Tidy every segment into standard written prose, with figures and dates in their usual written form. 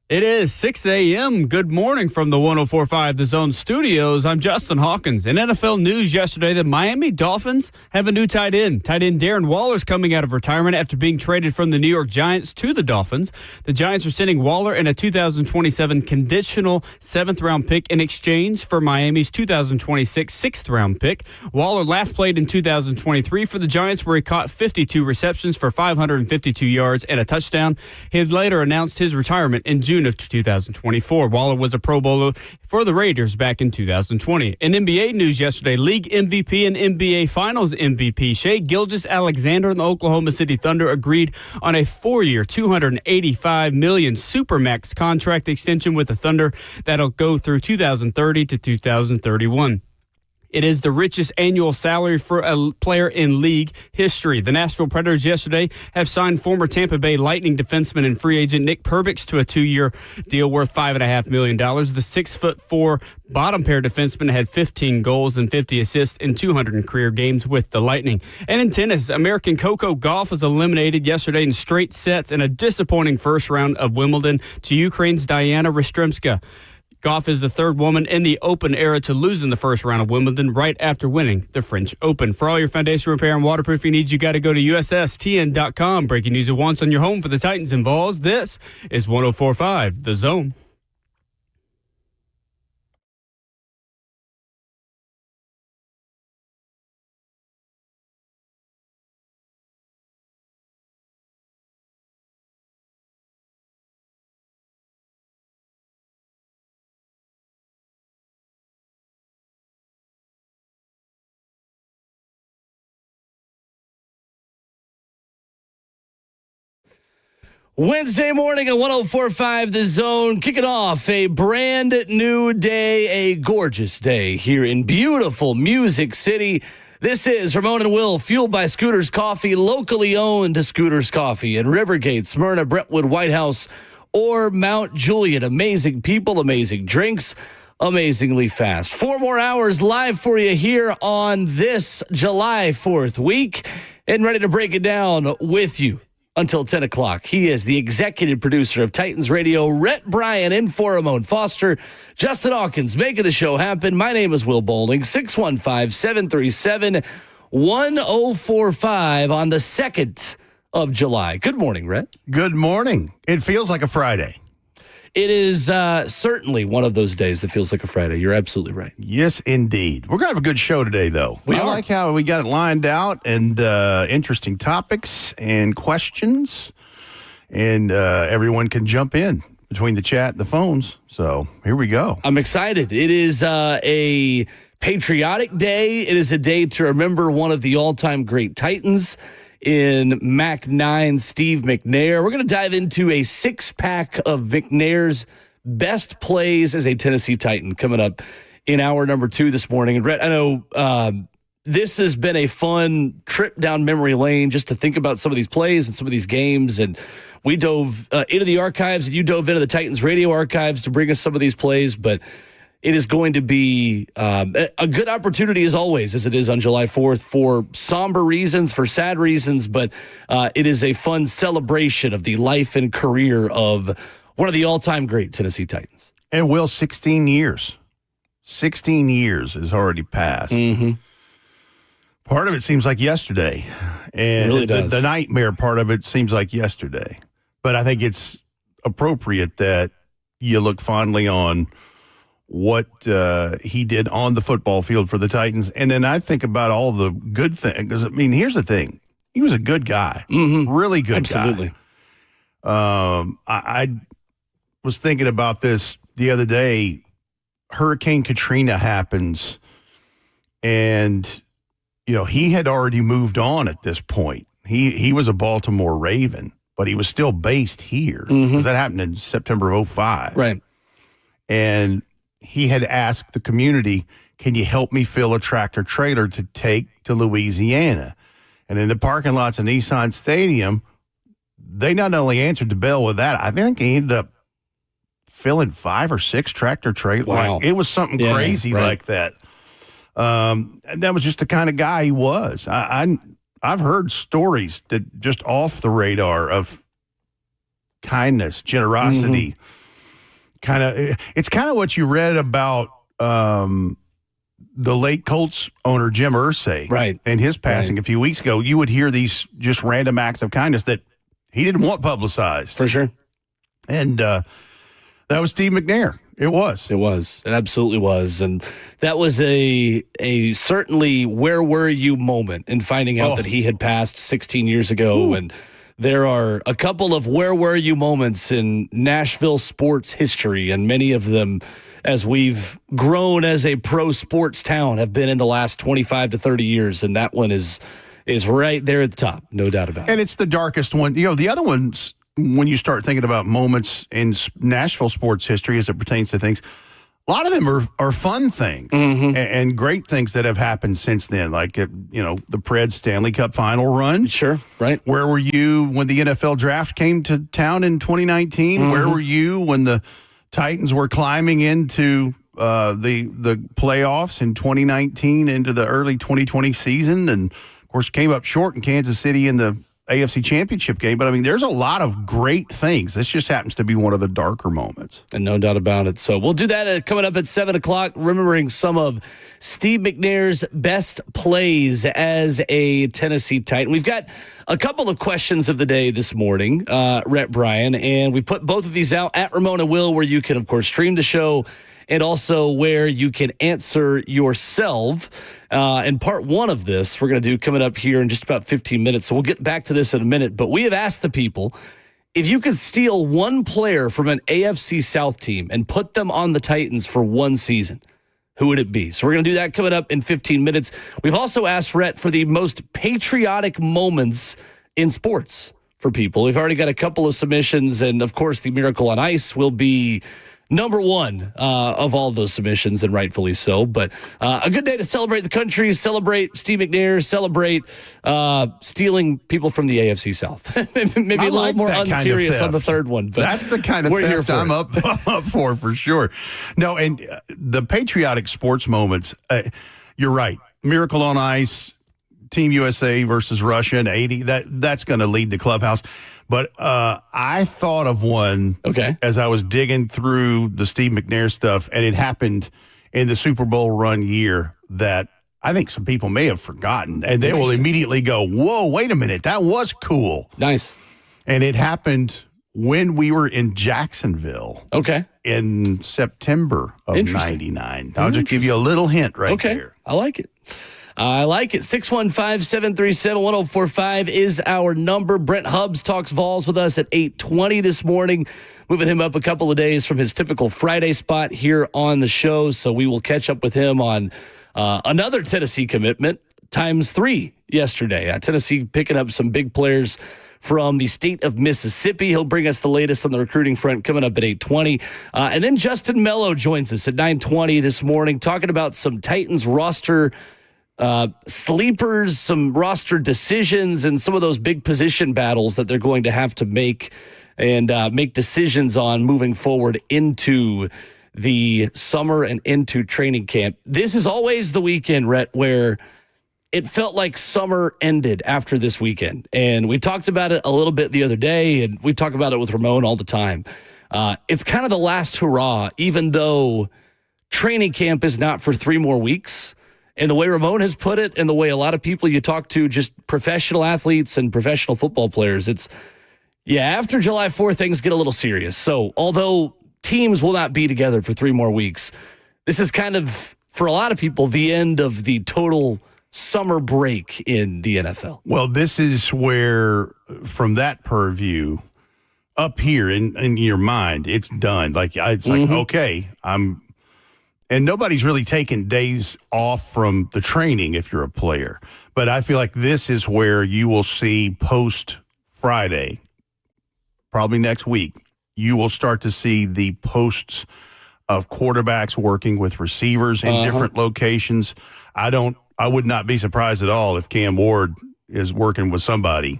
It is 6 a.m. Good morning from the 104.5 The Zone studios. I'm Justin Hawkins. In NFL news yesterday, the Miami Dolphins have a new tight end. Tight end Darren Waller's coming out of retirement after being traded from the New York Giants to the Dolphins. The Giants are sending Waller and a 2027 conditional 7th-round pick in exchange for Miami's 2026 6th-round pick. Waller last played in 2023 for the Giants, where he caught 52 receptions for 552 yards and a touchdown. He had later announced his retirement in June of 2024. Waller was a Pro Bowler for the Raiders back in 2020. In NBA news yesterday, league MVP and NBA Finals MVP Shai Gilgeous-Alexander and the Oklahoma City Thunder agreed on a 4-year, $285 million Supermax contract extension with the Thunder that'll go through 2030 to 2031. It is the richest annual salary for a player in league history. The Nashville Predators yesterday have signed former Tampa Bay Lightning defenseman and free agent Nick Perbix to a 2-year deal worth $5.5 million. The 6'4" bottom pair defenseman had 15 goals and 50 assists in 200 career games with the Lightning. And in tennis, American Coco Gauff was eliminated yesterday in straight sets in a disappointing first round of Wimbledon to Ukraine's Diana Rostrimska. Gauff is the third woman in the Open era to lose in the first round of Wimbledon right after winning the French Open. For all your foundation repair and waterproofing needs, you got to go to USSTN.com. Breaking news at once on your home for the Titans and Vols. This is 104.5 The Zone. Wednesday morning at 104.5 The Zone, kicking off a brand new day, a gorgeous day here in beautiful Music City. This is Ramon and Will, fueled by Scooters Coffee, locally owned Scooters Coffee in Rivergate, Smyrna, Brentwood, White House, or Mount Juliet. Amazing people, amazing drinks, amazingly fast. 4 more hours live for you here on this July 4th week, and ready to break it down with you until 10 o'clock. He is the executive producer of Titans Radio, Rhett Bryan, in for Ramon Foster, Justin Hawkins, making the show happen. My name is Will Bowling, 615-737-1045 on the 2nd of July. Good morning, Rhett. Good morning. It feels like a Friday. It is certainly one of those days that feels like a Friday. You're absolutely right. Yes, indeed. We're going to have a good show today, though. I like how we got it lined out, and interesting topics and questions, and everyone can jump in between the chat and the phones. So here we go. I'm excited. It is a patriotic day. It is a day to remember one of the all-time great Titans in Mac 9, Steve McNair. We're going to dive into a 6-pack of McNair's best plays as a Tennessee Titan coming up in hour number 2 this morning. And Brett, I know this has been a fun trip down memory lane just to think about some of these plays and some of these games. And we dove into the archives, and you dove into the Titans radio archives to bring us some of these plays. But it is going to be a good opportunity, as always, as it is on July 4th, for somber reasons, for sad reasons, but it is a fun celebration of the life and career of one of the all-time great Tennessee Titans. And Will, 16 years. 16 years has already passed. Mm-hmm. Part of it seems like yesterday. And it really the nightmare part of it seems like yesterday. But I think it's appropriate that you look fondly on what he did on the football field for the Titans. And then I think about all the good things. Because, I mean, here's the thing. He was a good guy. Mm-hmm. Really good Absolutely. guy. I was thinking about this the other day. Hurricane Katrina happens. And, you know, he had already moved on at this point. He was a Baltimore Raven, but he was still based here. Because that happened in September of 2005. Right. And he had asked the community, can you help me fill a tractor trailer to take to Louisiana? And in the parking lots of Nissan Stadium, they not only answered the bell with that, I think they ended up filling 5 or 6 tractor trailers. Wow. Like, it was something crazy like that. And that was just the kind of guy he was. I've heard stories that just off the radar of kindness, generosity, it's kind of what you read about the late Colts owner Jim Irsay, right, and his passing a few weeks ago. You would hear these just random acts of kindness that he didn't want publicized, for sure. And that was Steve McNair. It was. It absolutely was, and that was a certainly where were you moment in finding out that he had passed 16 years ago. Ooh. And there are a couple of where were you moments in Nashville sports history, and many of them, as we've grown as a pro sports town, have been in the last 25 to 30 years, and that one is right there at the top, no doubt about it. And it's the darkest one. The other ones, when you start thinking about moments in Nashville sports history as it pertains to things, a lot of them are fun things and great things that have happened since then, like the Preds Stanley Cup final run. Sure, right. Where were you when the NFL draft came to town in 2019? Where were you when the Titans were climbing into the playoffs in 2019 into the early 2020 season, and of course came up short in Kansas City in the AFC Championship game? But I mean, there's a lot of great things. This just happens to be one of the darker moments. And no doubt about it. So we'll do that coming up at 7 o'clock, remembering some of Steve McNair's best plays as a Tennessee Titan. We've got a couple of questions of the day this morning, Rhett Bryan, and we put both of these out at Ramon and Will, where you can, of course, stream the show, and also where you can answer yourself. And part one of this we're going to do coming up here in just about 15 minutes. So we'll get back to this in a minute. But we have asked the people, if you could steal one player from an AFC South team and put them on the Titans for one season, who would it be? So we're going to do that coming up in 15 minutes. We've also asked Rhett for the most patriotic moments in sports for people. We've already got a couple of submissions. And, of course, the Miracle on Ice will be number one of all those submissions, and rightfully so. But a good day to celebrate the country, celebrate Steve McNair, celebrate stealing people from the AFC South. Maybe a little more unserious on the third one. But that's the kind of theft I'm up for sure. No, and the patriotic sports moments, you're right. Miracle on Ice, Team USA versus Russia in 80, that's going to lead the clubhouse. But I thought of one as I was digging through the Steve McNair stuff, and it happened in the Super Bowl run year that I think some people may have forgotten. And they will immediately go, whoa, wait a minute, that was cool. Nice. And it happened when we were in Jacksonville. In September of 99. I'll just give you a little hint there. I like it. 615-737-1045 is our number. Brent Hubbs talks Vols with us at 8:20 this morning, moving him up a couple of days from his typical Friday spot here on the show. So we will catch up with him on another Tennessee commitment, times 3 yesterday. Tennessee picking up some big players from the state of Mississippi. He'll bring us the latest on the recruiting front coming up at 8:20. And then Justin Melo joins us at 9:20 this morning, talking about some Titans roster sleepers, some roster decisions, and some of those big position battles that they're going to have to make and make decisions on moving forward into the summer and into training camp. This is always the weekend, Rhett, where it felt like summer ended after this weekend. And we talked about it a little bit the other day, and we talk about it with Ramon all the time. It's kind of the last hurrah, even though training camp is not for 3 more weeks. And the way Ramon has put it, and the way a lot of people you talk to, just professional athletes and professional football players, after July 4th, things get a little serious. So although teams will not be together for 3 more weeks, this is kind of, for a lot of people, the end of the total summer break in the NFL. Well, this is where, from that purview, up here in your mind, it's done. Like, it's like, okay, and nobody's really taking days off from the training if you're a player. But I feel like this is where you will see post-Friday, probably next week, you will start to see the posts of quarterbacks working with receivers in different locations. I would not be surprised at all if Cam Ward is working with somebody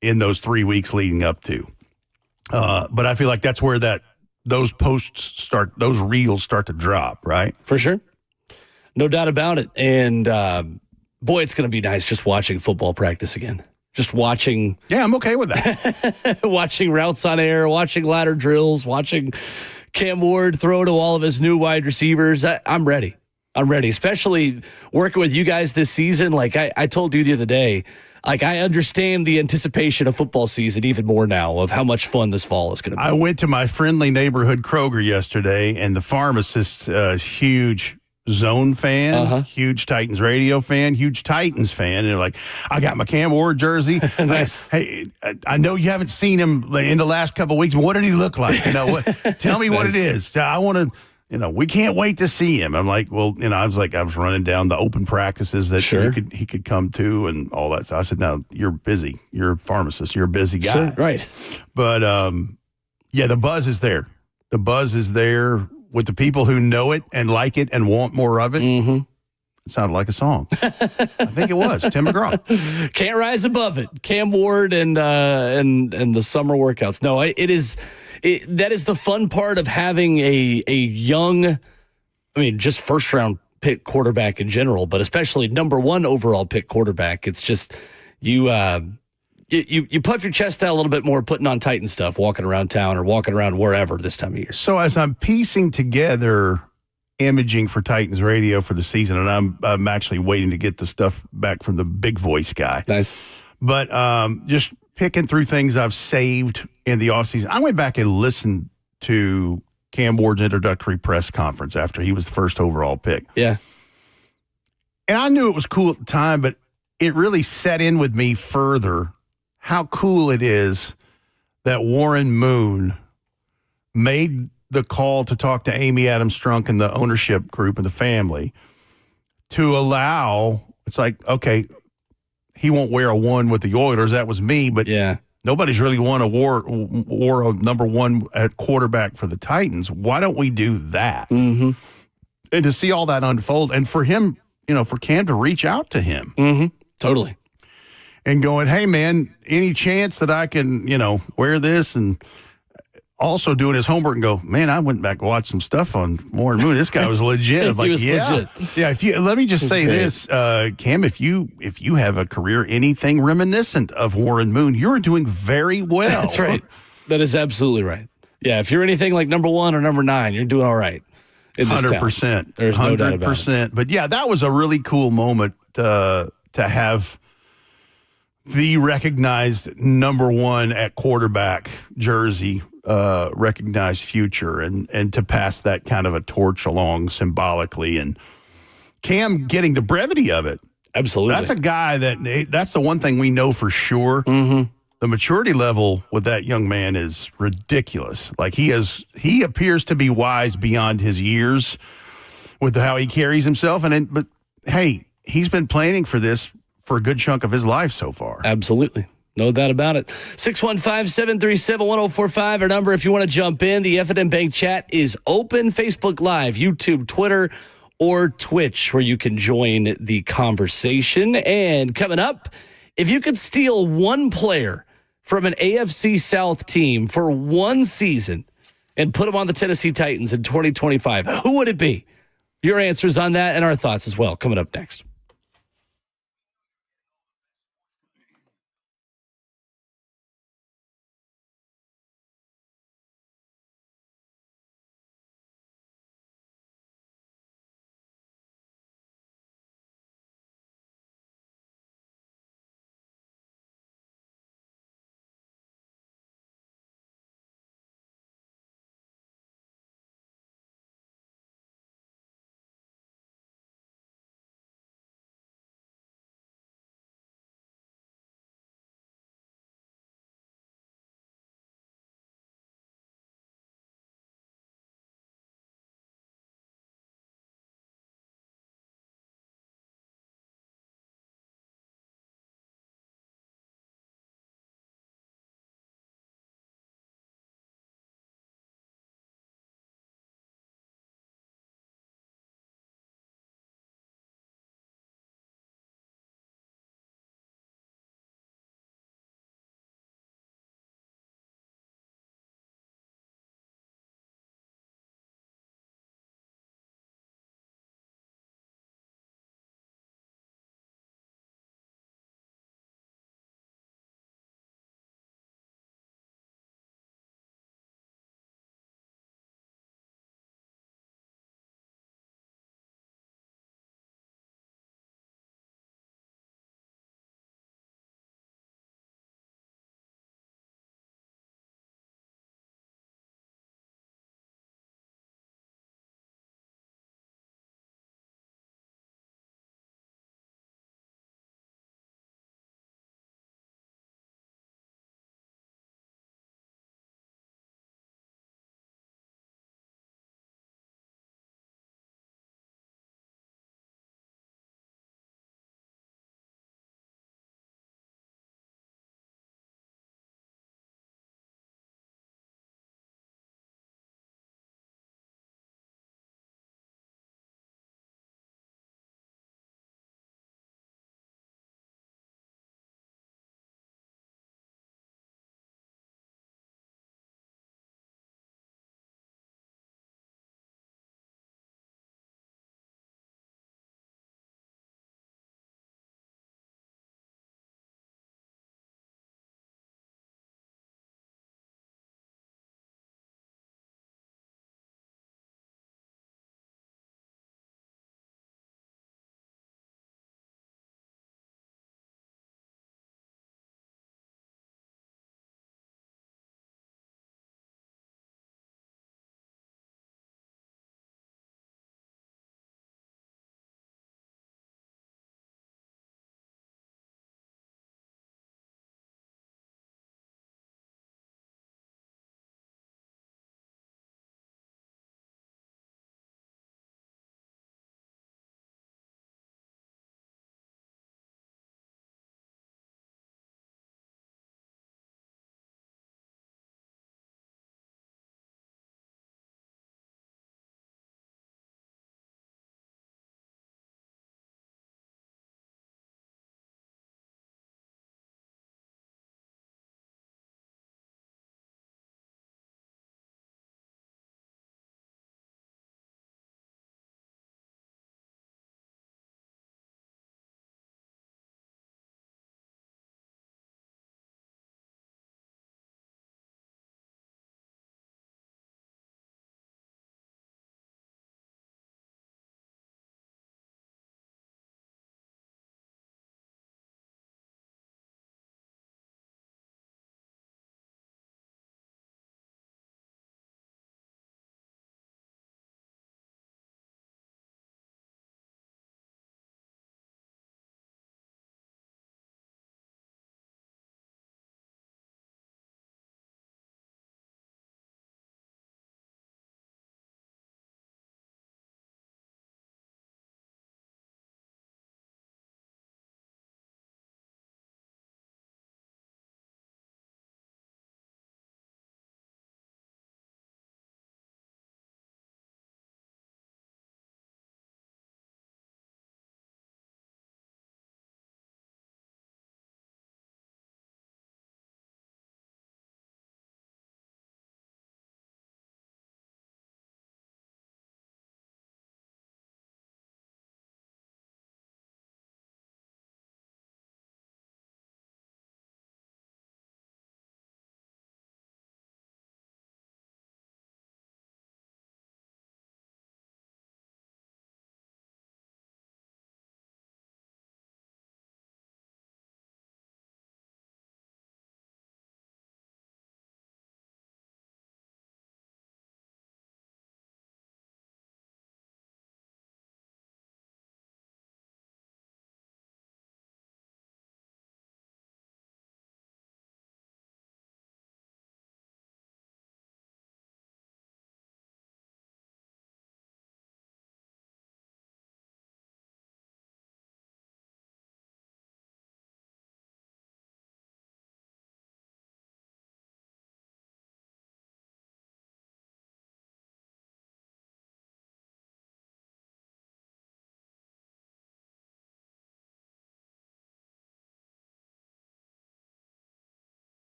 in those 3 weeks leading up to. But I feel like that's where those posts start, those reels start to drop, right? For sure. No doubt about it. And boy, it's going to be nice just watching football practice again. Just watching. Yeah, I'm okay with that. Watching routes on air, watching ladder drills, watching Cam Ward throw to all of his new wide receivers. I'm ready. I'm ready, especially working with you guys this season. Like I told you the other day, like I understand the anticipation of football season even more now of how much fun this fall is going to be. I went to my friendly neighborhood Kroger yesterday, and the pharmacist, huge Zone fan, huge Titans radio fan, huge Titans fan. And they're like, I got my Cam Ward jersey. Nice. Hey, I know you haven't seen him in the last couple of weeks. What did he look like? Tell me what it is. I want to. We can't wait to see him. I'm like, well, I was running down the open practices that he could come to and all that. So I said, no, you're busy. You're a pharmacist. You're a busy guy. Sure, right. But, the buzz is there. The buzz is there with the people who know it and like it and want more of it. Mm-hmm. It sounded like a song. I think it was Tim McGraw. Can't rise above it. Cam Ward and the summer workouts. No, it is. That is the fun part of having a young, just first round pick quarterback in general, but especially number one overall pick quarterback. It's just you puff your chest out a little bit more, putting on Titan stuff, walking around town or walking around wherever this time of year. So as I'm piecing together imaging for Titans radio for the season, and I'm actually waiting to get the stuff back from the big voice guy. Nice, but just picking through things I've saved in the offseason. I went back and listened to Cam Ward's introductory press conference after he was the first overall pick. Yeah. And I knew it was cool at the time, but it really set in with me further how cool it is that Warren Moon made the call to talk to Amy Adams Strunk and the ownership group and the family to allow, it's like, okay, he won't wear a 1 with the Oilers. That was me, but nobody's really won wore a number 1 at quarterback for the Titans. Why don't we do that? Mm-hmm. And to see all that unfold, and for him, for Cam to reach out to him. Mm-hmm. Totally. And going, hey, man, any chance that I can, wear this? And also doing his homework and go, man, I went back and watched some stuff on Warren Moon. This guy was legit. I'm like, legit. Yeah. Let me just say this, Cam, if you have a career anything reminiscent of Warren Moon, you're doing very well. That's right. That is absolutely right. Yeah, if you're anything like number 1 or number 9, you're doing all right. 100%. There's no doubt about it. But yeah, that was a really cool moment to have the recognized number 1 at quarterback jersey. Recognized future and to pass that kind of a torch along symbolically, and Cam getting the brevity of it. Absolutely. That's a guy that's the one thing we know for sure. Mm-hmm. The maturity level with that young man is ridiculous. Like he appears to be wise beyond his years with how he carries himself. But hey, he's been planning for this for a good chunk of his life so far. Absolutely. No doubt about it. 615-737-1045, our number if you want to jump in. The F&M Bank chat is open. Facebook Live, YouTube, Twitter, or Twitch, where you can join the conversation. And coming up, if you could steal one player from an AFC South team for one season and put him on the Tennessee Titans in 2025, who would it be? Your answers on that and our thoughts as well coming up next.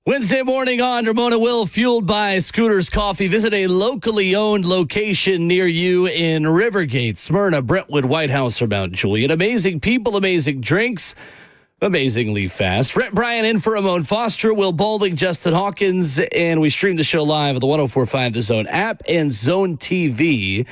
Wednesday morning on Ramon and Will, fueled by Scooters Coffee. Visit a locally owned location near you in Rivergate, Smyrna, Brentwood, White House, or Mount Juliet. Amazing people, amazing drinks, amazingly fast. Rhett Bryan in for Ramon Foster, Will Balding, Justin Hawkins, and we stream the show live at the 104.5 The Zone app and Zone TV.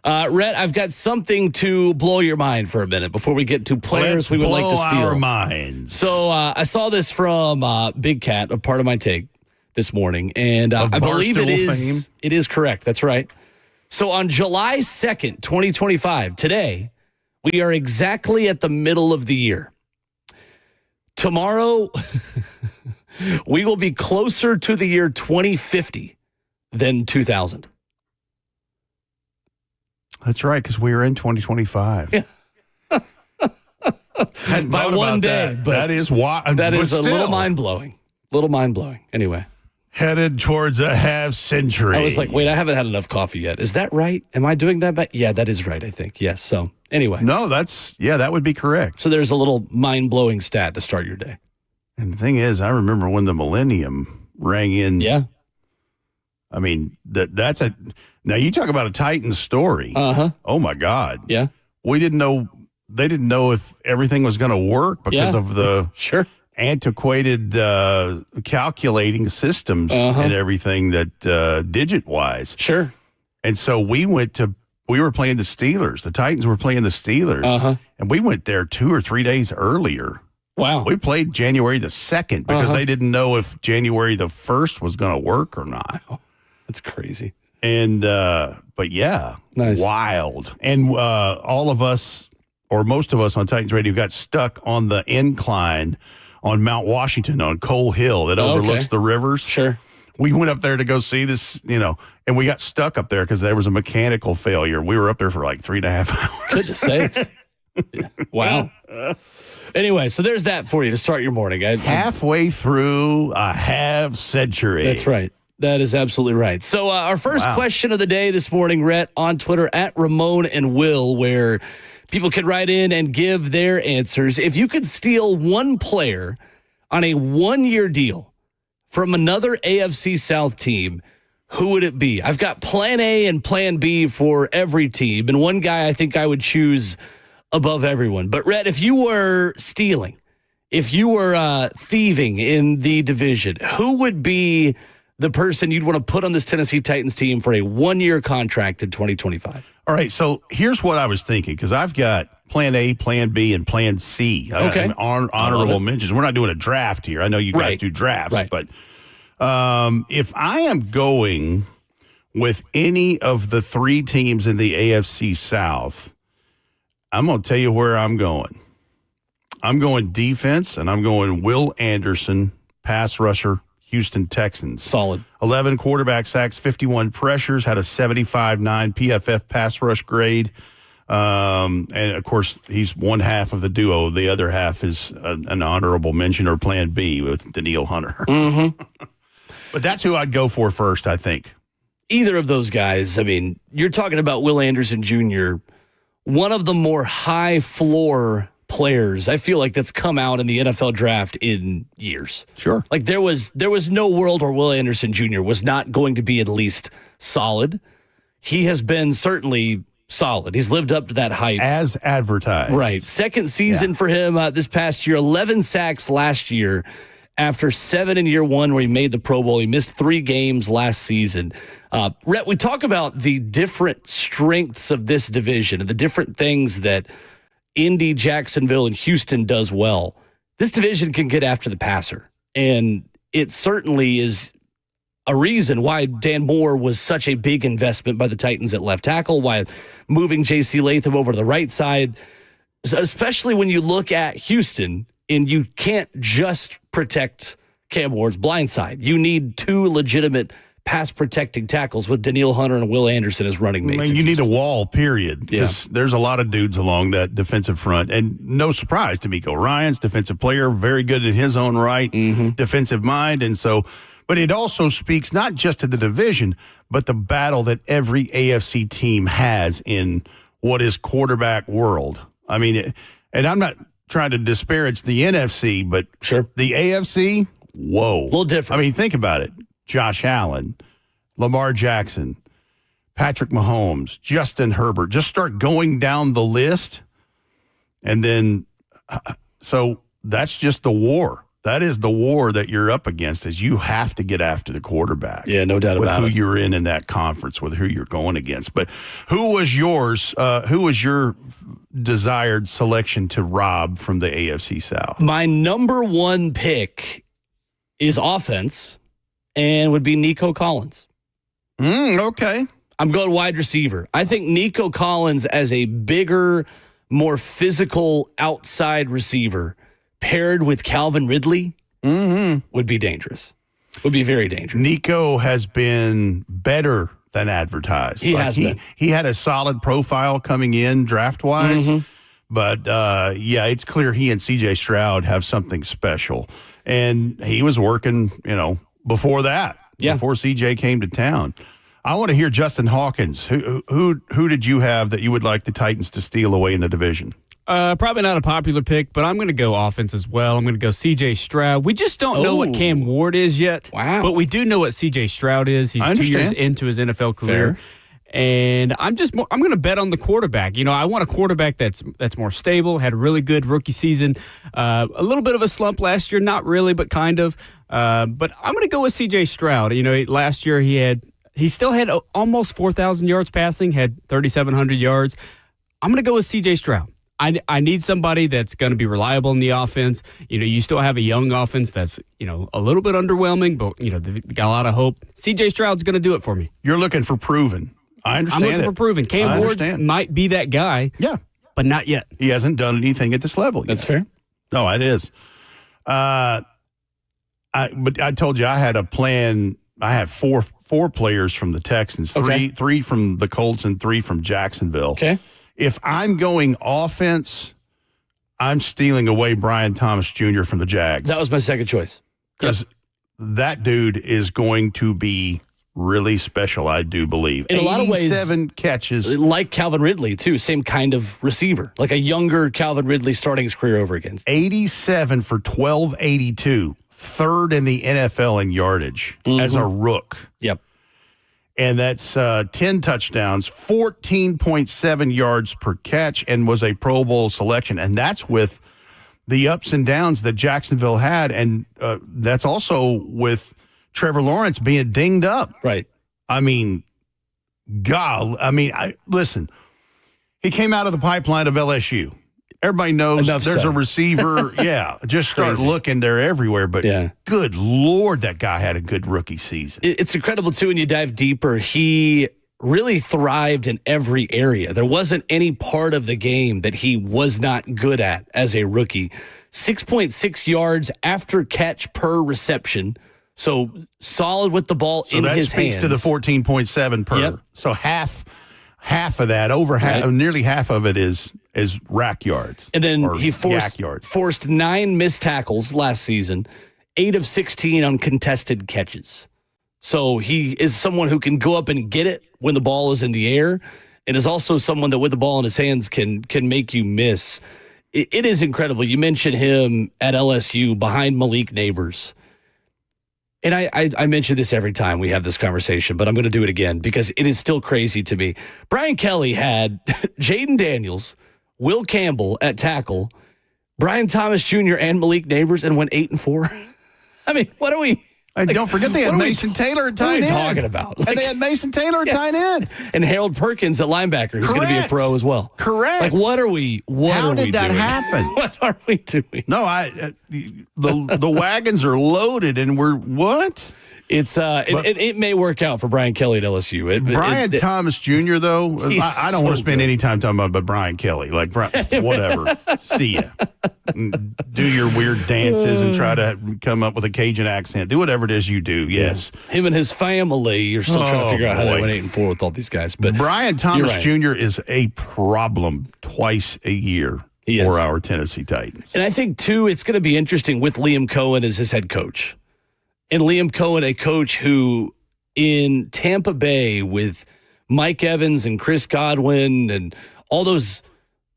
Rhett, I've got something to blow your mind for a minute before we get to players we would like to steal. Our minds. So I saw this from Big Cat, a part of my take this morning, and I believe it is correct. That's right. So on July 2nd, 2025, today, we are exactly at the middle of the year. Tomorrow, we will be closer to the year 2050 than 2000. That's right, because we are in 2025. Yeah. By one day, that. but that is why. That is a little mind blowing. Anyway, headed towards a half century. I was like, wait, I haven't had enough coffee yet. Is that right? Am I doing that? Yeah, that is right. I think yes. So anyway, no, that would be correct. So there's a little mind blowing stat to start your day. And the thing is, I remember when the millennium rang in. Yeah. I mean, that's a. Now you talk about a Titans story. Oh my God. Yeah. We didn't know. They didn't know if everything was going to work because of the antiquated calculating systems and everything that digit wise. Sure. And so we were playing the Steelers. The Titans were playing the Steelers. And we went there 2 or 3 days earlier. Wow. We played January the 2nd because they didn't know if January the 1st was going to work or not. That's crazy. And, but yeah, nice. Wild. And all of us, or most of us on Titans Radio, got stuck on the incline on Mount Washington on Cole Hill that overlooks the rivers. Sure. We went up there to go see this, and we got stuck up there because there was a mechanical failure. We were up there for like 3.5 hours. Goodness sakes. Wow. Anyway, so there's that for you to start your morning. Halfway through a half century. That's right. That is absolutely right. So our first question of the day this morning, Rhett, on Twitter at Ramon and Will, where people can write in and give their answers. If you could steal one player on a 1-year deal from another AFC South team, who would it be? I've got plan A and plan B for every team, and one guy I think I would choose above everyone. But, Rhett, if you were stealing, if you were thieving in the division, who would be the person you'd want to put on this Tennessee Titans team for a 1-year contract in 2025? All right, so here's what I was thinking, because I've got plan A, plan B, and plan C. Okay. Honorable mentions. We're not doing a draft here. I know you guys do drafts, but if I am going with any of the 3 teams in the AFC South, I'm going to tell you where I'm going. I'm going defense, and I'm going Will Anderson, pass rusher, Houston Texans. Solid. 11 quarterback sacks, 51 pressures, had a 75.9 PFF pass rush grade. And, of course, he's one half of the duo. The other half is an honorable mention or plan B with Danielle Hunter. But that's who I'd go for first, I think. Either of those guys. I mean, you're talking about Will Anderson Jr., one of the more high floor players I feel like that's come out in the NFL draft in years. Sure. Like there was no world where Will Anderson Jr. was not going to be at least solid. He has been certainly solid. He's lived up to that hype. As advertised. Right. Second season for him this past year, 11 sacks last year after 7 in year 1 where he made the Pro Bowl. He missed 3 games last season. Rhett, we talk about the different strengths of this division and the different things that Indy, Jacksonville, and Houston does well. This division can get after the passer, and it certainly is a reason why Dan Moore was such a big investment by the Titans at left tackle, why moving J.C. Latham over to the right side, especially when you look at Houston, and you can't just protect Cam Ward's blind side. You need 2 legitimate pass-protecting tackles with Danielle Hunter and Will Anderson as running mates. I mean, you need a wall, period, because there's a lot of dudes along that defensive front. And no surprise, D'Amico Ryans, defensive player, very good in his own right, defensive mind. And so, but it also speaks not just to the division, but the battle that every AFC team has in what is quarterback world. I mean, and I'm not trying to disparage the NFC, but the AFC, whoa. A little different. I mean, think about it. Josh Allen, Lamar Jackson, Patrick Mahomes, Justin Herbert. Just start going down the list. And then, so that's just the war. That is the war that you're up against, is you have to get after the quarterback. Yeah, no doubt about it. With who you're in that conference, with who you're going against. But who was yours? Who was your desired selection to rob from the AFC South? My number one pick is offense and would be Nico Collins. Okay. I'm going wide receiver. I think Nico Collins as a bigger, more physical outside receiver paired with Calvin Ridley would be dangerous. Would be very dangerous. Nico has been better than advertised. He has been. He had a solid profile coming in draft-wise. But, it's clear he and C.J. Stroud have something special. And he was working, before that, before C.J. came to town. I want to hear Justin Hawkins. Who did you have that you would like the Titans to steal away in the division? Probably not a popular pick, but I'm going to go offense as well. I'm going to go C.J. Stroud. We just don't know what Cam Ward is yet. Wow. But we do know what C.J. Stroud is. He's 2 years into his NFL career. Fair. And I'm going to bet on the quarterback. I want a quarterback that's more stable, had a really good rookie season. A little bit of a slump last year, not really, but kind of. But I'm going to go with C.J. Stroud. Last year he still had almost 4,000 yards passing, had 3,700 yards. I'm going to go with C.J. Stroud. I need somebody that's going to be reliable in the offense. You still have a young offense that's, a little bit underwhelming, but, they've got a lot of hope. C.J. Stroud's going to do it for me. You're looking for proven. I understand. I'm looking for proven. Cam Ward might be that guy. Yeah. But not yet. He hasn't done anything at this level yet. That's fair. No, it is. But I told you I had a plan. I have four players from the Texans, three from the Colts and 3 from Jacksonville. Okay. If I'm going offense, I'm stealing away Brian Thomas Jr. from the Jags. That was my second choice. Because that dude is going to be really special, I do believe. In a lot of ways, 87 catches. Like Calvin Ridley, too. Same kind of receiver. Like a younger Calvin Ridley starting his career over again. 87 for 1282. Third in the NFL in yardage as a rook. Yep. And that's 10 touchdowns, 14.7 yards per catch, and was a Pro Bowl selection. And that's with the ups and downs that Jacksonville had. And that's also with Trevor Lawrence being dinged up. Right. I mean, listen, he came out of the pipeline of LSU. Everybody knows there's a receiver. Just start looking. They're everywhere. But good Lord, that guy had a good rookie season. It's incredible, too, when you dive deeper. He really thrived in every area. There wasn't any part of the game that he was not good at as a rookie. 6.6 yards after catch per reception. So solid with the ball in his hands. That speaks to the 14.7 per. Yep. So half of that, nearly half of it is rack yards. And then he forced 9 missed tackles last season, 8 of 16 on contested catches. So he is someone who can go up and get it when the ball is in the air, and is also someone that with the ball in his hands can make you miss. It is incredible. You mentioned him at LSU behind Malik Neighbors. And I mention this every time we have this conversation, but I'm going to do it again because it is still crazy to me. Brian Kelly had Jaden Daniels, Will Campbell at tackle, Brian Thomas Jr. and Malik Neighbors, and went 8-4. I mean, what are we? And don't forget they had Mason Taylor at tight end. What are we talking about? And they had Mason Taylor at tight end. And Harold Perkins at linebacker, who's going to be a pro as well. Correct. Like, what are we doing? How did that happen? What are we doing? No, the wagons are loaded, and we're what? It may work out for Brian Kelly at LSU. Brian Thomas Jr., though, I don't want to spend any time talking about Brian Kelly. Like, whatever. See ya. Do your weird dances and try to come up with a Cajun accent. Do whatever it is you do, yes. Him and his family, you're still trying to figure out how they went 8-4 with all these guys. But Brian Thomas Jr. is a problem twice a year for our Tennessee Titans. And I think, too, it's going to be interesting with Liam Cohen as his head coach. And Liam Cohen, a coach who in Tampa Bay with Mike Evans and Chris Godwin and all those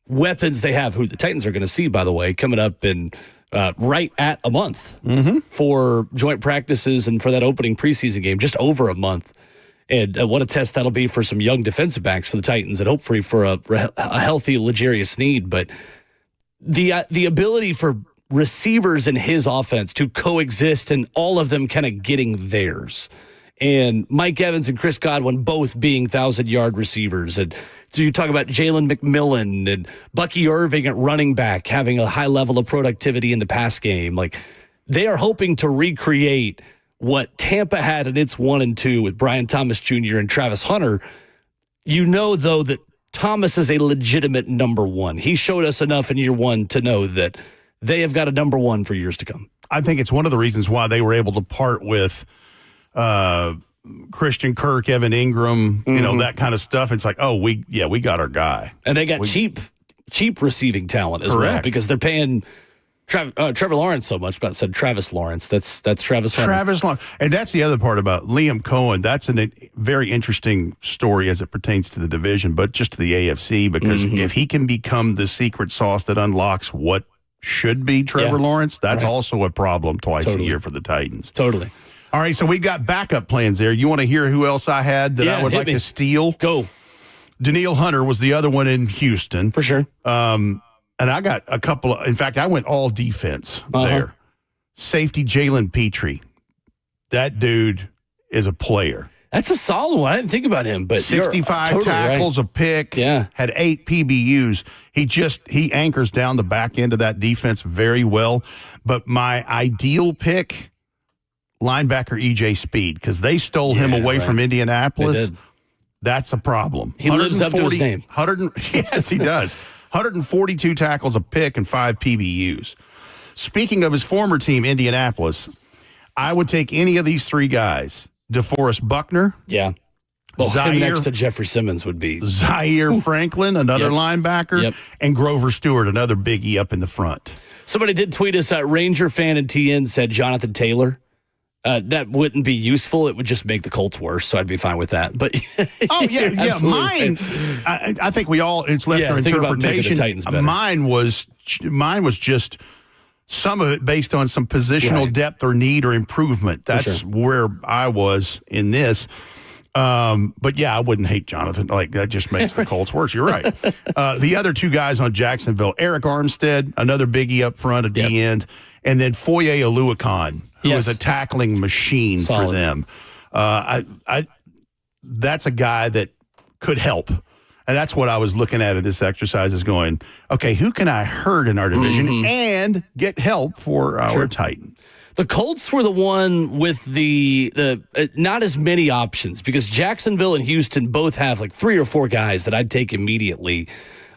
weapons they have, who the Titans are going to see, by the way, coming up in right at a month for joint practices and for that opening preseason game, just over a month. And what a test that'll be for some young defensive backs for the Titans and hopefully for a healthy L'Jarius Sneed. But the ability for receivers in his offense to coexist and all of them kind of getting theirs. And Mike Evans and Chris Godwin both being 1,000-yard receivers. And so you talk about Jalen McMillan and Bucky Irving at running back having a high level of productivity in the pass game. Like, they are hoping to recreate what Tampa had in its 1 and 2 with Brian Thomas Jr. and Travis Hunter. You know, though, that Thomas is a legitimate number one. He showed us enough in year one to know that they have got a number one for years to come. I think it's one of the reasons why they were able to part with Christian Kirk, Evan Ingram, you know, that kind of stuff. It's like, oh, we got our guy. And they got cheap receiving talent as well because they're paying Trevor Lawrence so much. But said Travis Lawrence. That's Travis Hunter. Travis Lawrence. And that's the other part about Liam Cohen. That's a very interesting story as it pertains to the division, but just to the AFC, because if he can become the secret sauce that unlocks what should be Trevor Lawrence, that's also a problem twice a year for the Titans. Totally. All right, so we've got backup plans there. You want to hear who else I had that I would like to steal? Go. Daniil Hunter was the other one in Houston. For sure. And I got a couple in fact, I went all defense there. Safety Jalen Petrie. That dude is a player. That's a solid one. I didn't think about him, but 65 totally tackles, a pick, had 8 PBUs. He anchors down the back end of that defense very well. But my ideal pick, linebacker EJ Speed, because they stole him away from Indianapolis. That's a problem. He lives up to his name. Yes, he does. 142 tackles, a pick, and 5 PBUs. Speaking of his former team, Indianapolis, I would take any of these 3 guys. DeForest Buckner. Yeah. Well, him next to Jeffrey Simmons would be. Zaire Franklin, another linebacker. And Grover Stewart, another biggie up in the front. Somebody did tweet us, Ranger fan and TN said Jonathan Taylor. That wouldn't be useful. It would just make the Colts worse, so I'd be fine with that. But mine. I think we all. It's left to interpretation. Mine was just some of it based on some positional depth or need or improvement. That's where I was in this. But I wouldn't hate Jonathan. Like, that just makes the Colts worse. You're right. The other 2 guys on Jacksonville, Eric Armstead, another biggie up front at the end, and then Foye Oluokun, who is a tackling machine for them. That's a guy that could help. And that's what I was looking at in this exercise, is going, okay, who can I hurt in our division and get help for our Titan? The Colts were the one with the not as many options, because Jacksonville and Houston both have like 3 or 4 guys that I'd take immediately.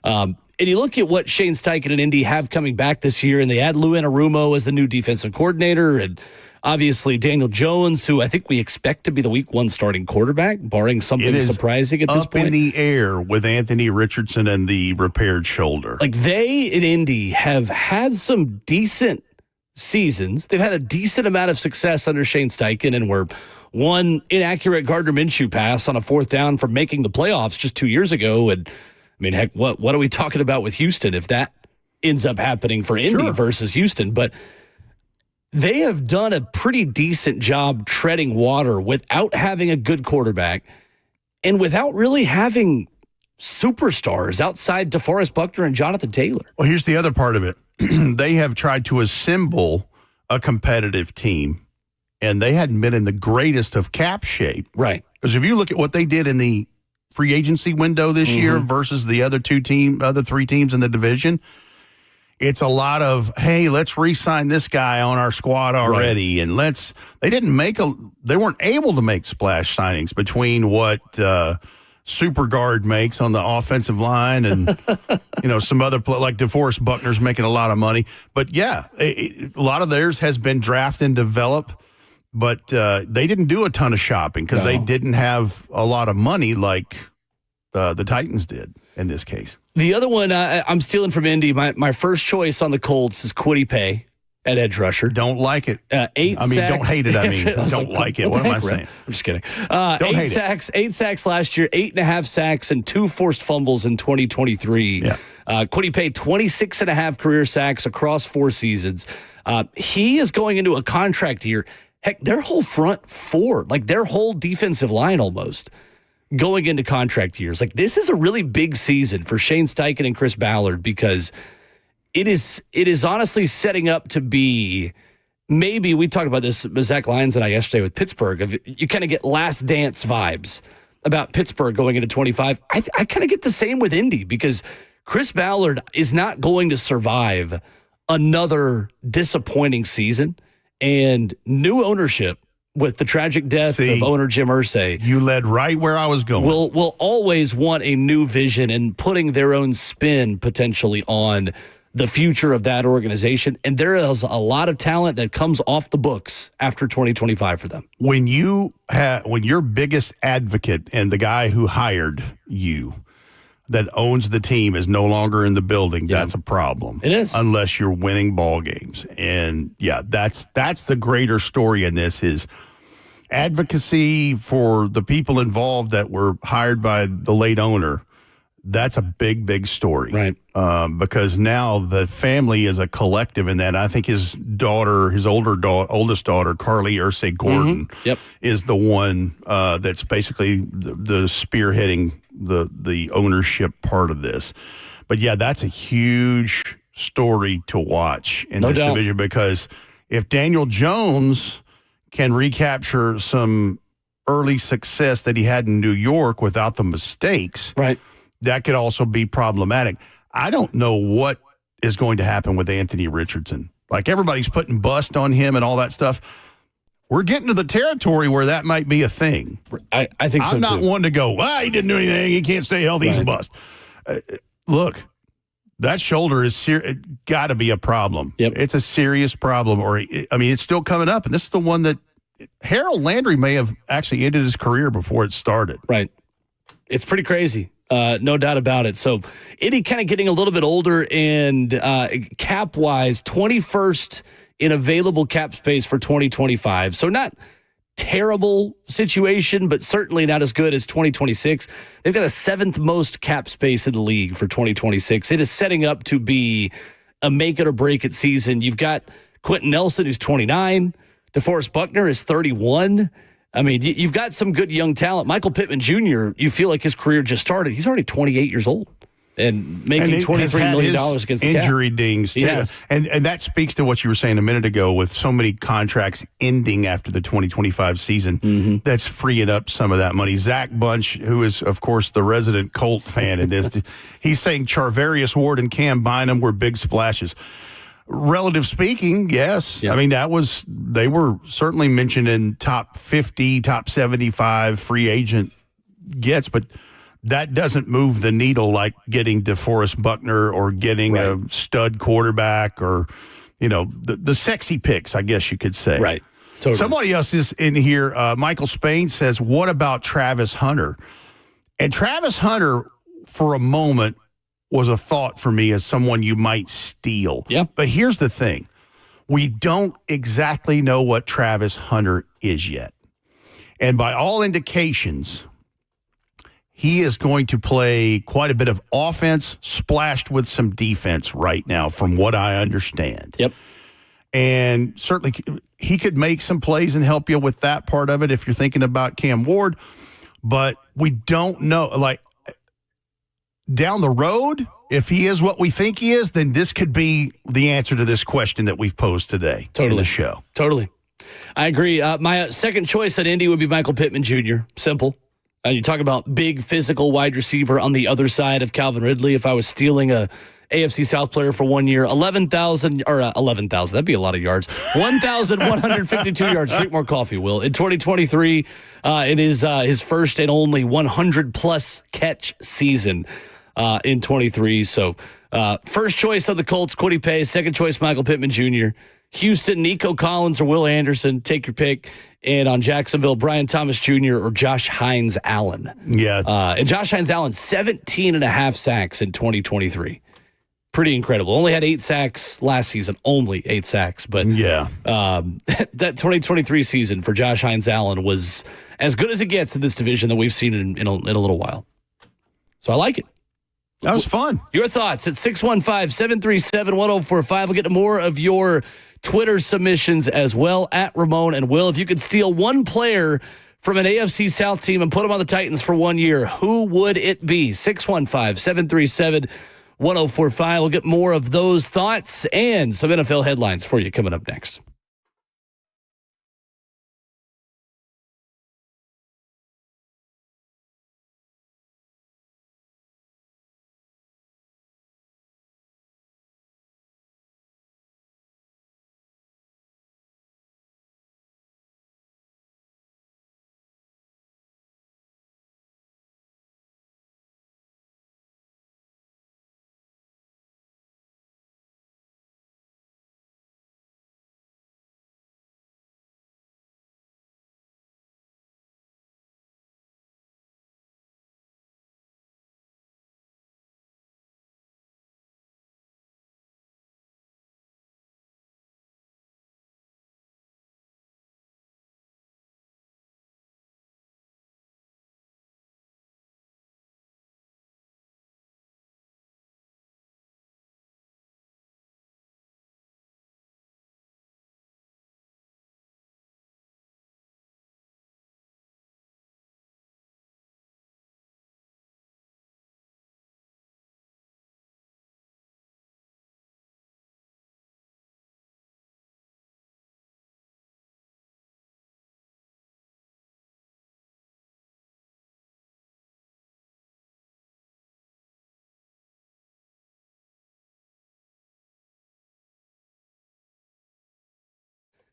And you look at what Shane Steichen and Indy have coming back this year, and they add Lou Anarumo as the new defensive coordinator, and obviously Daniel Jones, who I think we expect to be the Week 1 starting quarterback, barring something surprising at this point. Up in the air with Anthony Richardson and the repaired shoulder. Like, they in Indy have had some decent seasons. They've had a decent amount of success under Shane Steichen, and were one inaccurate Gardner Minshew pass on a 4th down from making the playoffs just 2 years ago. And I mean, heck, what are we talking about with Houston if that ends up happening for Indy versus Houston? But they have done a pretty decent job treading water without having a good quarterback and without really having superstars outside DeForest Buckner and Jonathan Taylor. Well, here's the other part of it. They have tried to assemble a competitive team, and they hadn't been in the greatest of cap shape. Right. Because if you look at what they did in the free agency window this year versus the other 3 teams in the division, it's a lot of, hey, let's re-sign this guy on our squad already. And they weren't able to make splash signings between what Super Guard makes on the offensive line and, some other like DeForest Buckner's making a lot of money. But a lot of theirs has been draft and develop, but they didn't do a ton of shopping because they didn't have a lot of money like the Titans did in this case. The other one I'm stealing from Indy, my first choice on the Colts is Kwity Paye. at edge rusher. Don't like it. 8 sacks. Don't hate it. Don't like it. What am I saying? I'm just kidding. 8 sacks last year, 8.5 sacks, and 2 forced fumbles in 2023. Yeah. Kwity Paye, 26.5 career sacks across 4 seasons. He is going into a contract year. Heck, their whole front 4, like their whole defensive line almost, going into contract years. Like, this is a really big season for Shane Steichen and Chris Ballard, because it is honestly setting up to be, maybe we talked about this, Zach Lyons and I, yesterday with Pittsburgh. You kind of get last dance vibes about Pittsburgh going into 25. I kind of get the same with Indy, because Chris Ballard is not going to survive another disappointing season, and new ownership with the tragic death of owner Jim Irsay. You led right where I was going. Will always want a new vision and putting their own spin potentially on the future of that organization. And there is a lot of talent that comes off the books after 2025 for them. When your biggest advocate and the guy who hired you that owns the team is no longer in the building, that's a problem. It is. Unless you're winning ball games. And that's the greater story in this, is advocacy for the people involved that were hired by the late owner. That's a big, big story. Right. Because now the family is a collective in that. I think his oldest daughter, Carly Irsay Gordon, is the one that's basically the spearheading the ownership part of this. But that's a huge story to watch in this division, because if Daniel Jones can recapture some early success that he had in New York without the mistakes, right, that could also be problematic. I don't know what is going to happen with Anthony Richardson. Like, everybody's putting bust on him and all that stuff. We're getting to the territory where that might be a thing. I think so, I'm not too. one to go, he didn't do anything, he can't stay healthy, he's a bust. Look, that shoulder is got to be a problem. Yep. It's a serious problem. It's still coming up, and this is the one that Harold Landry may have actually ended his career before it started. Right. It's pretty crazy. No doubt about it. So Indy kind of getting a little bit older, and cap-wise, 21st in available cap space for 2025. So not terrible situation, but certainly not as good as 2026. They've got the 7th most cap space in the league for 2026. It is setting up to be a make-it-or-break-it season. You've got Quentin Nelson, who's 29. DeForest Buckner is 31. I mean, you've got some good young talent. Michael Pittman Jr., you feel like his career just started. He's already 28 years old and making $23 million against the cap. Injury dings, too. Yes. And that speaks to what you were saying a minute ago, with so many contracts ending after the 2025 season. Mm-hmm. That's freeing up some of that money. Zach Bunch, who is, of course, the resident Colt fan in this, he's saying Charvarius Ward and Cam Bynum were big splashes. Relative speaking, yes. Yep. I mean, they were certainly mentioned in top 50, top 75 free agent gets, but that doesn't move the needle like getting DeForest Buckner or getting a stud quarterback, or, the sexy picks, I guess you could say. Right. Totally. Somebody else is in here. Michael Spain says, what about Travis Hunter? And Travis Hunter, for a moment, was a thought for me as someone you might steal. Yeah. But here's the thing. We don't exactly know what Travis Hunter is yet. And by all indications, he is going to play quite a bit of offense splashed with some defense right now, from what I understand. Yep. And certainly he could make some plays and help you with that part of it if you're thinking about Cam Ward. But we don't know, down the road, if he is what we think he is, then this could be the answer to this question that we've posed today in the show. Totally. I agree. My second choice at Indy would be Michael Pittman Jr. Simple. You talk about big physical wide receiver on the other side of Calvin Ridley. If I was stealing a AFC South player for 1 year, 11,000, that'd be a lot of yards. 1,152 yards. Drink more coffee, Will. In 2023, it is his first and only 100-plus catch season in 23. So first choice of the Colts, Kwity Paye. Second choice, Michael Pittman Jr. Houston, Nico Collins or Will Anderson. Take your pick. And on Jacksonville, Brian Thomas Jr. or Josh Hines Allen. Yeah. And Josh Hines Allen, 17.5 sacks in 2023. pretty incredible. Only had 8 sacks last season, only 8 sacks. But Yeah. that 2023 season for Josh Hines-Allen was as good as it gets in this division that we've seen in a little while. So I like it. That was fun. Your thoughts at 615-737-1045. We'll get to more of your Twitter submissions as well at Ramon and Will. If you could steal one player from an AFC South team and put him on the Titans for 1 year, who would it be? 615-737-1045. We'll get more of those thoughts and some NFL headlines for you coming up next.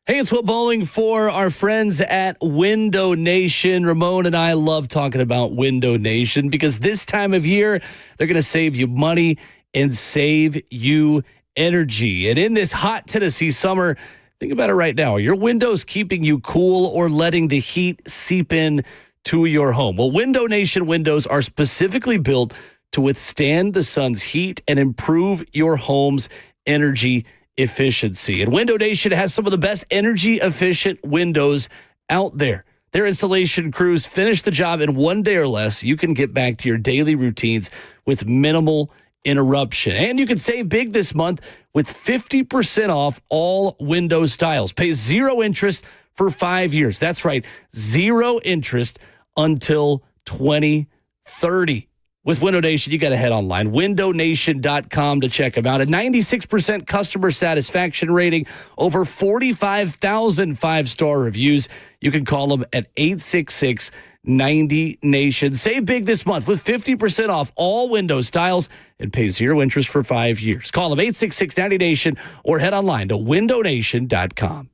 Hey, it's Will Bowling for our friends at Window Nation. Ramon and I love talking about Window Nation because this time of year, they're going to save you money and save you energy. And in this hot Tennessee summer, think about it right now. Are your windows keeping you cool or letting the heat seep in to your home? Well, Window Nation windows are specifically built to withstand the sun's heat and improve your home's energy efficiency. And Window Nation has some of the best energy efficient windows out there. Their installation crews finish the job in 1 day or less. You can get back to your daily routines with minimal interruption. And you can save big this month with 50% off all window styles. Pay 0 interest for 5 years. That's right, 0 interest until 2030. With Window Nation, you got to head online, windownation.com to check them out. A 96% customer satisfaction rating, over 45,000 5-star reviews. You can call them at 866-90-NATION. Save big this month with 50% off all window styles and pay 0 interest for 5 years. Call them 866-90-NATION or head online to windownation.com.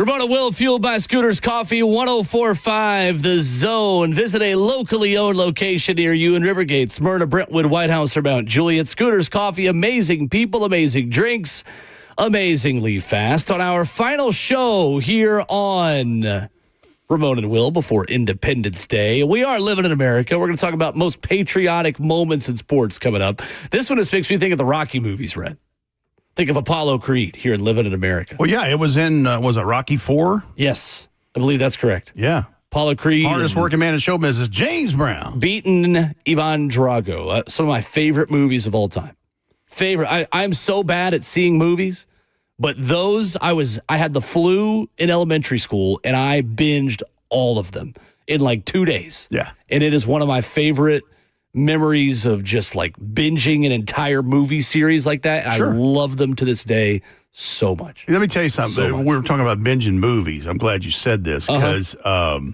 Ramon and Will, fueled by Scooters Coffee, 104.5 The Zone. Visit a locally owned location near you in Rivergate, Smyrna, Brentwood, White House, or Mount Juliet. Scooters Coffee, amazing people, amazing drinks, amazingly fast. On our final show here on Ramon and Will before Independence Day. We are living in America. We're going to talk about most patriotic moments in sports coming up. This one just makes me think of the Rocky movies, Red. Think of Apollo Creed here in Living in America. Well, yeah, it was in, was it Rocky IV? Yes, I believe that's correct. Yeah. Apollo Creed. Hardest working man in show business, James Brown. Beating Ivan Drago. Some of my favorite movies of all time. I'm so bad at seeing movies, but those, I had the flu in elementary school, and I binged all of them in like 2 days. Yeah. And it is one of my favorite memories of just like binging an entire movie series like that. Sure. I love them to this day so much. Let me tell you something. We were talking about binging movies. I'm glad you said this because I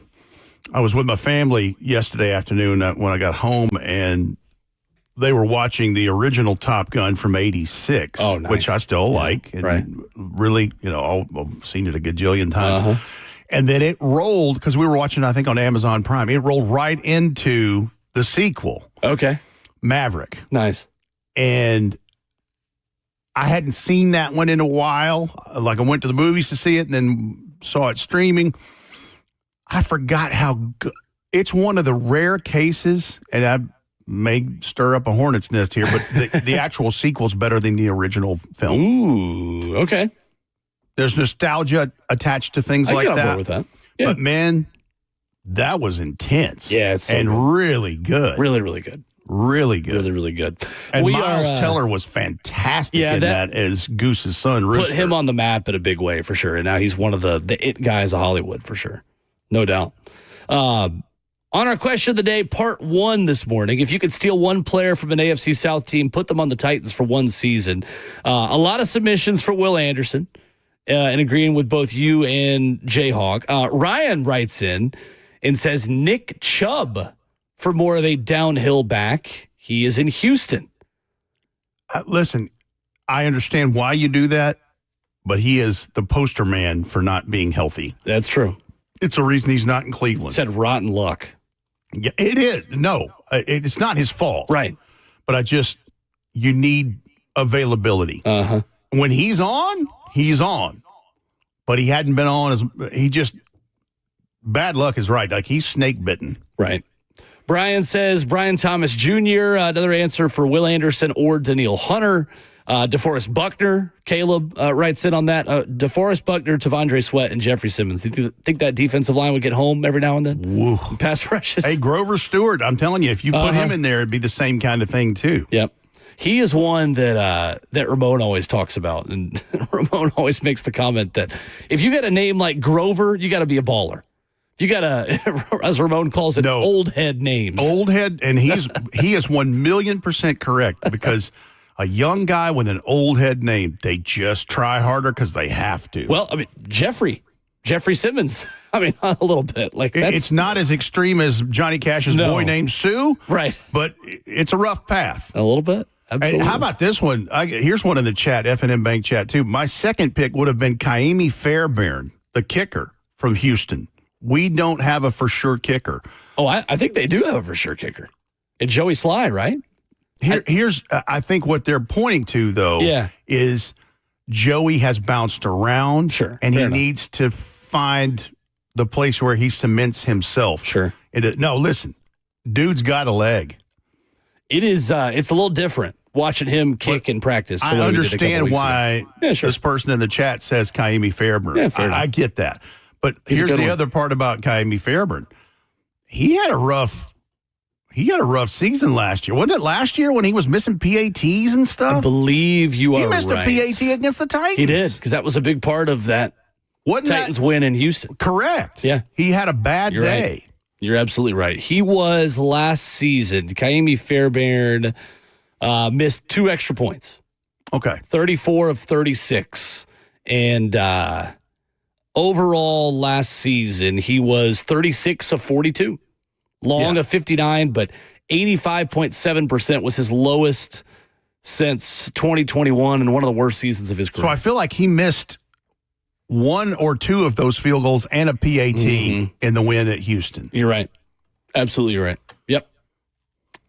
was with my family yesterday afternoon when I got home, and they were watching the original Top Gun from '86, nice. which I still like. And right. Really, I've seen it a gajillion times. And then it rolled, because we were watching, I think, on Amazon Prime. It rolled right into the sequel. Okay. Maverick. Nice. And I hadn't seen that one in a while. Like, I went to the movies to see it and then saw it streaming. I forgot how good. It's one of the rare cases, and I may stir up a hornet's nest here, but the actual sequel's better than the original film. Ooh, okay. There's nostalgia attached to things like get on that. board with that. Yeah. But, man, that was intense. Yeah, it's so and good. Really good. Really, really good. Really good. Really, really good. And Miles Teller was fantastic in that as Goose's son, Rooster. Put him on the map in a big way, for sure. And now he's one of the it guys of Hollywood, for sure. No doubt. On our question of the day, part 1 this morning, if you could steal one player from an AFC South team, put them on the Titans for one season. A lot of submissions for Will Anderson, and agreeing with both you and Jayhawk. Ryan writes in and says Nick Chubb for more of a downhill back. He is in Houston. Listen, I understand why you do that, but he is the poster man for not being healthy. That's true. It's a reason he's not in Cleveland. Said rotten luck. Yeah, it is. No, it's not his fault. Right. But you need availability. When he's on, he's on. But he hadn't been on bad luck is right. Like, he's snake bitten. Right. Brian says Brian Thomas Jr., another answer for Will Anderson or Daniil Hunter. DeForest Buckner, Caleb writes in on that. DeForest Buckner, Tavondre Sweat, and Jeffrey Simmons. Do you think that defensive line would get home every now and then? Woo. Pass rushes. Hey, Grover Stewart, I'm telling you, if you put him in there, it'd be the same kind of thing, too. Yep. He is one that Ramon always talks about. And Ramon always makes the comment that if you got a name like Grover, you got to be a baller. You got to, as Ramon calls it, old head names. Old head, and he is 1,000,000% correct, because a young guy with an old head name, they just try harder because they have to. Well, I mean, Jeffrey Simmons. I mean, a little bit. Like, it's not as extreme as Johnny Cash's boy named Sue. Right. But it's a rough path. A little bit. Absolutely. And how about this one? Here's one in the chat, F&M Bank chat, too. My second pick would have been Kaimi Fairbairn, the kicker from Houston. We don't have a for sure kicker. Oh, I think they do have a for sure kicker. And Joey Sly, right? Here's I think what they're pointing to, though, is Joey has bounced around. Sure. And he needs to find the place where he cements himself. Sure. No, listen, dude's got a leg. It is. It's a little different watching him kick in practice. I understand why this person in the chat says Kaimi Fairbairn. Yeah, I get that. But here's the other part about Kaimi Fairbairn. He had a rough season last year. Wasn't it last year when he was missing PATs and stuff? I believe you are right. He missed a PAT against the Titans. He did, because that was a big part of that Titans win in Houston. Correct. Yeah. He had a bad day. Right. You're absolutely right. He was last season. Kaimi Fairbairn missed 2 extra points. Okay. 34 of 36. And overall last season, he was 36 of 42. Long of 59, but 85.7% was his lowest since 2021 and one of the worst seasons of his career. So I feel like he missed one or two of those field goals and a PAT in the win at Houston. You're right. Absolutely right. Yep.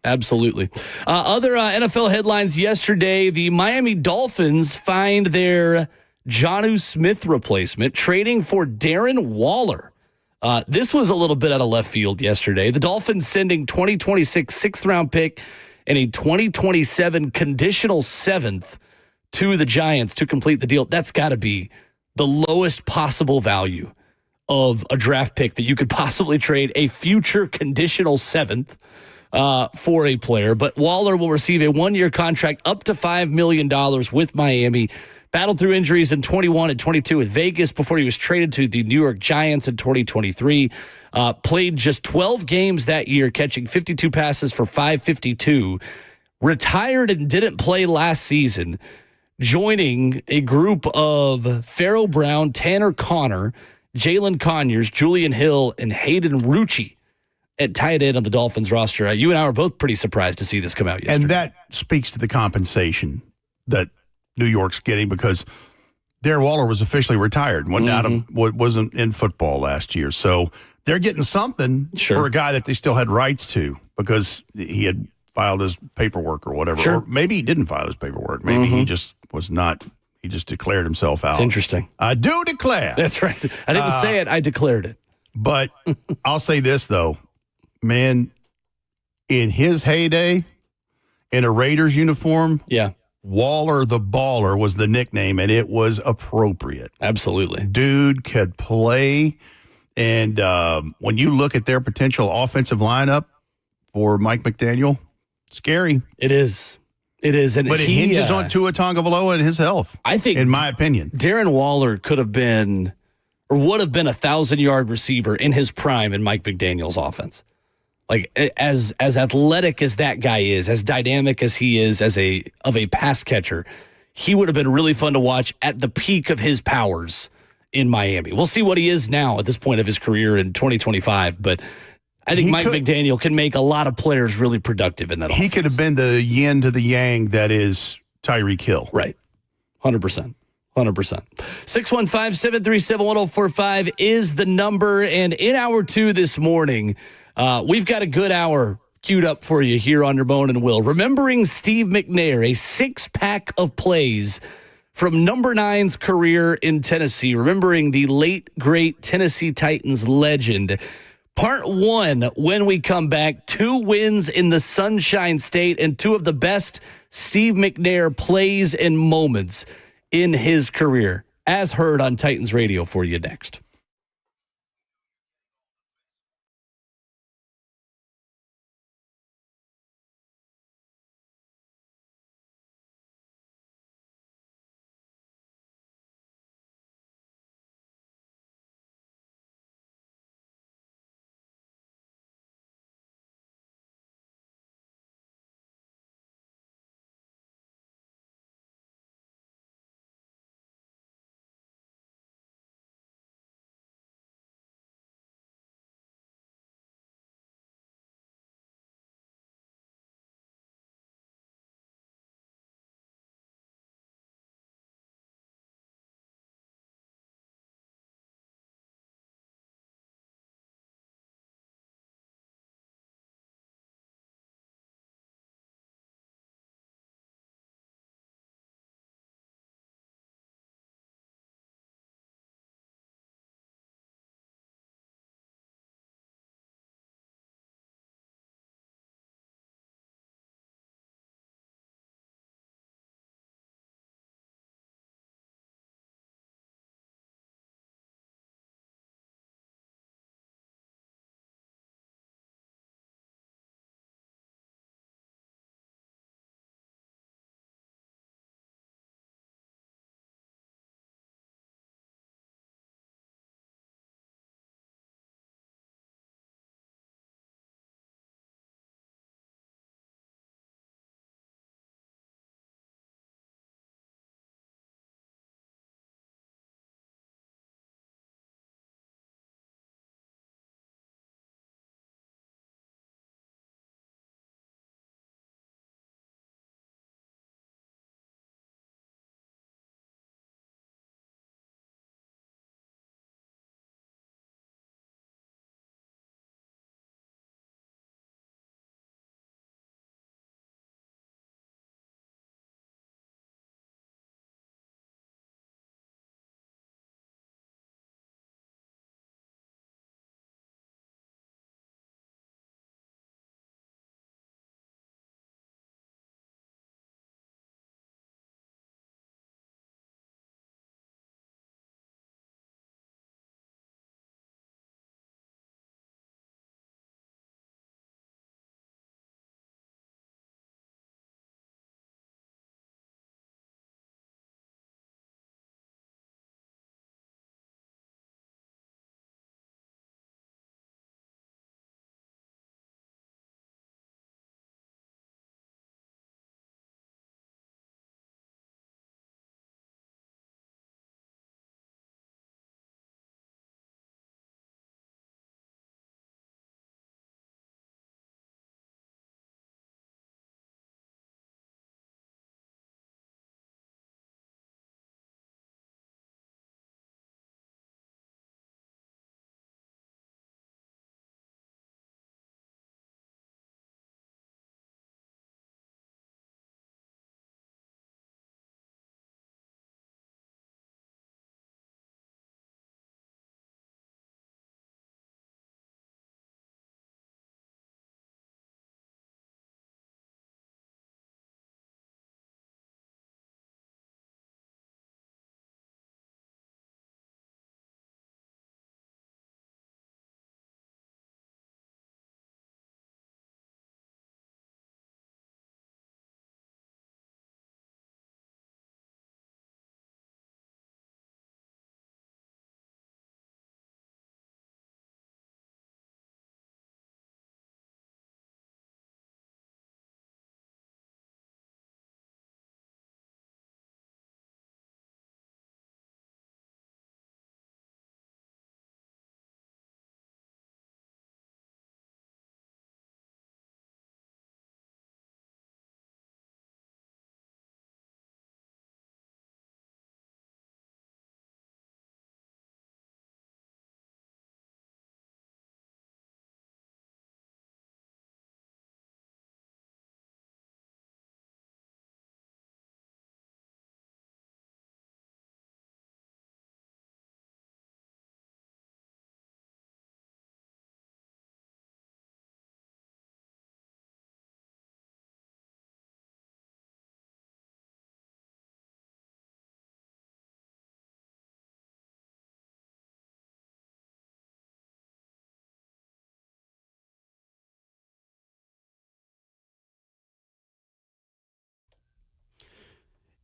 Absolutely. Other NFL headlines yesterday, the Miami Dolphins find their Jonnu Smith replacement, trading for Darren Waller. This was a little bit out of left field yesterday. The Dolphins sending 2026 sixth-round pick and a 2027 conditional seventh to the Giants to complete the deal. That's got to be the lowest possible value of a draft pick that you could possibly trade, a future conditional seventh for a player. But Waller will receive a one-year contract up to $5 million with Miami. Battled through injuries in 21 and 22 with Vegas before he was traded to the New York Giants in 2023. Played just 12 games that year, catching 52 passes for 552. Retired and didn't play last season, joining a group of Pharaoh Brown, Tanner Connor, Jalen Conyers, Julian Hill, and Hayden Rucci at tight end on the Dolphins roster. You and I were both pretty surprised to see this come out yesterday. And that speaks to the compensation that New York's getting, because Darren Waller was officially retired, wasn't in football last year. So they're getting something for a guy that they still had rights to because he had filed his paperwork or whatever. Sure. Or maybe he didn't file his paperwork. Maybe he just was not. He just declared himself out. It's interesting. I do declare. That's right. I didn't say it. I declared it. But I'll say this, though. Man, in his heyday, in a Raiders uniform, Waller the Baller was the nickname, and it was appropriate. Absolutely. Dude could play. And when you look at their potential offensive lineup for Mike McDaniel, scary. It is. It is. And but it hinges on Tua Tagovailoa and his health, I think, in my opinion. Darren Waller could have been or would have been a 1,000-yard receiver in his prime in Mike McDaniel's offense. Like, as athletic as that guy is, as dynamic as he is of a pass catcher, he would have been really fun to watch at the peak of his powers in Miami. We'll see what he is now at this point of his career in 2025, but I think Mike McDaniel can make a lot of players really productive in that offense. He could have been the yin to the yang that is Tyreek Hill. Right. 100%. 100%. 615-737-1045 is the number. And in hour two this morning, we've got a good hour queued up for you here on Ramon and Will. Remembering Steve McNair, a six-pack of plays from number 9's career in Tennessee. Remembering the late, great Tennessee Titans legend. Part one, when we come back, 2 wins in the Sunshine State and 2 of the best Steve McNair plays and moments in his career, as heard on Titans Radio for you next.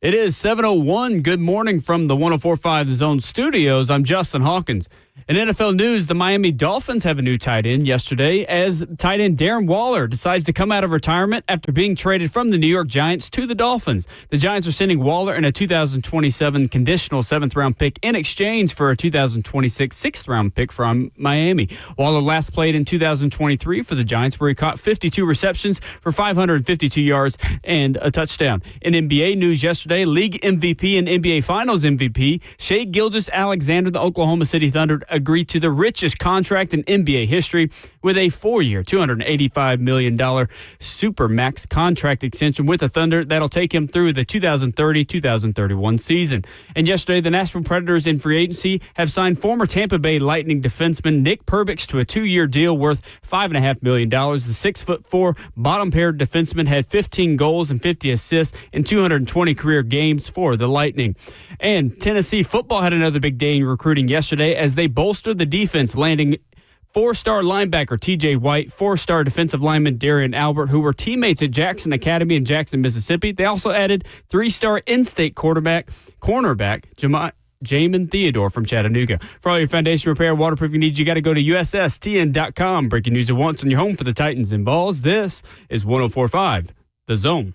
It is 7:01. Good morning from the 104.5 The Zone studios. I'm Justin Hawkins. In NFL news, the Miami Dolphins have a new tight end yesterday as tight end Darren Waller decides to come out of retirement after being traded from the New York Giants to the Dolphins. The Giants are sending Waller in a 2027 conditional 7th-round pick in exchange for a 2026 6th-round pick from Miami. Waller last played in 2023 for the Giants, where he caught 52 receptions for 552 yards and a touchdown. In NBA news yesterday, league MVP and NBA Finals MVP Shai Gilgeous-Alexander, the Oklahoma City Thunder, agreed to the richest contract in NBA history with a 4-year, $285 million Supermax contract extension with the Thunder that'll take him through the 2030-2031 season. And yesterday, the Nashville Predators in free agency have signed former Tampa Bay Lightning defenseman Nick Perbix to a 2-year deal worth $5.5 million. The 6'4" bottom-paired defenseman had 15 goals and 50 assists in 220 career games for the Lightning. And Tennessee football had another big day in recruiting yesterday as they bolstered the defense, landing 4-star linebacker T.J. White, 4-star defensive lineman Darian Albert, who were teammates at Jackson Academy in Jackson, Mississippi. They also added 3-star in-state cornerback Jamin Theodore from Chattanooga. For all your foundation repair, waterproofing needs, you got to go to USSTN.com. Breaking news at once on your home for the Titans and Vols. This is 104.5 The Zone.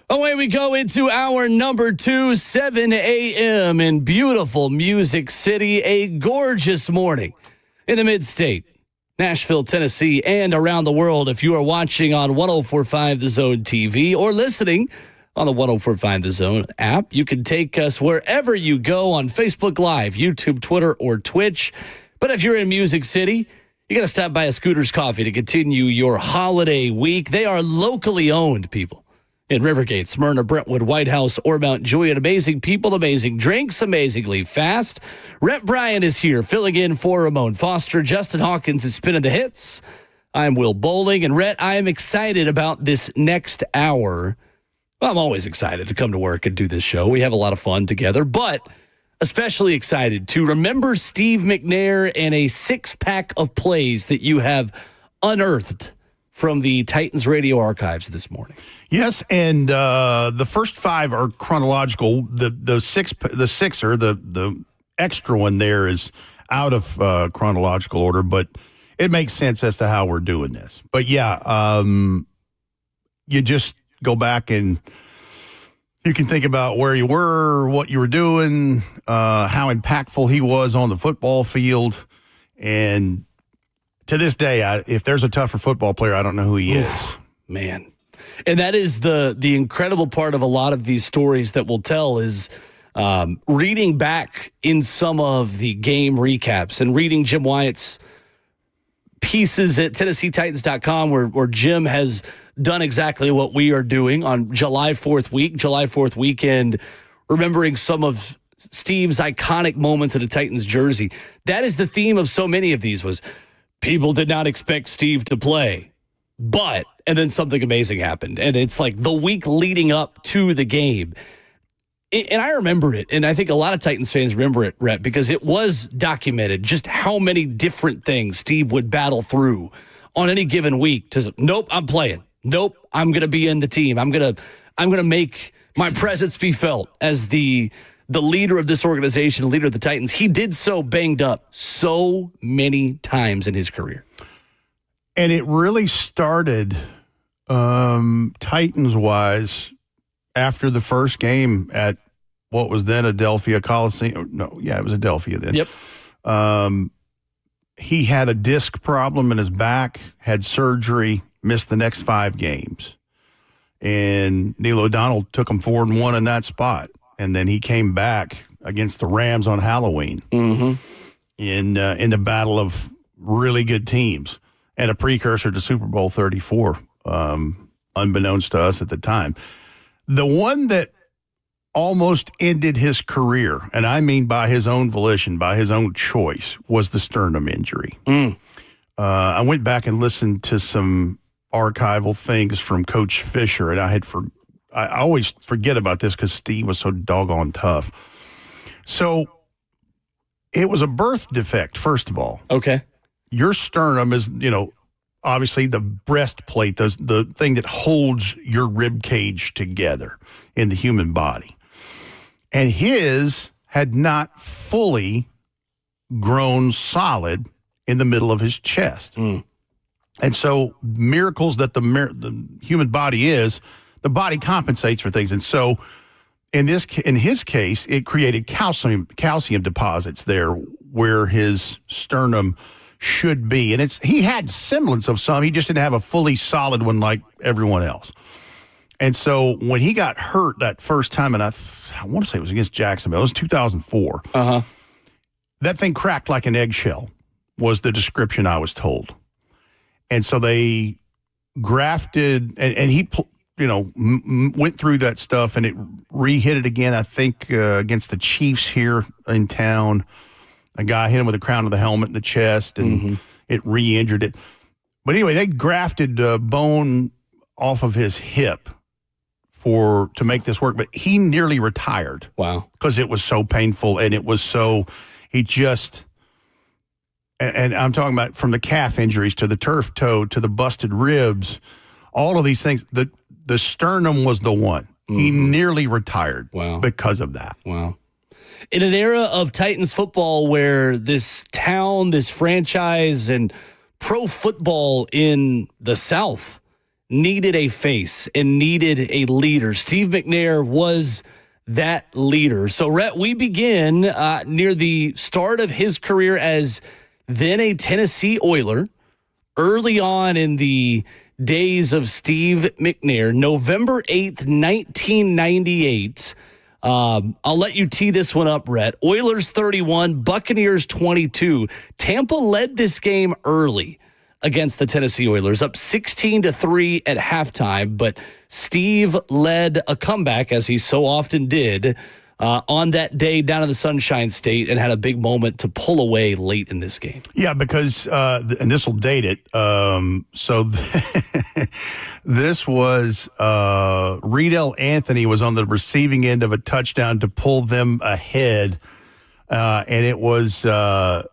Away we go into hour number 2, 7 a.m. in beautiful Music City. A gorgeous morning in the mid-state, Nashville, Tennessee, and around the world. If you are watching on 104.5 The Zone TV or listening on the 104.5 The Zone app, you can take us wherever you go on Facebook Live, YouTube, Twitter, or Twitch. But if you're in Music City, you got to stop by a Scooter's Coffee to continue your holiday week. They are locally owned, people. In Rivergate, Smyrna, Brentwood, White House, or Mount Juliet. Amazing people, amazing drinks, amazingly fast. Rhett Bryan is here, filling in for Ramon Foster. Justin Hawkins is spinning the hits. I'm Will Bowling. And Rhett, I am excited about this next hour. Well, I'm always excited to come to work and do this show. We have a lot of fun together, but especially excited to remember Steve McNair and a 6-pack of plays that you have unearthed from the Titans radio archives this morning. Yes, and the first 5 are chronological. The extra one there is out of chronological order, but it makes sense as to how we're doing this. But yeah, you just go back and you can think about where you were, what you were doing, how impactful he was on the football field, and to this day, if there's a tougher football player, I don't know who he is. Man. And that is the incredible part of a lot of these stories that we'll tell is reading back in some of the game recaps and reading Jim Wyatt's pieces at TennesseeTitans.com where Jim has done exactly what we are doing on July 4th weekend, remembering some of Steve's iconic moments in a Titans jersey. That is the theme of so many of these was people did not expect Steve to play. But, and then something amazing happened. And it's like the week leading up to the game. And I remember it. And I think a lot of Titans fans remember it, Rhett, because it was documented just how many different things Steve would battle through on any given week. To, nope, I'm playing. Nope, I'm going to be in the team. I'm going to make my presence be felt as the leader of this organization, leader of the Titans. He did so banged up so many times in his career. And it really started Titans-wise after the first game at what was then Adelphia Coliseum. No, yeah, it was Adelphia then. Yep. He had a disc problem in his back, had surgery, missed the next 5 games. And Neil O'Donnell took him 4-1 in that spot. And then he came back against the Rams on Halloween in the battle of really good teams. And a precursor to Super Bowl 34, unbeknownst to us at the time. The one that almost ended his career, and I mean by his own volition, by his own choice, was the sternum injury. I went back and listened to some archival things from Coach Fisher, and I always forget about this because Steve was so doggone tough. So it was a birth defect, first of all. Okay. Your sternum is, obviously the breastplate, the thing that holds your rib cage together in the human body. And his had not fully grown solid in the middle of his chest. And so miracles that the human body is, the body compensates for things. And so in his case, it created calcium deposits there where his sternum should be. And he had semblance of some. He just didn't have a fully solid one like everyone else. And so when he got hurt that first time, and I want to say it was against Jacksonville, it was 2004. That thing cracked like an eggshell was the description I was told. And so they grafted, and he, went through that stuff, and it re-hit it again, I think, against the Chiefs here in town. A guy hit him with the crown of the helmet in the chest, and it re-injured it. But anyway, they grafted bone off of his hip to make this work, but he nearly retired. Wow. Because it was so painful, and it was so, and I'm talking about from the calf injuries to the turf toe to the busted ribs, all of these things. The sternum was the one. He nearly retired because of that. Wow. In an era of Titans football where this town, this franchise, and pro football in the South needed a face and needed a leader, Steve McNair was that leader. So, Rhett, we begin near the start of his career as then a Tennessee Oiler, early on in the days of Steve McNair, November 8th, 1998. I'll let you tee this one up, Rhett. Oilers 31, Buccaneers 22. Tampa led this game early against the Tennessee Oilers, up 16-3 at halftime, but Steve led a comeback, as he so often did, on that day down in the Sunshine State, and had a big moment to pull away late in this game. Yeah, because, and this will date it, so this was Riedel Anthony was on the receiving end of a touchdown to pull them ahead, and it was, oh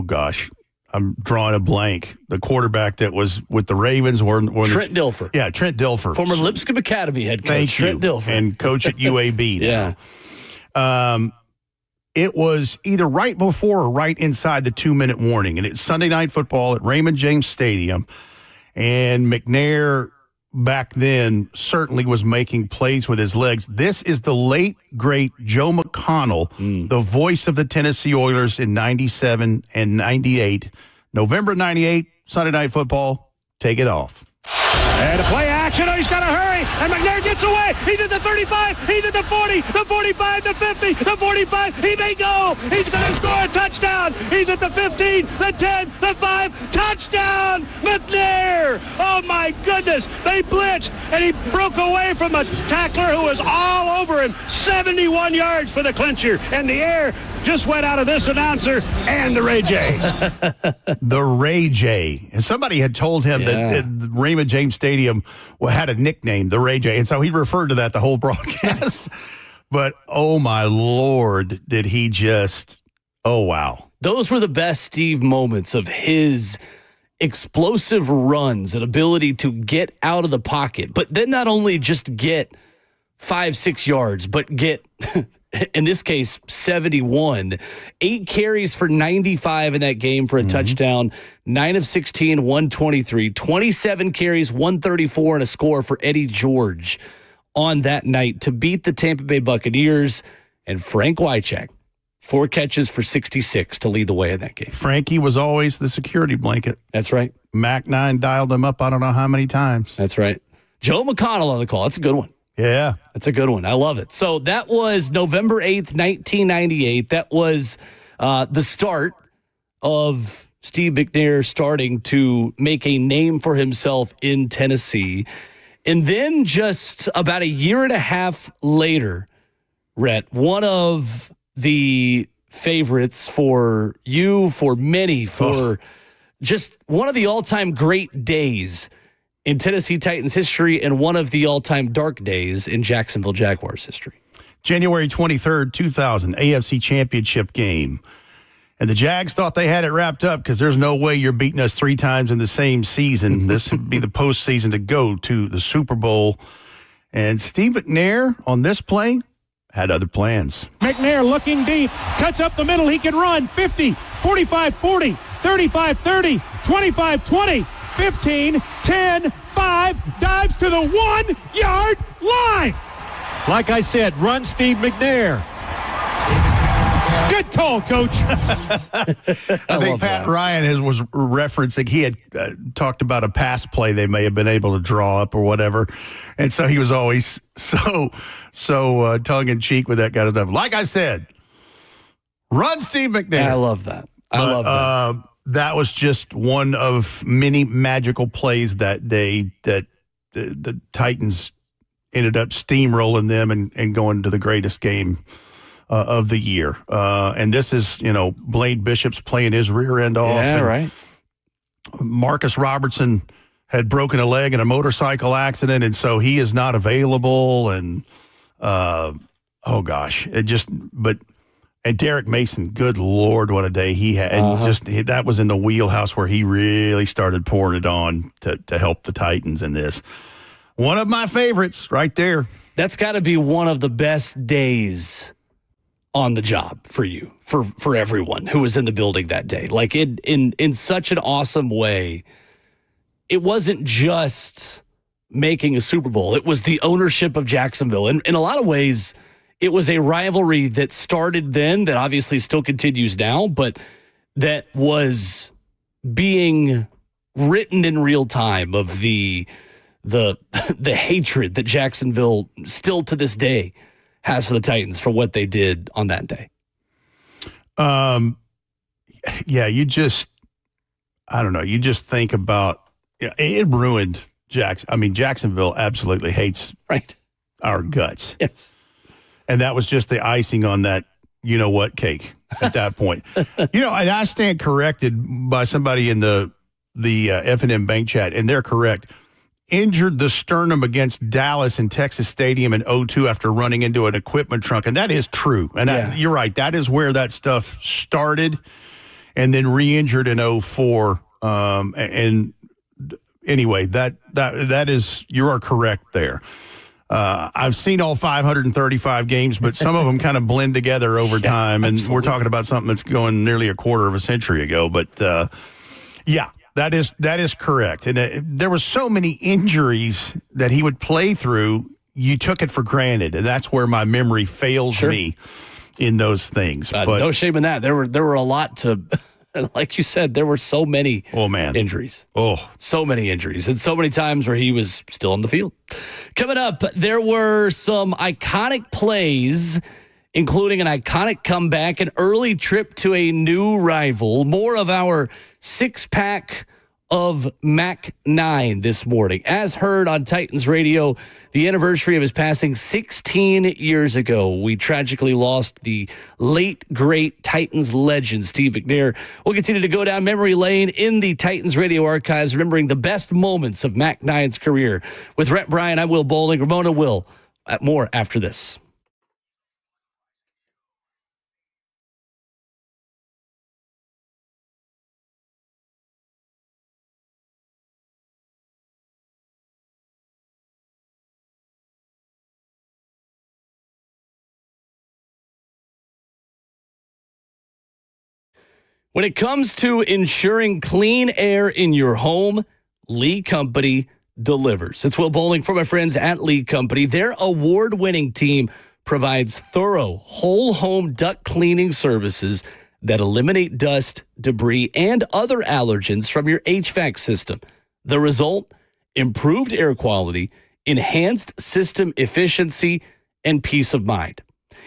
gosh, I'm drawing a blank. The quarterback that was with the Ravens were Trent Dilfer. Yeah, Trent Dilfer. Former Lipscomb Academy head coach. Trent Dilfer. And coach at UAB now. Yeah. It was either right before or right inside the 2-minute warning. And it's Sunday Night Football at Raymond James Stadium. And McNair back then certainly was making plays with his legs. This is the late, great Joe McConnell, the voice of the Tennessee Oilers in 97 and 98. November 98, Sunday Night Football, take it off. And a play action. Oh, he's got to hurry. And McNair gets away. He's at the 35. He's at the 40, the 45, the 50, the 45. He may go. He's going to score a touchdown. He's at the 15, the 10, the 5. Touchdown, McNair. Oh, my goodness. They blitzed, and he broke away from a tackler who was all over him. 71 yards for the clincher. And the air just went out of this announcer and the Ray J. The Ray J. And somebody had told him that Raymond James Stadium had a nickname, the Ray J. And so he referred to that the whole broadcast. But, oh, my Lord, did he just, oh, wow. Those were the best Steve moments of his explosive runs and ability to get out of the pocket. But then not only just get 5-6 yards, but get, in this case, 71. 8 carries for 95 in that game for a touchdown. 9 of 16, 123. 27 carries, 134, and a score for Eddie George on that night to beat the Tampa Bay Buccaneers. And Frank Wycheck, 4 catches for 66 to lead the way in that game. Frankie was always the security blanket. That's right. Mac 9 dialed him up I don't know how many times. That's right. Joe McConnell on the call. That's a good one. Yeah. That's a good one. I love it. So that was November 8th, 1998. That was the start of Steve McNair starting to make a name for himself in Tennessee. And then just about a year and a half later, Rhett, one of the favorites for you, for many, for just one of the all-time great days in Tennessee Titans history and one of the all-time dark days in Jacksonville Jaguars history. January 23rd, 2000, AFC Championship game. And the Jags thought they had it wrapped up because there's no way you're beating us 3 times in the same season. This would be the postseason to go to the Super Bowl. And Steve McNair on this play had other plans. McNair looking deep, cuts up the middle. He can run 50, 45, 40, 35, 30, 25, 20, 15, 10, 5, dives to the 1-yard line. Like I said, run Steve McNair. Good call, Coach. I think Pat Ryan was referencing, he had talked about a pass play they may have been able to draw up or whatever. And so he was always so tongue-in-cheek with that kind of stuff. Like I said, run Steve McNair. I love that. I love that. That was just one of many magical plays that day that the Titans ended up steamrolling them and going to the greatest game of the year. And this is, Blaine Bishop's playing his rear end off. Yeah, right. Marcus Robertson had broken a leg in a motorcycle accident, and so he is not available. And, and Derek Mason, good Lord, what a day he had. And that was in the wheelhouse where he really started pouring it on to help the Titans in this. One of my favorites right there. That's got to be one of the best days on the job for you, for everyone who was in the building that day. Like in such an awesome way. It wasn't just making a Super Bowl. It was the ownership of Jacksonville. And in a lot of ways, it was a rivalry that started then, that obviously still continues now, but that was being written in real time of the hatred that Jacksonville still to this day has for the Titans for what they did on that day. You just think about, it ruined Jacksonville absolutely hates our guts. Yes. And that was just the icing on that, cake at that point. And I stand corrected by somebody in the F&M Bank chat, and they're correct. Injured the sternum against Dallas in Texas Stadium in 2002 after running into an equipment trunk. And that is true. And you're right. That is where that stuff started, and then re-injured in 2004. And anyway, that is, you are correct there. I've seen all 535 games, but some of them kind of blend together over time. And we're talking about something that's going nearly a quarter of a century ago. But that is correct. And there were so many injuries that he would play through, you took it for granted. And that's where my memory fails me in those things. But no shame in that. There were a lot to, like you said, there were so many injuries. So many injuries. And so many times where he was still on the field. Coming up, there were some iconic plays, including an iconic comeback, an early trip to a new rival, more of our six-pack of Mac 9 this morning. As heard on Titans Radio, the anniversary of his passing 16 years ago, we tragically lost the late, great Titans legend, Steve McNair. We'll continue to go down memory lane in the Titans Radio archives, remembering the best moments of Mac 9's career. With Rhett Bryan, I'm Will Bowling. Ramon and Will. More after this. When it comes to ensuring clean air in your home, Lee Company delivers. It's Will Bowling for my friends at Lee Company. Their award-winning team provides thorough whole home duct cleaning services that eliminate dust, debris, and other allergens from your HVAC system. The result? Improved air quality, enhanced system efficiency, and peace of mind.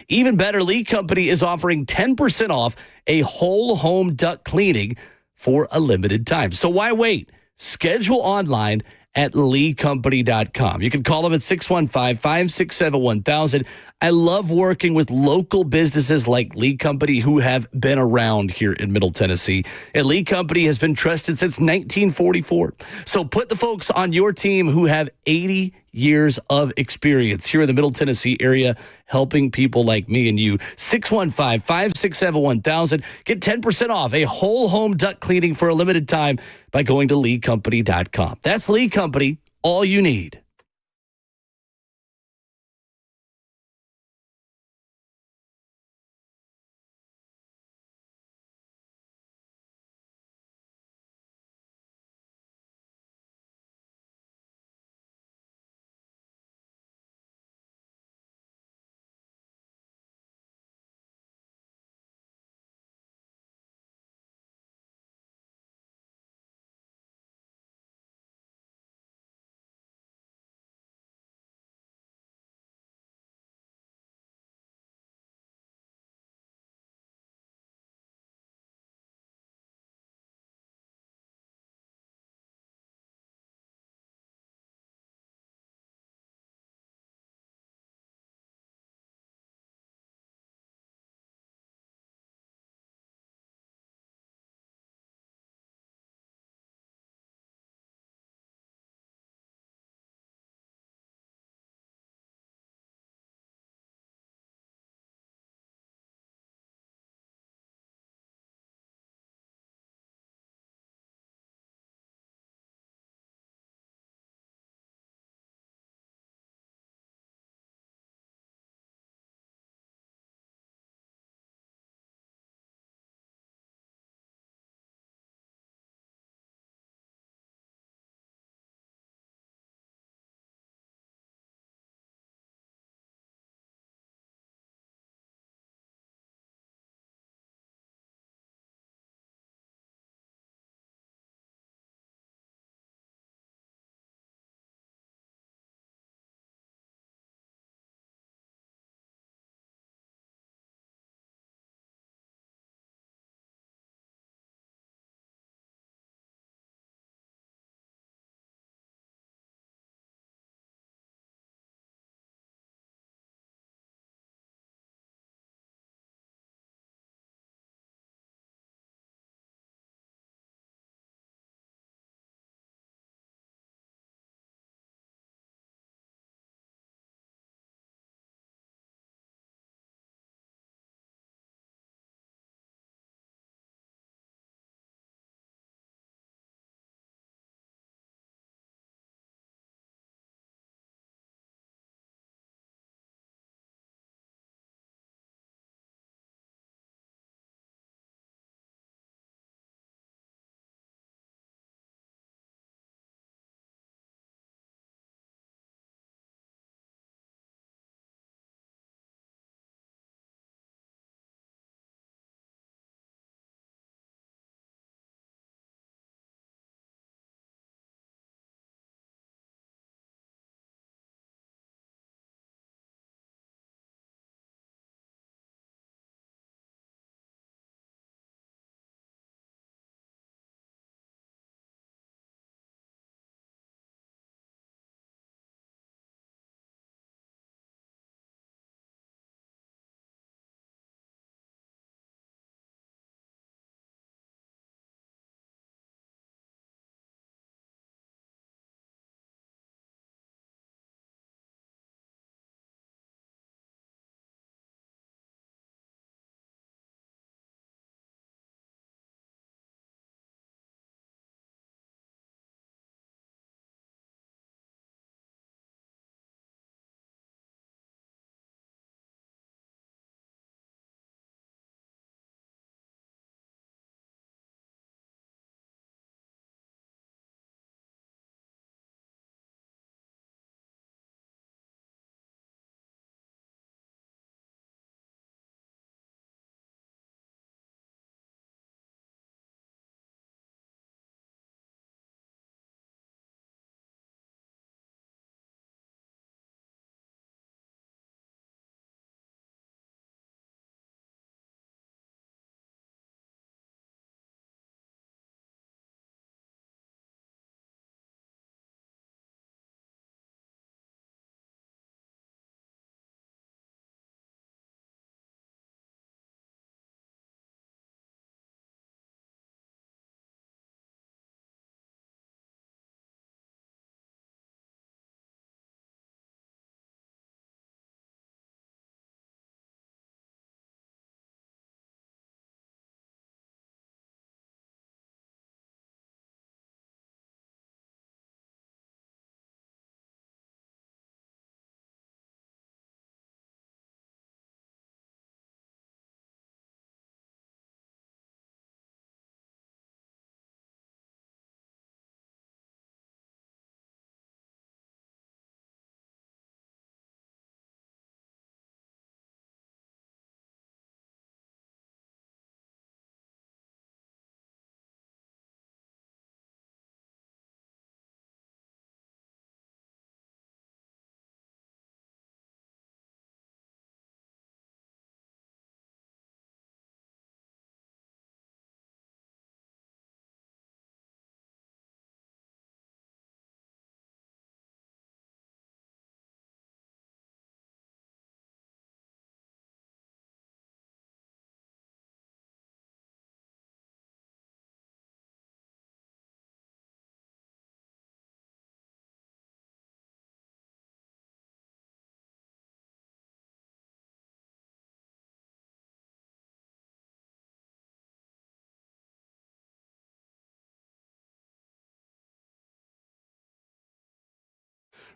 Even better, Lee Company is offering 10% off a whole home duct cleaning for a limited time. So why wait? Schedule online at leecompany.com. You can call them at 615-567-1000. I love working with local businesses like Lee Company who have been around here in Middle Tennessee. And Lee Company has been trusted since 1944. So put the folks on your team who have 80 years of experience here in the Middle Tennessee area helping people like me and you. 615-567-1000. Get 10% off a whole home duct cleaning for a limited time by going to leecompany.com. That's Lee Company, all you need.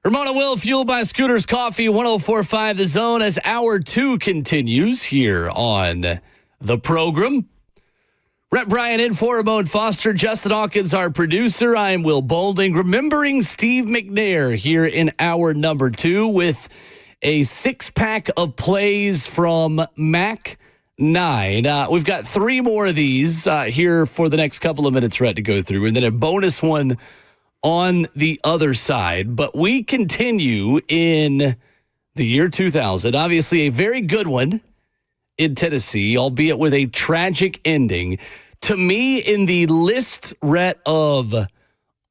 Ramon and Will, fueled by Scooters Coffee, 104.5 The Zone, as Hour 2 continues here on the program. Rhett Bryan in for Ramon Foster. Justin Hawkins, our producer. I'm Will Boulding. Remembering Steve McNair here in Hour number 2 with a 6-pack of plays from Mac 9. We've got 3 more of these here for the next couple of minutes, Rhett, to go through, and then a bonus one on the other side. But we continue in the year 2000. Obviously, a very good one in Tennessee, albeit with a tragic ending. To me, in the list, Rhett, of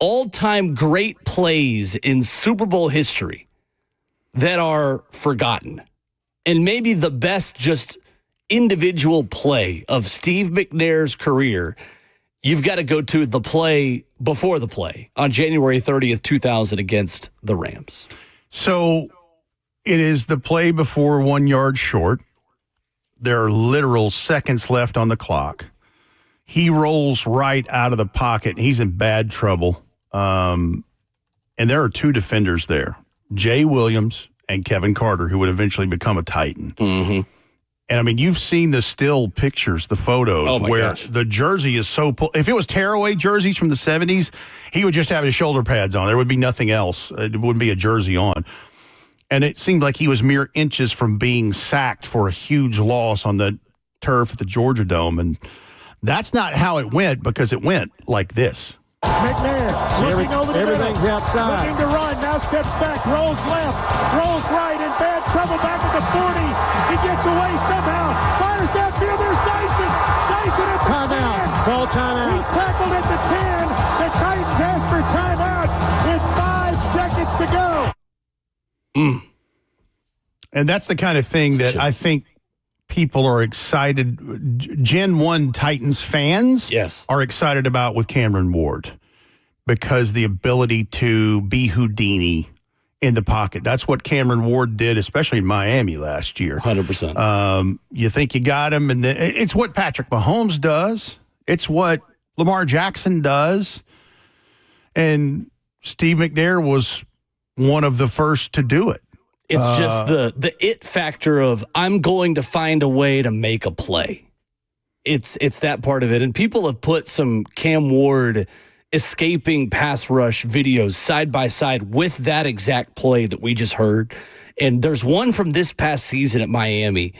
all-time great plays in Super Bowl history that are forgotten, and maybe the best just individual play of Steve McNair's career, you've got to go to the play before the play on January 30th, 2000 against the Rams. So it is the play before 1 yard short. There are literal seconds left on the clock. He rolls right out of the pocket. He's in bad trouble. And there are 2 defenders there, Jay Williams and Kevin Carter, who would eventually become a Titan. Mm-hmm. And, I mean, you've seen the still pictures, the photos, where the jersey is so if it was tearaway jerseys from the 70s, he would just have his shoulder pads on. There would be nothing else. It wouldn't be a jersey on. And it seemed like he was mere inches from being sacked for a huge loss on the turf at the Georgia Dome. And that's not how it went, because it went like this. McNair looking over the everything's middle, outside. looking to run, now steps back, rolls left, rolls right, in bad trouble back at the 40. He gets away somehow, fires downfield, there's Dyson. Dyson at the Timeout. 10. Ball timeout. He's tackled at the 10. The Titans ask for timeout with 5 seconds to go. And that's the kind of thing that I think people are excited. Gen 1 Titans fans are excited about with Cameron Ward, because the ability to be Houdini in the pocket. That's what Cameron Ward did, especially in Miami last year. 100%. You think you got him, and then it's what Patrick Mahomes does. It's what Lamar Jackson does. And Steve McNair was one of the first to do it. It's just the it factor of, I'm going to find a way to make a play. It's that part of it. And people have put some Cam Ward escaping pass rush videos side by side with that exact play that we just heard. And there's one from this past season at Miami,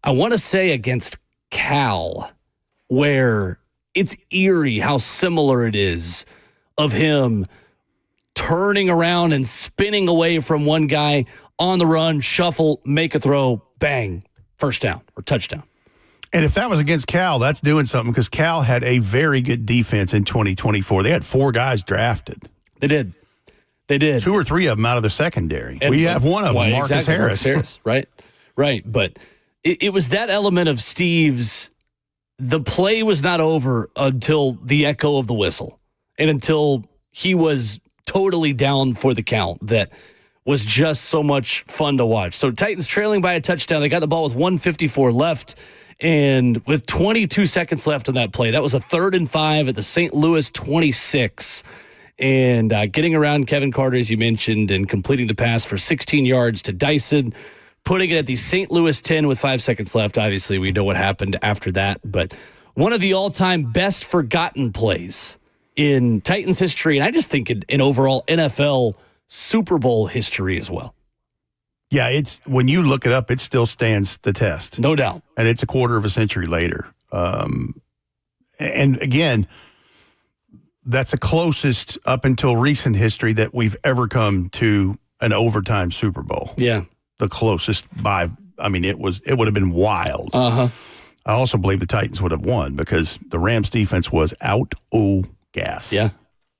I want to say against Cal, where it's eerie how similar it is of him turning around and spinning away from one guy on the run, shuffle, make a throw, bang, first down or touchdown. And if that was against Cal, that's doing something, because Cal had a very good defense in 2024. They had 4 guys drafted. They did. 2 or 3 of them out of the secondary. And we have one of them, Marcus Harris. Right. But it was that element of Steve's, the play was not over until the echo of the whistle and until he was totally down for the count. That was just so much fun to watch. So Titans trailing by a touchdown. They got the ball with 1:54 left. And with 22 seconds left on that play, that was a 3rd and 5 at the St. Louis 26. And getting around Kevin Carter, as you mentioned, and completing the pass for 16 yards to Dyson, putting it at the St. Louis 10 with 5 seconds left. Obviously, we know what happened after that. But one of the all-time best forgotten plays in Titans history, and I just think in overall NFL Super Bowl history as well. Yeah, it's when you look it up, it still stands the test. No doubt. And it's a quarter of a century later. And again, that's the closest up until recent history that we've ever come to an overtime Super Bowl. Yeah. The closest by, I mean, it would have been wild. Uh-huh. I also believe the Titans would have won because the Rams defense was out of gas. Yeah.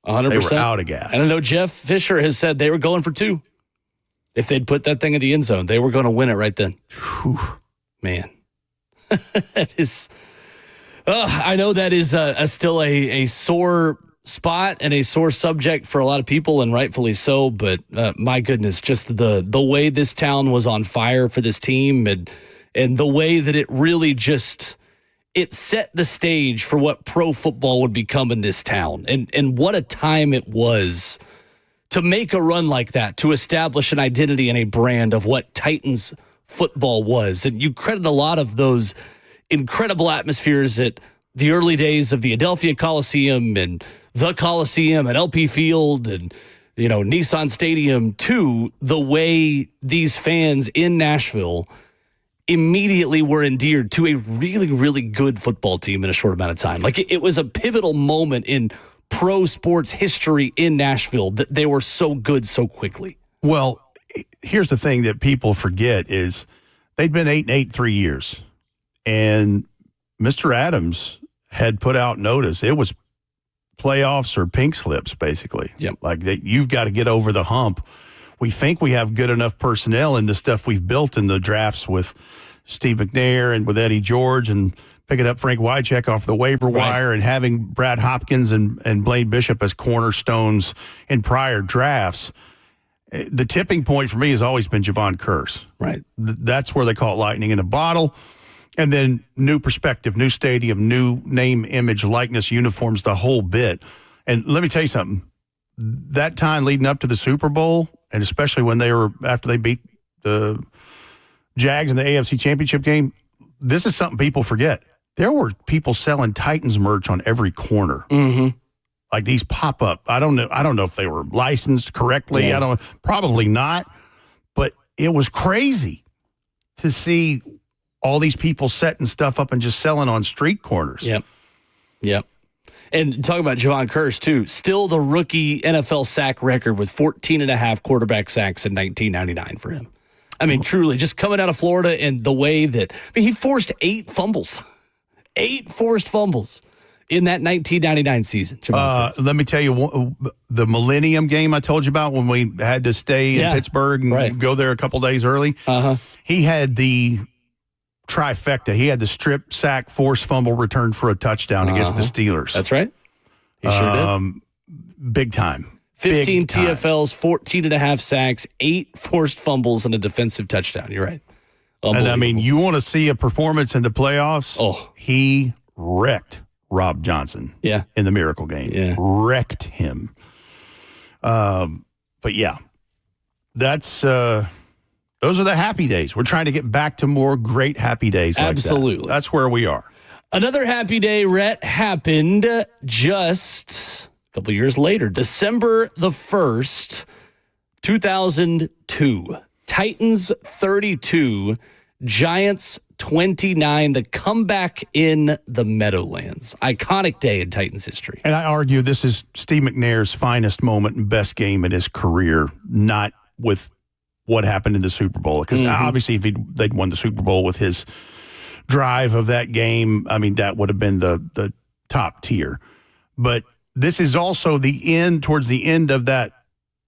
100%. They were out of gas. And I know Jeff Fisher has said they were going for 2. If they'd put that thing in the end zone, they were going to win it right then. Whew. Man. That is, I know that is still a sore spot and a sore subject for a lot of people, and rightfully so. But my goodness, just the way this town was on fire for this team, and the way that it really just, it set the stage for what pro football would become in this town. And what a time it was to make a run like that, to establish an identity and a brand of what Titans football was. And you credit a lot of those incredible atmospheres at the early days of the Adelphia Coliseum and the Coliseum and LP Field and, Nissan Stadium to the way these fans in Nashville immediately were endeared to a really, really good football team in a short amount of time. Like it was a pivotal moment in pro sports history in Nashville that they were so good so quickly. Well, here's the thing that people forget is they'd been 8-8 3 years, and Mr. Adams had put out notice. It was playoffs or pink slips, basically. Yep. Like that, you've got to get over the hump. We think we have good enough personnel in the stuff we've built in the drafts with Steve McNair and with Eddie George and picking up Frank Wycheck off the waiver wire and having Brad Hopkins and Blaine Bishop as cornerstones in prior drafts. The tipping point for me has always been Javon Curse. Right. That's where they call it lightning in a bottle. And then new perspective, new stadium, new name, image, likeness, uniforms, the whole bit. And let me tell you something. That time leading up to the Super Bowl, and especially when after they beat the Jags in the AFC Championship game, this is something people forget. There were people selling Titans merch on every corner. Mm-hmm. Like these pop up. I don't know if they were licensed correctly. Yeah. Probably not. But it was crazy to see all these people setting stuff up and just selling on street corners. Yep. And talk about Javon Curse, too. Still the rookie NFL sack record with 14.5 quarterback sacks in 1999 for him. I mean, truly, just coming out of Florida and the way that he forced 8 fumbles. 8 forced fumbles in that 1999 season. Let me tell you, the Millennium game I told you about when we had to stay in Pittsburgh and go there a couple days early. He had the trifecta. He had the strip, sack, forced fumble, return for a touchdown against the Steelers. That's right. He sure did. Big time. 15 Big time. TFLs, 14.5 sacks, 8 forced fumbles, and a defensive touchdown. You're right. And I mean, you want to see a performance in the playoffs? Oh. He wrecked Rob Johnson in the Miracle game. Yeah. Wrecked him. But yeah, that's those are the happy days. We're trying to get back to more great happy days like Absolutely. that. That's where we are. Another happy day, Rhett, happened just a couple years later. December the 1st, 2002. Titans 32, Giants 29, the comeback in the Meadowlands. Iconic day in Titans history. And I argue this is Steve McNair's finest moment and best game in his career, not with what happened in the Super Bowl. Because obviously if they'd won the Super Bowl with his drive of that game, I mean, that would have been the top tier. But this is also towards the end of that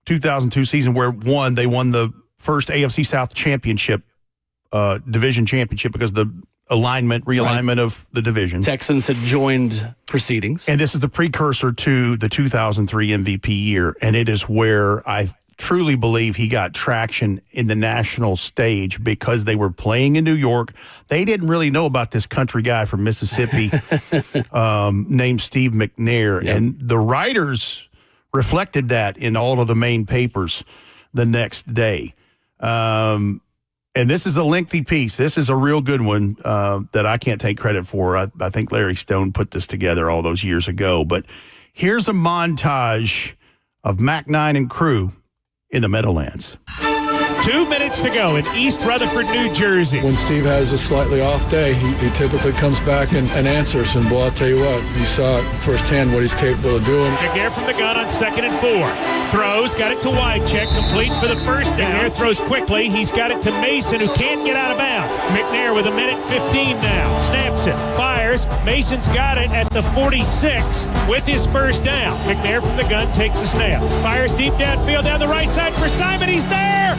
2002 season where they won the first AFC South championship, division championship, because the realignment of the divisions. Texans had joined proceedings. And this is the precursor to the 2003 MVP year. And it is where I truly believe he got traction in the national stage because they were playing in New York. They didn't really know about this country guy from Mississippi named Steve McNair. Yep. And the writers reflected that in all of the main papers the next day. And this is a lengthy piece. This is a real good one that I can't take credit for. I think Larry Stone put this together all those years ago. But here's a montage of Mac 9 and crew in the Meadowlands. 2 minutes to go in East Rutherford, New Jersey. When Steve has a slightly off day, he typically comes back and answers. And, boy, I'll tell you what, you saw it firsthand what he's capable of doing. McNair from the gun on 2nd and 4. Throws, got it to Wycheck, complete for the first down. McNair throws quickly. He's got it to Mason, who can't get out of bounds. McNair with 1:15 now. Snaps it, fires. Mason's got it at the 46 with his first down. McNair from the gun takes a snap. Fires deep downfield down the right side for Simon. He's there.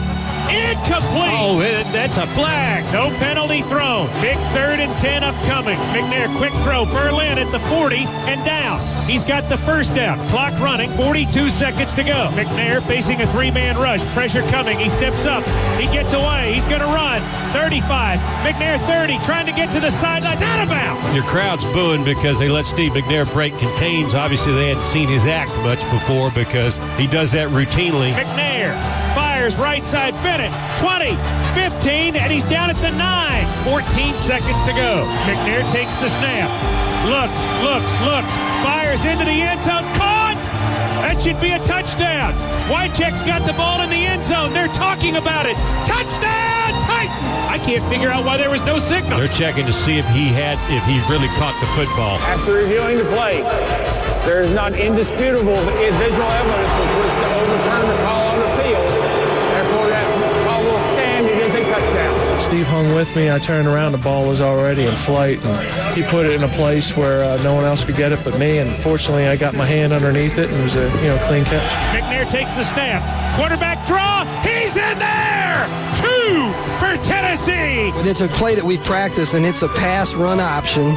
Incomplete. Oh, that's a flag. No penalty thrown. Big 3rd and 10 upcoming. McNair quick throw. Berlin at the 40 and down. He's got the first down. Clock running. 42 seconds to go. McNair facing a 3-man rush. Pressure coming. He steps up. He gets away. He's going to run. 35. McNair 30. Trying to get to the sidelines. Out of bounds. Your crowd's booing because they let Steve McNair break contains. Obviously, they hadn't seen his act much before because he does that routinely. McNair fires right side. Bennett 20, 15, and he's down at the 9. 14 seconds to go. McNair takes the snap. Looks. Fires into the end zone. Caught! That should be a touchdown. Wycheck's got the ball in the end zone. They're talking about it. Touchdown, Titans! I can't figure out why there was no signal. They're checking to see if he really caught the football. After reviewing the play, there is not indisputable visual evidence with which to overturn the call on the field. Therefore, that call will stand. It is a touchdown. Steve hung with me. I turned around. The ball was already in flight. And he put it in a place where no one else could get it but me. And fortunately, I got my hand underneath it, and it was a clean catch. McNair takes the snap. Quarterback draw. He's in there. 2 for Tennessee. It's a play that we've practiced, and it's a pass-run option.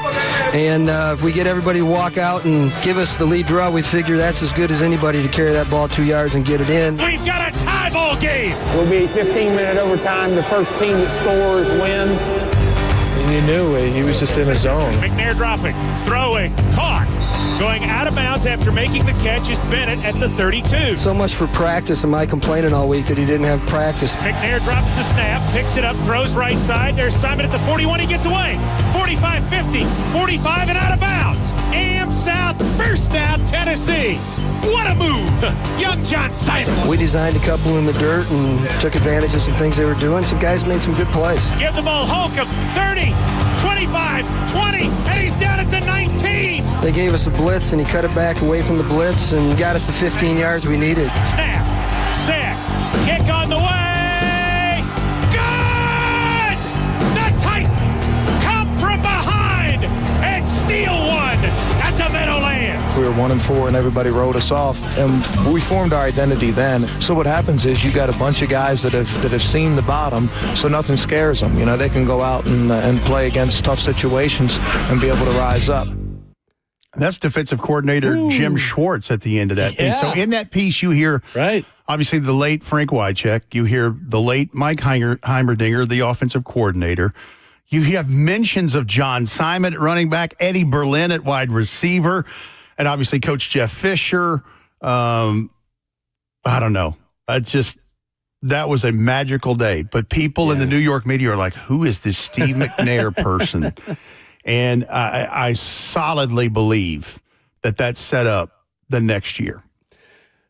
And if we get everybody to walk out and give us the lead draw, we figure that's as good as anybody to carry that ball 2 yards and get it in. We've got a tie ball game. Will be 15-minute overtime. The first team that scores wins. And you knew he was just in his zone. McNair dropping, throwing, caught. Going out of bounds after making the catch is Bennett at the 32. So much for practice. Am I complaining all week that he didn't have practice? McNair drops the snap, picks it up, throws right side. There's Simon at the 41. He gets away. 45, 50, 45 and out of bounds. AM South, first down, Tennessee. What a move. Young John Simon. We designed a couple in the dirt and took advantage of some things they were doing. Some guys made some good plays. Give the ball, Holcomb, 30, 25, 20, and he's down at the 19. They gave us a blitz, and he cut it back away from the blitz and got us the 15 yards we needed. Snap, sack, kick on the way. Good! The Titans come from behind and steal one at the Meadowlands. We were 1-4 and everybody wrote us off, and we formed our identity then. So what happens is you got a bunch of guys that have seen the bottom, so nothing scares them. They can go out and play against tough situations and be able to rise up. That's defensive coordinator Jim Schwartz at the end of that piece. So in that piece, you hear obviously the late Frank Wycheck. You hear the late Mike Heimerdinger, the offensive coordinator. You have mentions of John Simon at running back, Eddie Berlin at wide receiver, and obviously Coach Jeff Fisher. I don't know. That was a magical day. But people in the New York media are like, who is this Steve McNair person? And I solidly believe that set up the next year.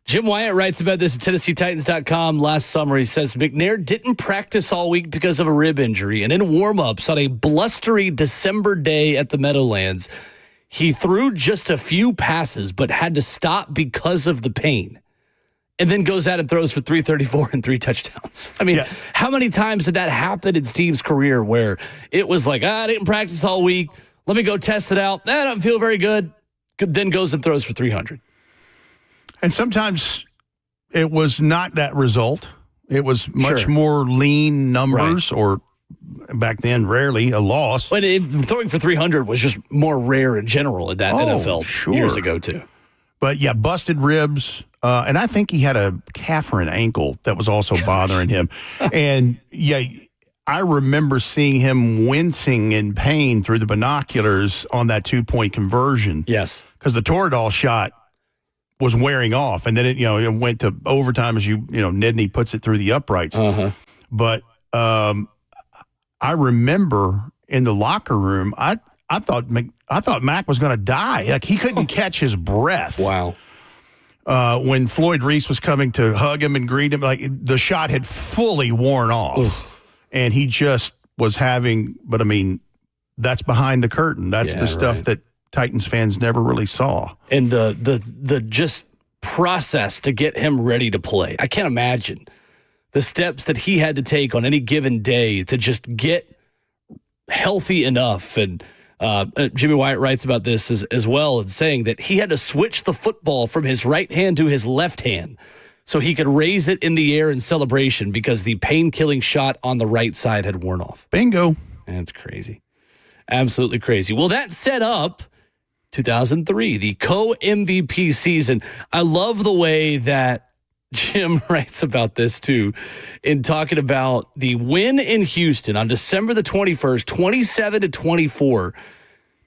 Jim Wyatt writes about this at TennesseeTitans.com last summer. He says McNair didn't practice all week because of a rib injury, and in warm-ups on a blustery December day at the Meadowlands, he threw just a few passes but had to stop because of the pain, and then goes out and throws for 334 and 3 touchdowns. I mean, how many times did that happen in Steve's career where it was like, I didn't practice all week, let me go test it out, I don't feel very good, then goes and throws for 300. And sometimes it was not that result. It was much more lean numbers or back then rarely a loss. But throwing for 300 was just more rare in general in that NFL years ago too. But busted ribs. And I think he had a calf or an ankle that was also bothering him. And I remember seeing him wincing in pain through the binoculars on that 2-point conversion. Yes. Because the Toradol shot was wearing off, and then it went to overtime as Nedney puts it through the uprights. But I remember in the locker room, I thought Mac was going to die. Like he couldn't catch his breath. Wow. When Floyd Reese was coming to hug him and greet him, like the shot had fully worn off, and he just was having. But I mean, that's behind the curtain. That's the stuff that Titans fans never really saw. And the just process to get him ready to play. I can't imagine the steps that he had to take on any given day to just get healthy enough. And Jimmy Wyatt writes about this as well, and saying that he had to switch the football from his right hand to his left hand so he could raise it in the air in celebration because the pain-killing shot on the right side had worn off. Bingo. That's crazy. Absolutely crazy. Well, that set up 2003, the co-MVP season. I love the way that Jim writes about this, too, in talking about the win in Houston on December the 21st, 27-24,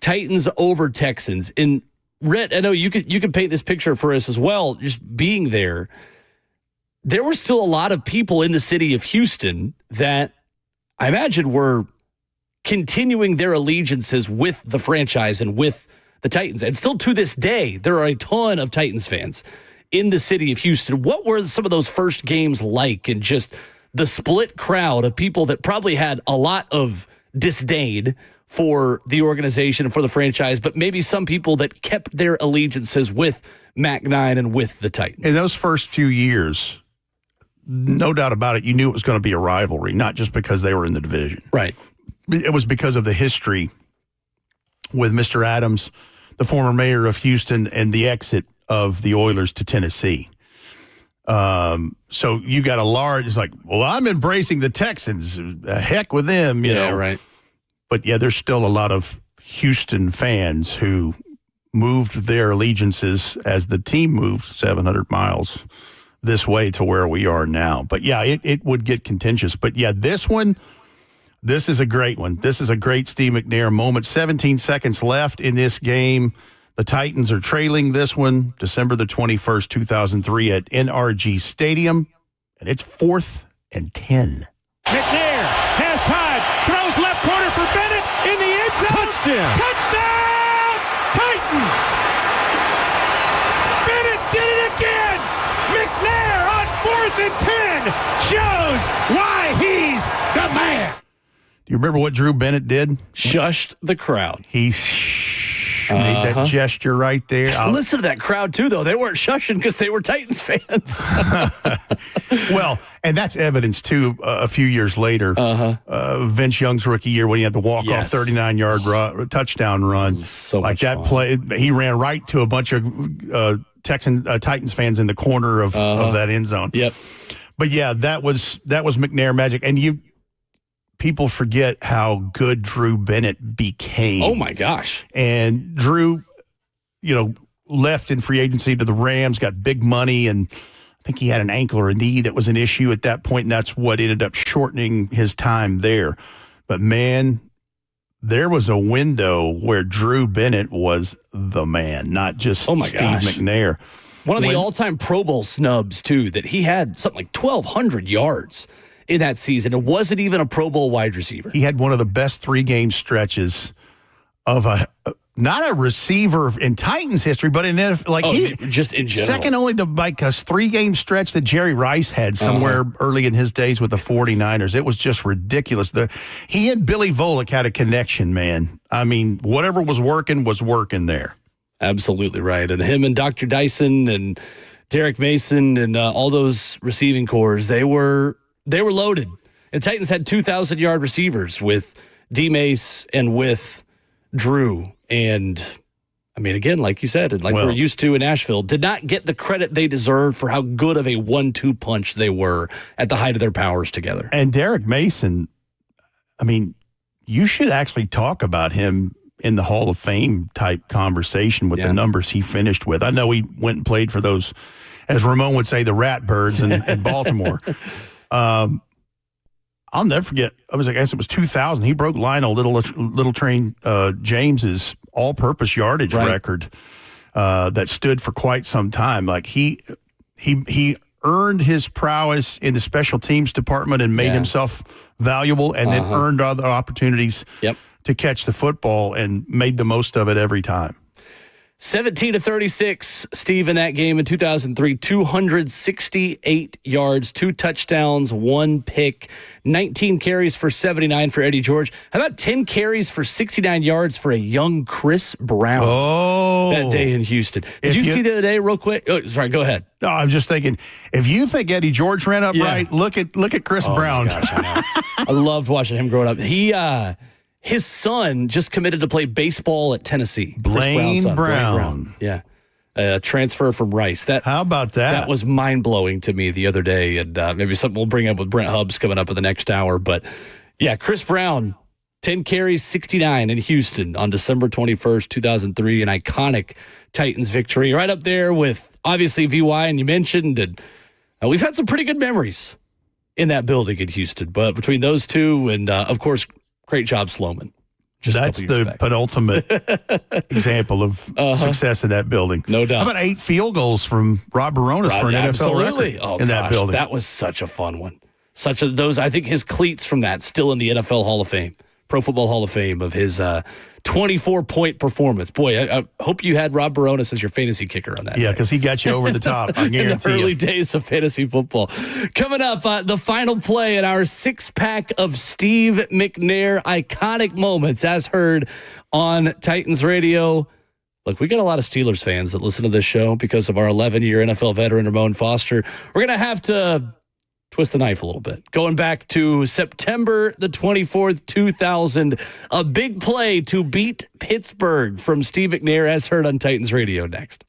Titans over Texans. And, Rhett, I know you could paint this picture for us as well, just being there. There were still a lot of people in the city of Houston that I imagine were continuing their allegiances with the franchise and with the Titans. And still to this day, there are a ton of Titans fans in the city of Houston. What were some of those first games like, and just the split crowd of people that probably had a lot of disdain for the organization and for the franchise, but maybe some people that kept their allegiances with Mac 9 and with the Titans? In those first few years, no doubt about it, you knew it was going to be a rivalry, not just because they were in the division. Right. It was because of the history with Mr. Adams, the former mayor of Houston, and the exit of the Oilers to Tennessee. So you got a large, it's like, well, I'm embracing the Texans. Heck with them, you know. Right. But yeah, there's still a lot of Houston fans who moved their allegiances as the team moved 700 miles this way to where we are now. But yeah, it would get contentious. But yeah, this is a great one. This is a great Steve McNair moment. 17 seconds left in this game. The Titans are trailing this one, December the 21st, 2003 at NRG Stadium. And it's 4th and 10. McNair has time, throws left corner for Bennett in the end zone. Touchdown! Touchdown! Titans! Bennett did it again! McNair on 4th and 10 shows why he's the man. Do you remember what Drew Bennett did? Shushed the crowd. He made that gesture right there. Listen to that crowd, too, though. They weren't shushing because they were Titans fans. Well, and that's evidence, too, a few years later. Vince Young's rookie year when he had the walk-off 39-yard touchdown run. So like much that fun. play, he ran right to a bunch of Titans fans in the corner of that end zone. Yep. But, yeah, that was McNair magic. And people forget how good Drew Bennett became. Oh, my gosh. And Drew, left in free agency to the Rams, got big money, and I think he had an ankle or a knee that was an issue at that point, and that's what ended up shortening his time there. But, man, there was a window where Drew Bennett was the man, not just Steve McNair. One of the all-time Pro Bowl snubs, too, that he had something like 1,200 yards in that season. It wasn't even a Pro Bowl wide receiver. He had one of the best 3-game stretches of not a receiver in Titans history, but just in general. Second only to like a 3-game stretch that Jerry Rice had somewhere early in his days with the 49ers. It was just ridiculous. He and Billy Volek had a connection, man. I mean, whatever was working there. Absolutely right. And him and Dr. Dyson and Derek Mason and all those receiving cores, they were loaded. And Titans had 2,000-yard receivers with D-Mace and with Drew. And, I mean, again, like you said, and we're used to in Nashville, did not get the credit they deserved for how good of a 1-2 punch they were at the height of their powers together. And Derek Mason, I mean, you should actually talk about him in the Hall of Fame type conversation with the numbers he finished with. I know he went and played for those, as Ramon would say, the Ratbirds in Baltimore. I'll never forget. I guess it was 2000. He broke Lionel Little Train James's all-purpose yardage record that stood for quite some time. Like he earned his prowess in the special teams department and made himself valuable, and then earned other opportunities to catch the football and made the most of it every time. 17-36, Steve, in that game in 2003, 268 yards, 2 touchdowns, 1 pick, 19 carries for 79 for Eddie George. How about 10 carries for 69 yards for a young Chris Brown that day in Houston? Did you see the other day real quick? Oh, sorry, go ahead. No, I'm just thinking, if you think Eddie George ran up right, look at Chris Brown. My gosh, I know. I loved watching him growing up. His son just committed to play baseball at Tennessee. Blaine Brown. Yeah. transfer from Rice. How about that? That was mind-blowing to me the other day, and maybe something we'll bring up with Brent Hubbs coming up in the next hour. But, yeah, Chris Brown, 10 carries, 69 in Houston on December 21st, 2003, an iconic Titans victory. Right up there with, obviously, VY, and you mentioned, and we've had some pretty good memories in that building in Houston. But between those two and, of course, great job, Sloman. That's the penultimate example of success in that building. No doubt. How about 8 field goals from Rob Baronis for an NFL record in that building? That was such a fun one. I think his cleats from that still in the NFL Hall of Fame, Pro Football Hall of Fame, of his 24-point performance. Boy, I hope you had Rob Baronis as your fantasy kicker on that. Yeah, because he got you over the top, I guarantee in the early days of fantasy football. Coming up, the final play in our 6-pack of Steve McNair iconic moments as heard on Titans Radio. Look, we got a lot of Steelers fans that listen to this show because of our 11-year NFL veteran, Ramon Foster. We're going to have to twist the knife a little bit. Going back to September the 24th, 2000, a big play to beat Pittsburgh from Steve McNair as heard on Titans Radio next.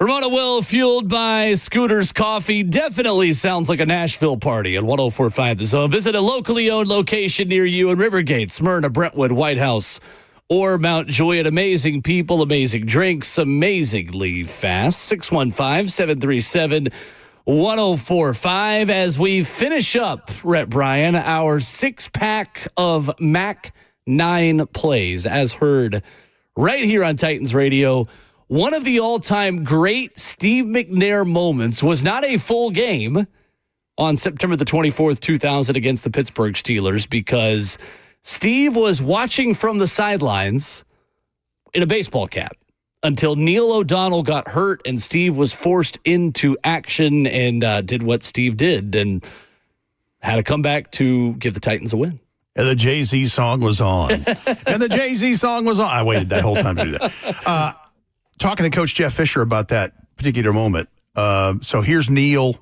Ramon Will, fueled by Scooter's Coffee, definitely sounds like a Nashville party at 104.5 The Zone. Visit a locally owned location near you in Rivergate, Smyrna, Brentwood, White House, or Mount Juliet. Amazing people, amazing drinks, amazingly fast. 615-737-1045. As we finish up, Rhett Bryan, our 6-pack of Mac 9 plays, as heard right here on Titans Radio. One of the all-time great Steve McNair moments was not a full game on September the 24th, 2000 against the Pittsburgh Steelers, because Steve was watching from the sidelines in a baseball cap until Neil O'Donnell got hurt and Steve was forced into action and did what Steve did and had to come back to give the Titans a win. And the Jay-Z song was on. I waited that whole time to do that. Talking to Coach Jeff Fisher about that particular moment. So here's Neil,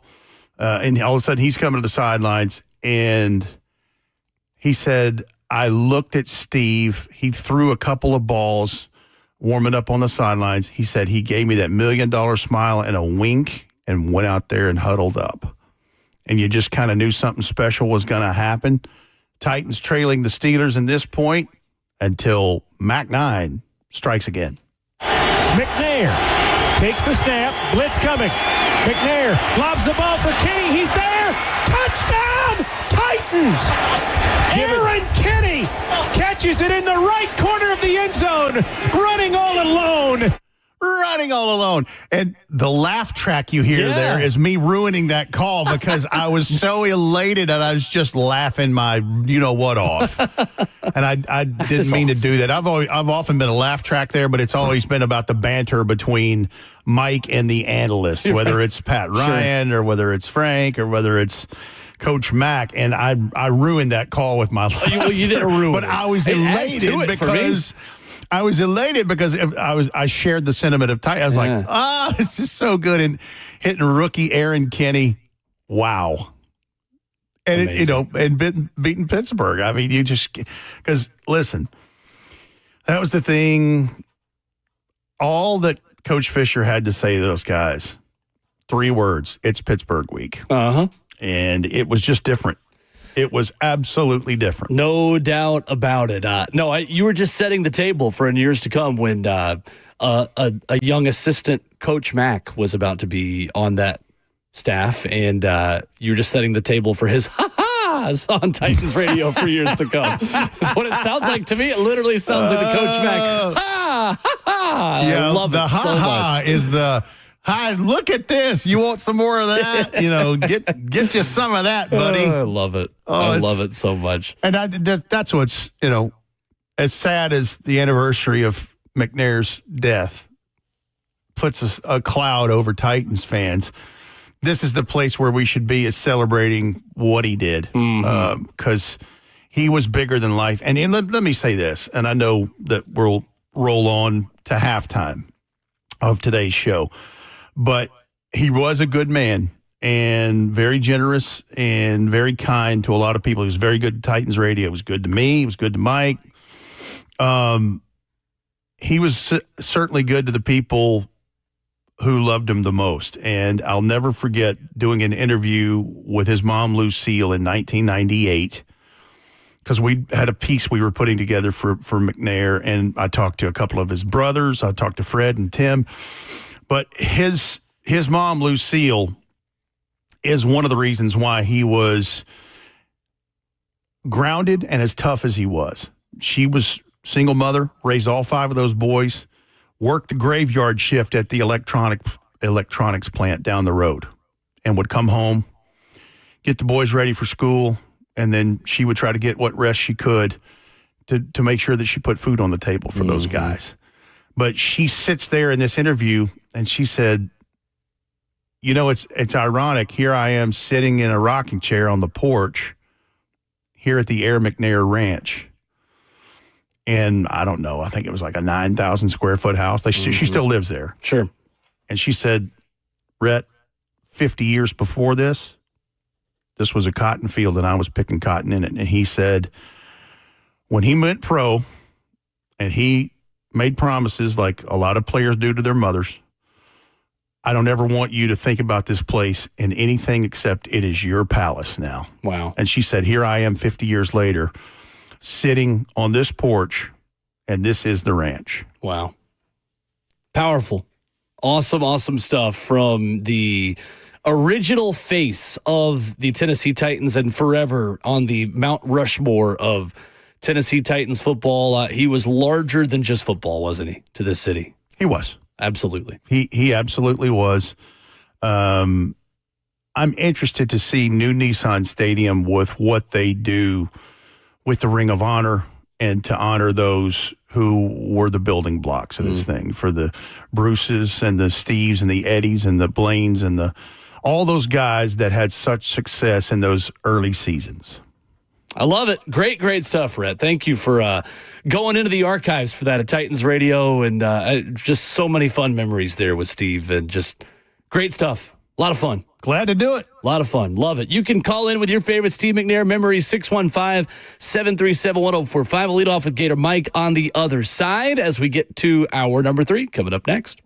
and all of a sudden he's coming to the sidelines, and he said, I looked at Steve. He threw a couple of balls warming up on the sidelines. He said he gave me that $1 million smile and a wink and went out there and huddled up. And you just kind of knew something special was going to happen. Titans trailing the Steelers in this point until Mac 9 strikes again. McNair takes the snap. Blitz coming. McNair lobs the ball for Kenny. He's there. Touchdown, Titans. Aaron Kenny catches it in the right corner of the end zone, running all alone. And the laugh track you hear there is me ruining that call because I was so elated and I was just laughing my you-know-what off. And I didn't mean to do that. I've often been a laugh track there, but it's always been about the banter between Mike and the analyst, whether it's Pat Ryan or whether it's Frank or whether it's Coach Mack. And I ruined that call with my laughter. Well, you didn't ruin it. But I was elated because I shared the sentiment of Titans. I was like, this is so good. And hitting rookie Aaron Kenny. Wow. And, beating Pittsburgh. I mean, because listen, that was the thing. All that Coach Fisher had to say to those guys, 3 words, it's Pittsburgh week. Uh-huh. And it was just different. It was absolutely different. No doubt about it. You were just setting the table for in years to come when a young assistant, Coach Mack, was about to be on that staff, and you were just setting the table for his ha-has on Titans radio for years to come. That's what it sounds like to me. It literally sounds like the Coach Mack ha-ha. Yeah, I love the it so ha-ha much. is the... Hi, look at this. You want some more of that? Get you some of that, buddy. I love it. I love it so much. And that's what's, as sad as the anniversary of McNair's death puts a cloud over Titans fans. This is the place where we should be, is celebrating what he did, because he was bigger than life. And let me say this, and I know that we'll roll on to halftime of today's show. But he was a good man and very generous and very kind to a lot of people. He was very good at Titans radio. He was good to me. He was good to Mike. He was certainly good to the people who loved him the most. And I'll never forget doing an interview with his mom, Lucille, in 1998, because we had a piece we were putting together for McNair. And I talked to a couple of his brothers. I talked to Fred and Tim. But his mom, Lucille, is one of the reasons why he was grounded and as tough as he was. She was single mother, raised all 5 of those boys, worked the graveyard shift at the electronics plant down the road, and would come home, get the boys ready for school, and then she would try to get what rest she could to make sure that she put food on the table for those guys. But she sits there in this interview, and she said, it's ironic. Here I am sitting in a rocking chair on the porch here at the Air McNair Ranch. And I don't know, I think it was like a 9,000 square foot house. She still lives there. Sure. And she said, Rhett, 50 years before this was a cotton field, and I was picking cotton in it. And he said, when he went pro and he made promises like a lot of players do to their mothers, I don't ever want you to think about this place in anything except it is your palace now. Wow. And she said, here I am 50 years later, sitting on this porch, and this is the ranch. Wow. Powerful. Awesome, awesome stuff from the original face of the Tennessee Titans and forever on the Mount Rushmore of Tennessee Titans football. He was larger than just football, wasn't he, to this city? He was. Absolutely. He absolutely was. I'm interested to see new Nissan Stadium with what they do with the Ring of Honor and to honor those who were the building blocks of this thing, for the Bruces and the Steves and the Eddies and the Blaines and all those guys that had such success in those early seasons. I love it. Great, great stuff, Rhett. Thank you for going into the archives for that at Titans Radio, and just so many fun memories there with Steve, and just great stuff. A lot of fun. Glad to do it. A lot of fun. Love it. You can call in with your favorite Steve McNair memories, 615-737-1045. We'll lead off with Gator Mike on the other side as we get to hour number 3 coming up next.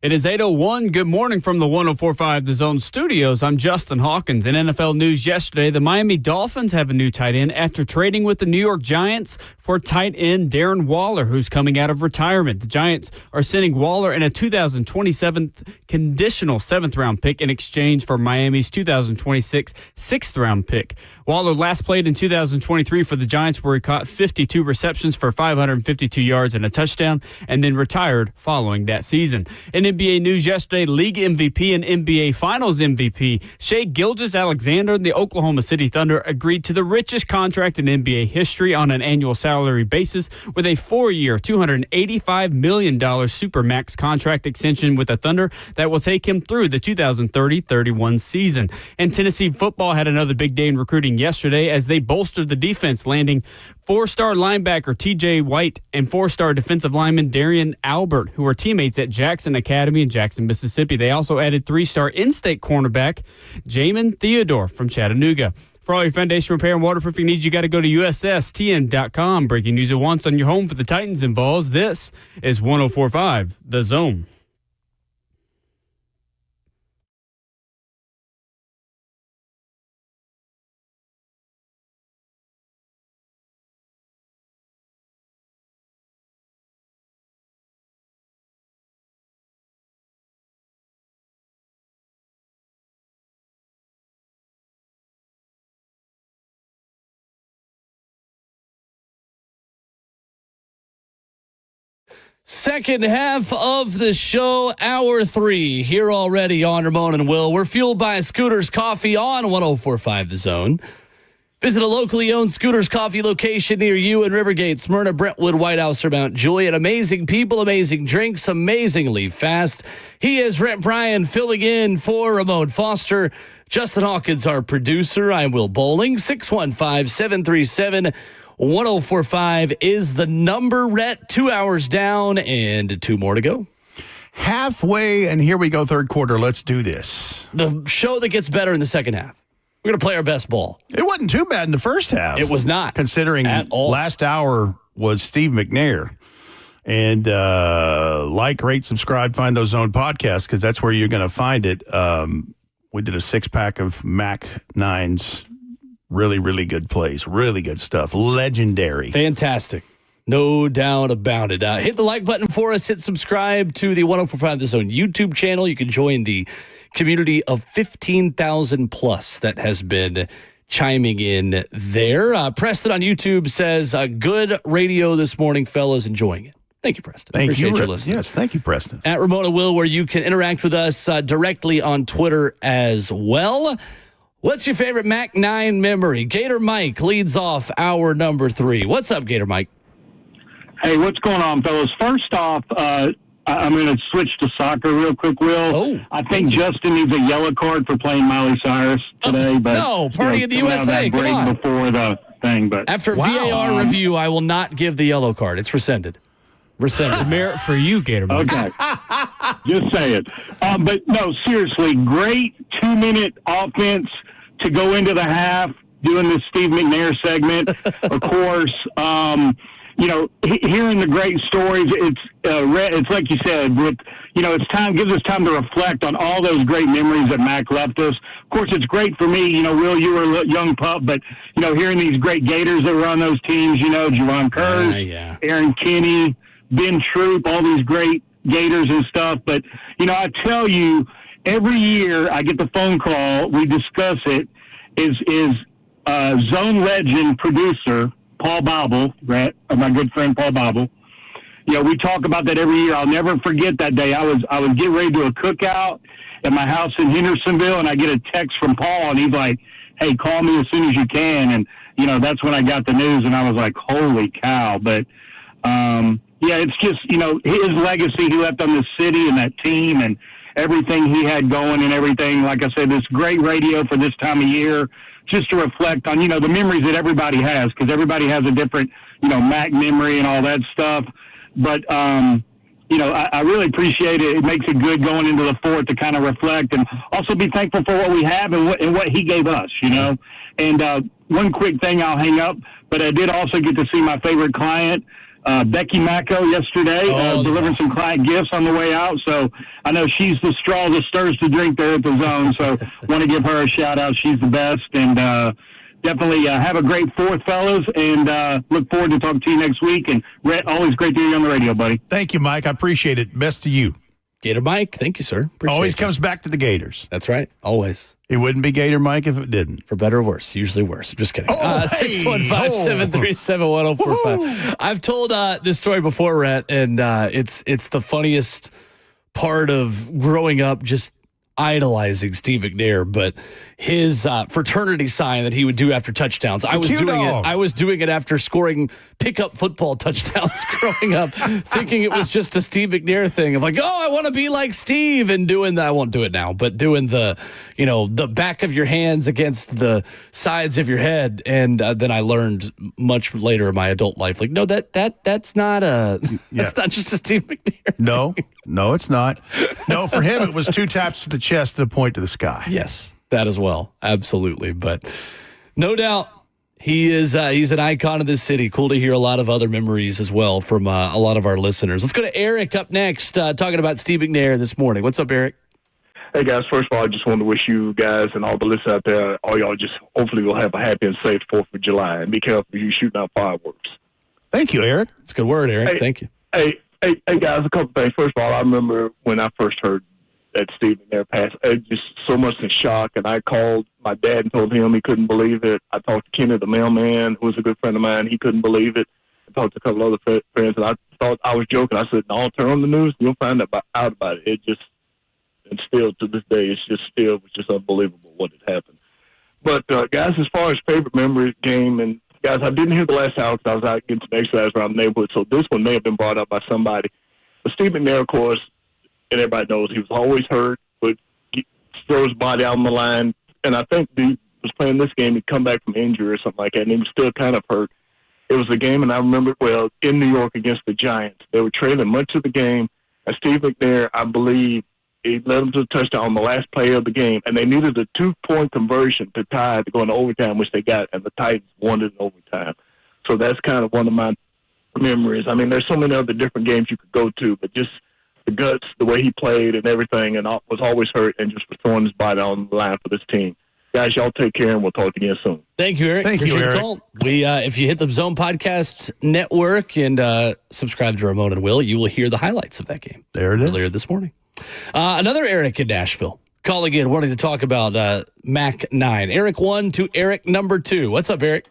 It is 8:01. Good morning from the 104.5 The Zone studios. I'm Justin Hawkins. In NFL news yesterday, the Miami Dolphins have a new tight end after trading with the New York Giants for tight end Darren Waller, who's coming out of retirement. The Giants are sending Waller and a 2027 conditional 7th-round pick in exchange for Miami's 2026 6th-round pick. Waller last played in 2023 for the Giants, where he caught 52 receptions for 552 yards and a touchdown, and then retired following that season. In NBA news yesterday, league MVP and NBA Finals MVP Shai Gilgeous-Alexander and the Oklahoma City Thunder agreed to the richest contract in NBA history on an annual salary basis with a 4-year, $285 million Supermax contract extension with the Thunder that will take him through the 2030-31 season. And Tennessee football had another big day in recruiting yesterday as they bolstered the defense, landing 4-star linebacker T.J. White and 4-star defensive lineman Darian Albert, who are teammates at Jackson Academy in Jackson, Mississippi. They also added 3-star in-state cornerback Jamin Theodore from Chattanooga. For all your foundation repair and waterproofing needs, you got to go to USSTN.com. Breaking news at once on your home for the Titans and Vols. This is 104.5 The Zone. Second half of the show, hour 3, here already on Ramon and Will. We're fueled by Scooters Coffee on 104.5 The Zone. Visit a locally owned Scooters Coffee location near you in Rivergate, Smyrna, Brentwood, White House, or Mount Juliet. Amazing people, amazing drinks, amazingly fast. He is Rent Bryan, filling in for Ramon Foster. Justin Hawkins, our producer. I'm Will Bowling. 615-737 1045 is the number. Rhett, 2 hours down and 2 more to go. Halfway, and here we go, third quarter. Let's do this. The show that gets better in the second half. We're going to play our best ball. It wasn't too bad in the first half. It was not. Considering at all. Last hour was Steve McNair. And like, rate, subscribe, find those Zone podcasts, because that's where you're going to find it. We did a 6-pack of Mac 9s. Really, really good plays. Really good stuff. Legendary. Fantastic. No doubt about it. Hit the like button for us. Hit subscribe to the 104.5 The Zone YouTube channel. You can join the community of 15,000 plus that has been chiming in there. Preston on YouTube says, good radio this morning, fellas. Enjoying it. Thank you, Preston. Appreciate you listening. Yes, thank you, Preston. At Ramona Will, where you can interact with us directly on Twitter as well. What's your favorite Mac 9 memory? Gator Mike leads off hour number 3. What's up, Gator Mike? Hey, what's going on, fellas? First off, I'm going to switch to soccer real quick, Will. Oh, I think Justin needs a yellow card for playing Miley Cyrus today. But no, Party of the USA. Come on. Before the thing, but after VAR review, I will not give the yellow card. It's rescinded. Merit for you, Gator Mike. Okay. Just say it. But no, seriously, great 2-minute offense to go into the half, doing this Steve McNair segment. Of course, hearing the great stories, it's like you said, it's time, gives us time to reflect on all those great memories that Mac left us. Of course, it's great for me, Will, you were a young pup, but, hearing these great Gators that were on those teams, Javon Curse, Aaron Kinney, Ben Troop, all these great Gators and stuff. But, I tell you, every year I get the phone call, we discuss it, is Zone legend producer Paul Bobble, my good friend Paul Bobble. We talk about that every year. I'll never forget that day. I was getting ready to do a cookout at my house in Hendersonville, and I get a text from Paul, and he's like, hey, call me as soon as you can. And, that's when I got the news, and I was like, holy cow. But, it's just, his legacy he left on this city and that team and everything he had going and everything. Like I said, this great radio for this time of year, just to reflect on, the memories that everybody has, because everybody has a different, Mac memory and all that stuff. But, I really appreciate it. It makes it good going into the fourth to kind of reflect and also be thankful for what we have and what he gave us, And one quick thing, I'll hang up, but I did also get to see my favorite client, Becky Macco yesterday, delivering some client gifts on the way out. So I know she's the straw that stirs the drink there at the Zone. So want to give her a shout out. She's the best. And definitely have a great 4th, fellas. And look forward to talking to you next week. And Rhett, always great to hear you on the radio, buddy. Thank you, Mike. I appreciate it. Best to you. Gator Mike, thank you, sir. Appreciate Always that. comes back to the Gators. That's right. Always. It wouldn't be Gator Mike if it didn't. For better or worse. Usually worse. Just kidding. Oh, 615-737-1045. I've told this story before, Rhett, and it's the funniest part of growing up, just idolizing Steve McNair, but his fraternity sign that he would do after touchdowns. I was doing it after scoring pickup football touchdowns growing up, thinking it was just a Steve McNair thing of like, oh, I want to be like Steve, and doing that. I won't do it now, but doing the back of your hands against the sides of your head. And then I learned much later in my adult life, like, no, that's not that's not just a Steve McNair. No, it's not. No, for him, it was 2 taps to the chest and a point to the sky. Yes, that as well. Absolutely. But no doubt he's an icon of this city. Cool to hear a lot of other memories as well from a lot of our listeners. Let's go to Eric up next, talking about Steve McNair this morning. What's up, Eric? Hey, guys. First of all, I just want to wish you guys and all the listeners out there, all y'all just hopefully will have a happy and safe 4th of July. And be careful you shooting out fireworks. Thank you, Eric. It's a good word, Eric. Hey, thank you. Hey, guys, a couple things. First of all, I remember when I first heard that Steve McNair passed, just so much in shock, and I called my dad and told him he couldn't believe it. I talked to Kenny, the mailman, who was a good friend of mine. He couldn't believe it. I talked to a couple other friends, and I thought I was joking. I said, no, turn on the news, and you'll find out about it. And still to this day, it's just unbelievable what had happened. But, guys, as far as favorite memory game, and guys, I didn't hear the last hour because I was out getting some exercise around the neighborhood, so this one may have been brought up by somebody. But Steve McNair, of course, and everybody knows he was always hurt, but throw his body out on the line. And I think he was playing this game. He'd come back from injury or something like that, and he was still kind of hurt. It was a game, and I remember well, in New York against the Giants. They were trailing much of the game, and Steve McNair, I believe, he led them to the touchdown on the last play of the game, and they needed a 2-point conversion to tie to go into overtime, which they got, and the Titans won it in overtime. So that's kind of one of my memories. I mean, there's so many other different games you could go to, but just the guts, the way he played and everything, and was always hurt and just was throwing his body on the line for this team. Guys, y'all take care, and we'll talk again soon. Thank you, Eric. Appreciate the call. We, if you hit the Zone Podcast Network and subscribe to Ramon and Will, you will hear the highlights of that game. There it is. Earlier this morning. Another Eric in Nashville calling in, wanting to talk about Mac 9. Eric 1 to Eric number 2. What's up, Eric?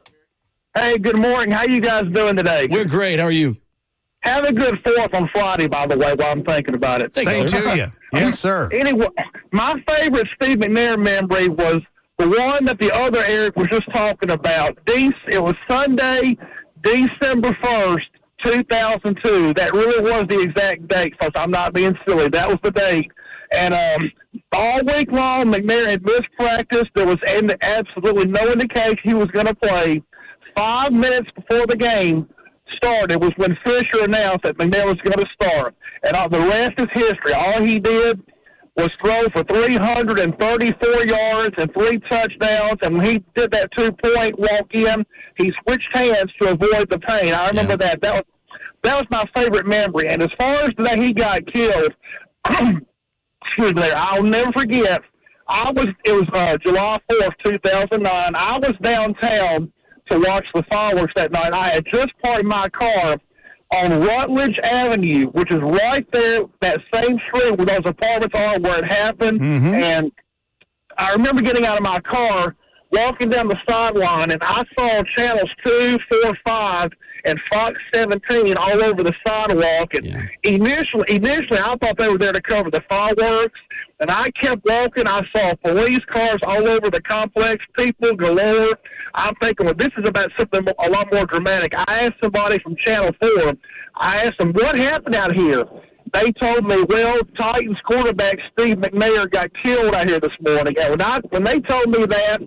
Hey, good morning. How you guys doing today? We're great. How are you? Have a good 4th on Friday, by the way, while I'm thinking about it. Same to you. Yes, sir. Anyway, my favorite Steve McNair memory was the one that the other Eric was just talking about. It was Sunday, December 1st, 2002. That really was the exact date, folks. I'm not being silly. That was the date. And all week long, McNair had missed practice. There was absolutely no indication he was going to play. 5 minutes before the game started was when Fisher announced that McNair was going to start. And the rest is history. All he did was throw for 334 yards and 3 touchdowns. And when he did that 2-point walk-in, he switched hands to avoid the pain. I remember that. That was my favorite memory. And as far as the day he got killed, excuse me, I'll never forget. It was July 4th, 2009. I was downtown to watch the fireworks that night. I had just parked my car on Rutledge Avenue, which is right there, that same street where those apartments are where it happened. Mm-hmm. And I remember getting out of my car, walking down the sideline, and I saw channels 2, 4, 5, and Fox 17 all over the sidewalk. And initially, I thought they were there to cover the fireworks. And I kept walking. I saw police cars all over the complex, people galore. I'm thinking, well, this is about something a lot more dramatic. I asked somebody from Channel 4, I asked them, what happened out here? They told me, well, Titans quarterback Steve McNair got killed out here this morning. And when they told me that,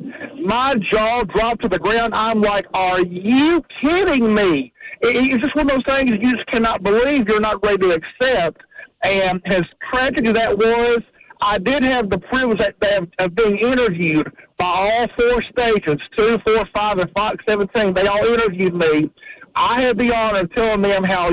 my jaw dropped to the ground. I'm like, are you kidding me? It's just one of those things you just cannot believe, you're not ready to accept. And as tragic as that was, I did have the privilege of being interviewed by all 4 stations, 2, 4, 5, and Fox 17. They all interviewed me. I had the honor of telling them how,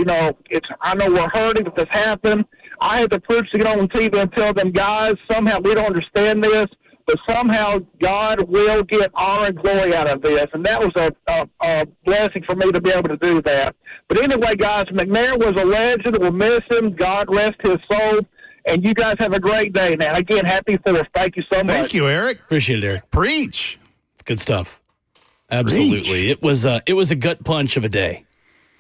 I know we're hurting if this happened. I had the privilege to get on TV and tell them, guys, somehow we don't understand this, but somehow God will get honor and glory out of this. And that was a blessing for me to be able to do that. But anyway, guys, McNair was a legend. We'll miss him. God rest his soul. And you guys have a great day now. Again, happy 4th. Thank you so much. Thank you, Eric. Appreciate it, Eric. Preach. It's good stuff. Absolutely. It was a gut punch of a day.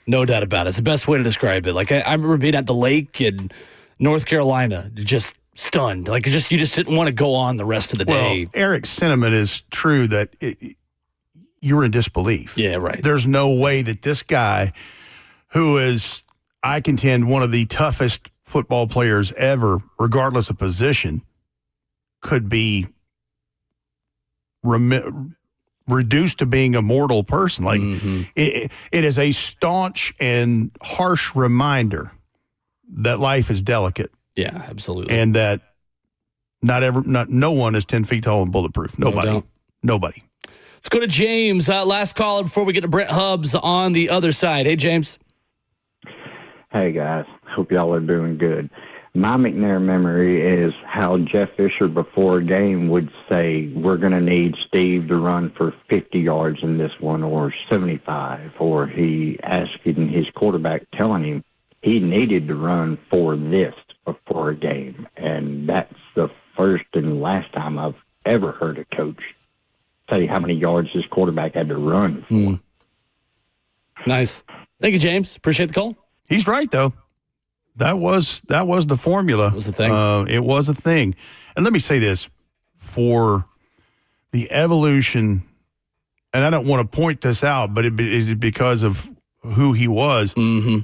No doubt about it. It's the best way to describe it. Like, I remember being at the lake in North Carolina, just stunned. Like, you just didn't want to go on the rest of the day. Well, Eric's sentiment is true that you were in disbelief. Yeah, right. There's no way that this guy, who is, I contend, one of the toughest football players ever, regardless of position, could be reduced to being a mortal person. Like, it is a staunch and harsh reminder that life is delicate. Yeah, absolutely. And that no one is 10 feet tall and bulletproof. Nobody. Nobody. Let's go to James. Last caller before we get to Brent Hubbs on the other side. Hey, James. Hey, guys. Hope y'all are doing good. My McNair memory is how Jeff Fisher before a game would say, we're going to need Steve to run for 50 yards in this one or 75. Or he asking his quarterback, telling him he needed to run for this before a game. And that's the first and last time I've ever heard a coach say how many yards his quarterback had to run for. Nice. Thank you, James. Appreciate the call. He's right, though. That was the formula. It was the thing. It was a thing. And let me say this, for the evolution, and I don't want to point this out, but it's because of who he was,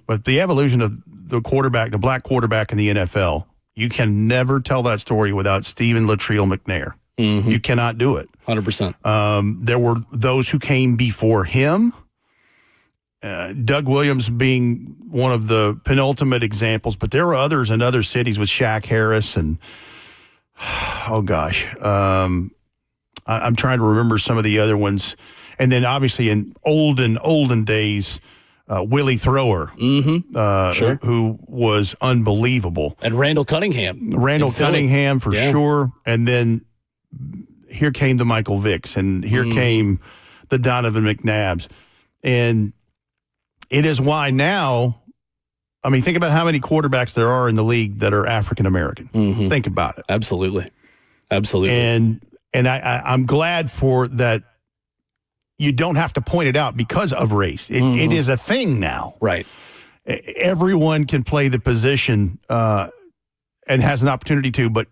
but the evolution of the quarterback, the black quarterback in the NFL, you can never tell that story without Stephen Latrell McNair. You cannot do it. 100%. There were those who came before him, Doug Williams being one of the penultimate examples, but there were others in other cities with Shaq Harris and, oh gosh, I'm trying to remember some of the other ones. And then obviously in olden days, Willie Thrower, who was unbelievable. And Randall Cunningham. For sure. And then here came the Michael Vicks, and here came the Donovan McNabbs. And it is why now, I mean, think about how many quarterbacks there are in the league that are African-American. Think about it. Absolutely. And I'm glad for that. You don't have to point it out because of race. It is a thing now. Right. Everyone can play the position and has an opportunity to, but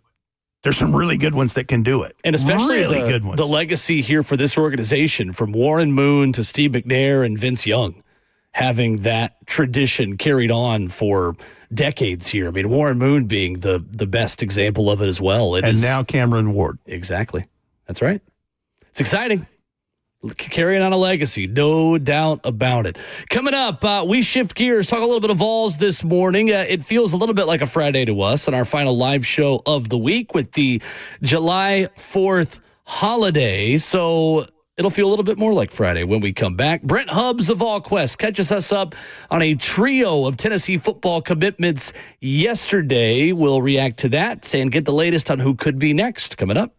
there's some really good ones that can do it. And especially really good ones. The legacy here for this organization, from Warren Moon to Steve McNair and Vince Young, having that tradition carried on for decades here. I mean, Warren Moon being the best example of it as well. Now Cameron Ward. Exactly. That's right. It's exciting. Carrying on a legacy, no doubt about it. Coming up, we shift gears, talk a little bit of Vols this morning. It feels a little bit like a Friday to us on our final live show of the week with the July 4th holiday. So it'll feel a little bit more like Friday when we come back. Brent Hubbs of VolQuest catches us up on a trio of Tennessee football commitments yesterday. We'll react to that and get the latest on who could be next coming up.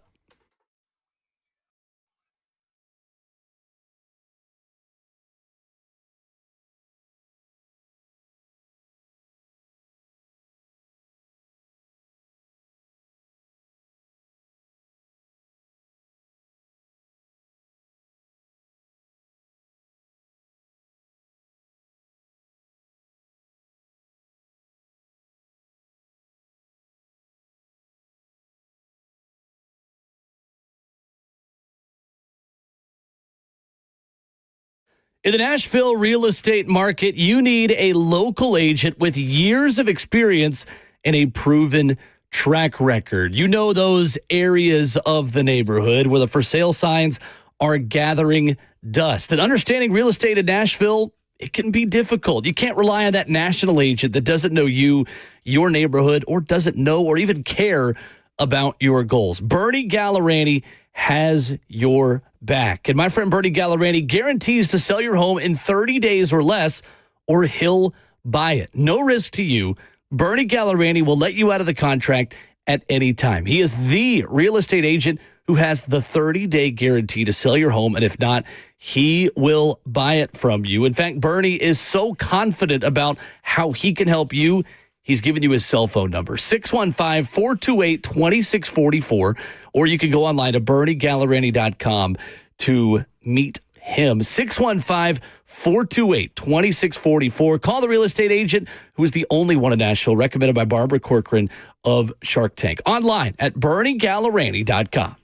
In the Nashville real estate market, you need a local agent with years of experience and a proven track record. You know those areas of the neighborhood where the for sale signs are gathering dust. And understanding real estate in Nashville, it can be difficult. You can't rely on that national agent that doesn't know you, your neighborhood, or doesn't know or even care about your goals. Bernie Gallerani has your back. And my friend Bernie Gallerani guarantees to sell your home in 30 days or less, or he'll buy it. No risk to you. Bernie Gallerani will let you out of the contract at any time. He is the real estate agent who has the 30-day guarantee to sell your home, and if not, he will buy it from you. In fact, Bernie is so confident about how he can help you, he's given you his cell phone number, 615-428-2644, or you can go online to BernieGallerani.com to meet him. 615-428-2644. Call the real estate agent, who is the only one in Nashville, recommended by Barbara Corcoran of Shark Tank. Online at BernieGallerani.com.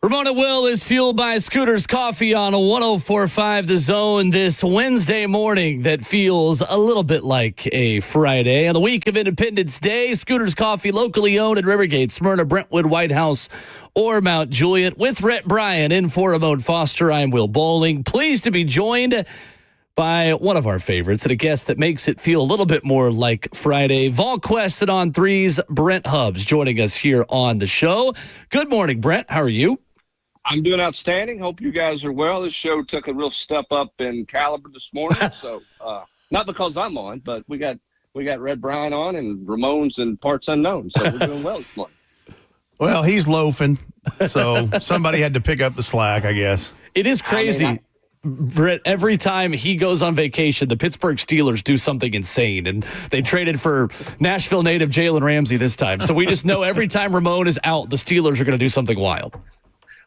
Ramon at Will is fueled by Scooter's Coffee on a 104.5 The Zone this Wednesday morning that feels a little bit like a Friday. On the week of Independence Day, Scooter's Coffee, locally owned in Rivergate, Smyrna, Brentwood, White House, or Mount Juliet. With Rhett Bryan in for Ramon Foster, I'm Will Bowling. Pleased to be joined by one of our favorites and a guest that makes it feel a little bit more like Friday. Vol Quest and On Three's Brent Hubbs joining us here on the show. Good morning, Brent. How are you? I'm doing outstanding. Hope you guys are well. This show took a real step up in caliber this morning. So not because I'm on, but we got Red Bryan on and Ramon's in parts unknown. So we're doing well this morning. Well, he's loafing, so somebody had to pick up the slack, I guess. It is crazy. Brett, every time he goes on vacation, the Pittsburgh Steelers do something insane, and they traded for Nashville native Jalen Ramsey this time. So we just know every time Ramon is out, the Steelers are going to do something wild.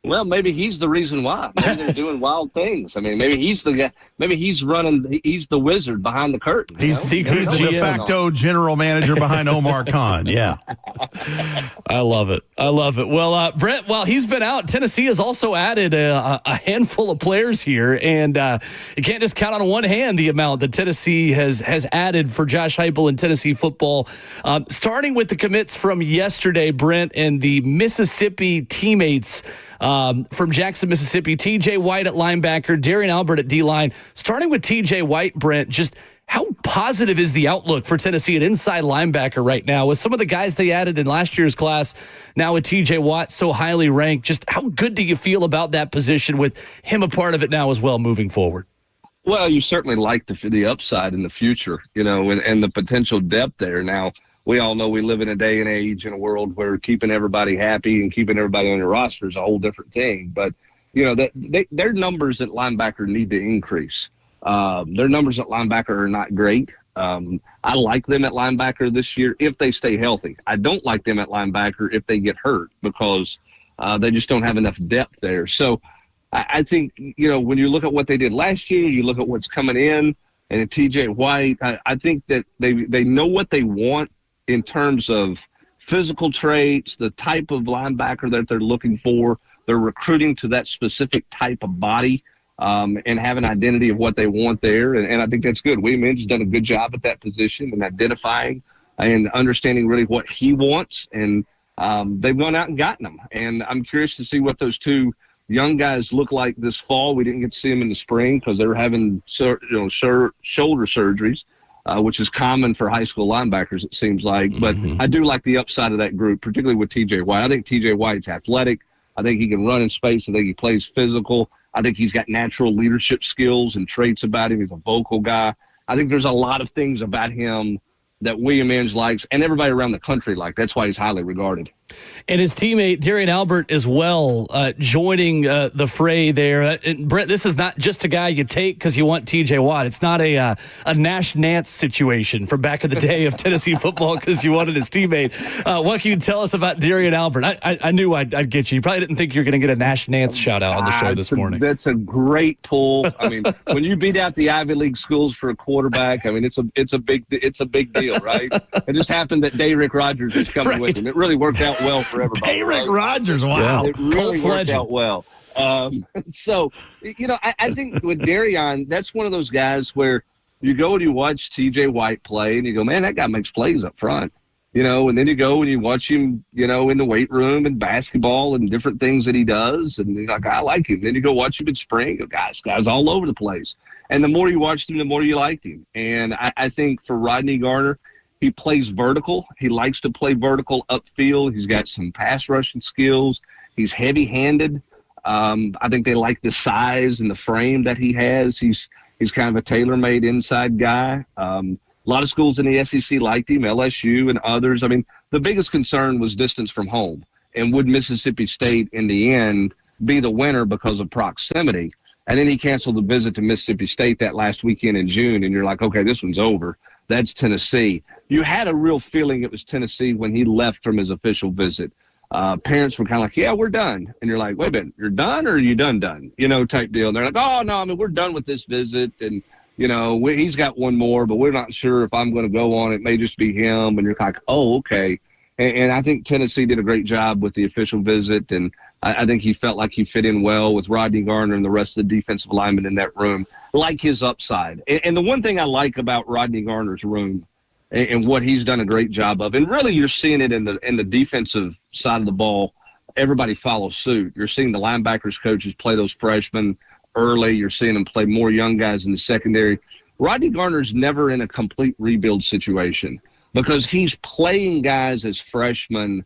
Well, maybe he's the reason why. Maybe they're doing wild things. I mean, maybe he's the guy. Maybe he's running. He's the wizard behind the curtain. He's the de facto general manager behind Omar Khan. Yeah, I love it. I love it. Well, Brett, while he's been out, Tennessee has also added a handful of players here, and you can't just count on one hand the amount that Tennessee has added for Josh Heupel in Tennessee football. Starting with the commits from yesterday, Brent, and the Mississippi teammates. From Jackson, Mississippi, TJ White at linebacker, Darian Albert at D-line. Starting with TJ White, Brent, just how positive is the outlook for Tennessee at inside linebacker right now? With some of the guys they added in last year's class, now with TJ Watt so highly ranked, just how good do you feel about that position with him a part of it now as well moving forward? Well, you certainly like the upside in the future, and the potential depth there. Now, we all know we live in a day and age in a world where keeping everybody happy and keeping everybody on your roster is a whole different thing. But, their numbers at linebacker need to increase. Their numbers at linebacker are not great. I like them at linebacker this year if they stay healthy. I don't like them at linebacker if they get hurt because they just don't have enough depth there. So I think, when you look at what they did last year, you look at what's coming in, and TJ White, I think that they know what they want in terms of physical traits, the type of linebacker that they're looking for. They're recruiting to that specific type of body and have an identity of what they want there. And I think that's good. William Minge has done a good job at that position and identifying and understanding really what he wants. And they've gone out and gotten them. And I'm curious to see what those two young guys look like this fall. We didn't get to see them in the spring because they were having shoulder surgeries. Which is common for high school linebackers, it seems like. But I do like the upside of that group, particularly with TJ White. I think TJ White's athletic. I think he can run in space. I think he plays physical. I think he's got natural leadership skills and traits about him. He's a vocal guy. I think there's a lot of things about him that William Minge likes and everybody around the country like. That's why he's highly regarded. And his teammate, Darian Albert, as well, joining the fray there. And Brent, this is not just a guy you take because you want TJ Watt. It's not a Nash Nance situation from back in the day of Tennessee football because you wanted his teammate. What can you tell us about Darian Albert? I knew I'd get you. You probably didn't think you were going to get a Nash Nance shout-out on the show this morning. That's a great pull. I mean, when you beat out the Ivy League schools for a quarterback, I mean, it's a big deal, right? It just happened that Rick Rodgers was coming with him. It really worked out well for everybody. Rick Rodgers, wow. It really worked out well. So, I think with Darian, that's one of those guys where you go and you watch TJ White play and you go, man, that guy makes plays up front. And then you go and you watch him, in the weight room and basketball and different things that he does. And you're like, I like him. Then you go watch him in spring. You go, guys all over the place. And the more you watched him, the more you liked him. And I think for Rodney Garner, he plays vertical. He likes to play vertical upfield. He's got some pass rushing skills. He's heavy-handed. I think they like the size and the frame that he has. He's kind of a tailor-made inside guy. A lot of schools in the SEC liked him, LSU and others. I mean, the biggest concern was distance from home. And would Mississippi State, in the end, be the winner because of proximity? And then he canceled the visit to Mississippi State that last weekend in June, and you're like, okay, this one's over. That's Tennessee. You had a real feeling it was Tennessee when he left from his official visit. Parents were kind of like, yeah, we're done. And you're like, wait a minute, you're done or are you done? Type deal. And they're like, oh, no, I mean, we're done with this visit. And, he's got one more, but we're not sure if I'm going to go on. It may just be him. And you're like, oh, okay. And I think Tennessee did a great job with the official visit. And I think he felt like he fit in well with Rodney Garner and the rest of the defensive linemen in that room, like his upside. And the one thing I like about Rodney Garner's room and what he's done a great job of, and really you're seeing it in the defensive side of the ball, everybody follows suit. You're seeing the linebackers coaches play those freshmen early. You're seeing them play more young guys in the secondary. Rodney Garner's never in a complete rebuild situation because he's playing guys as freshmen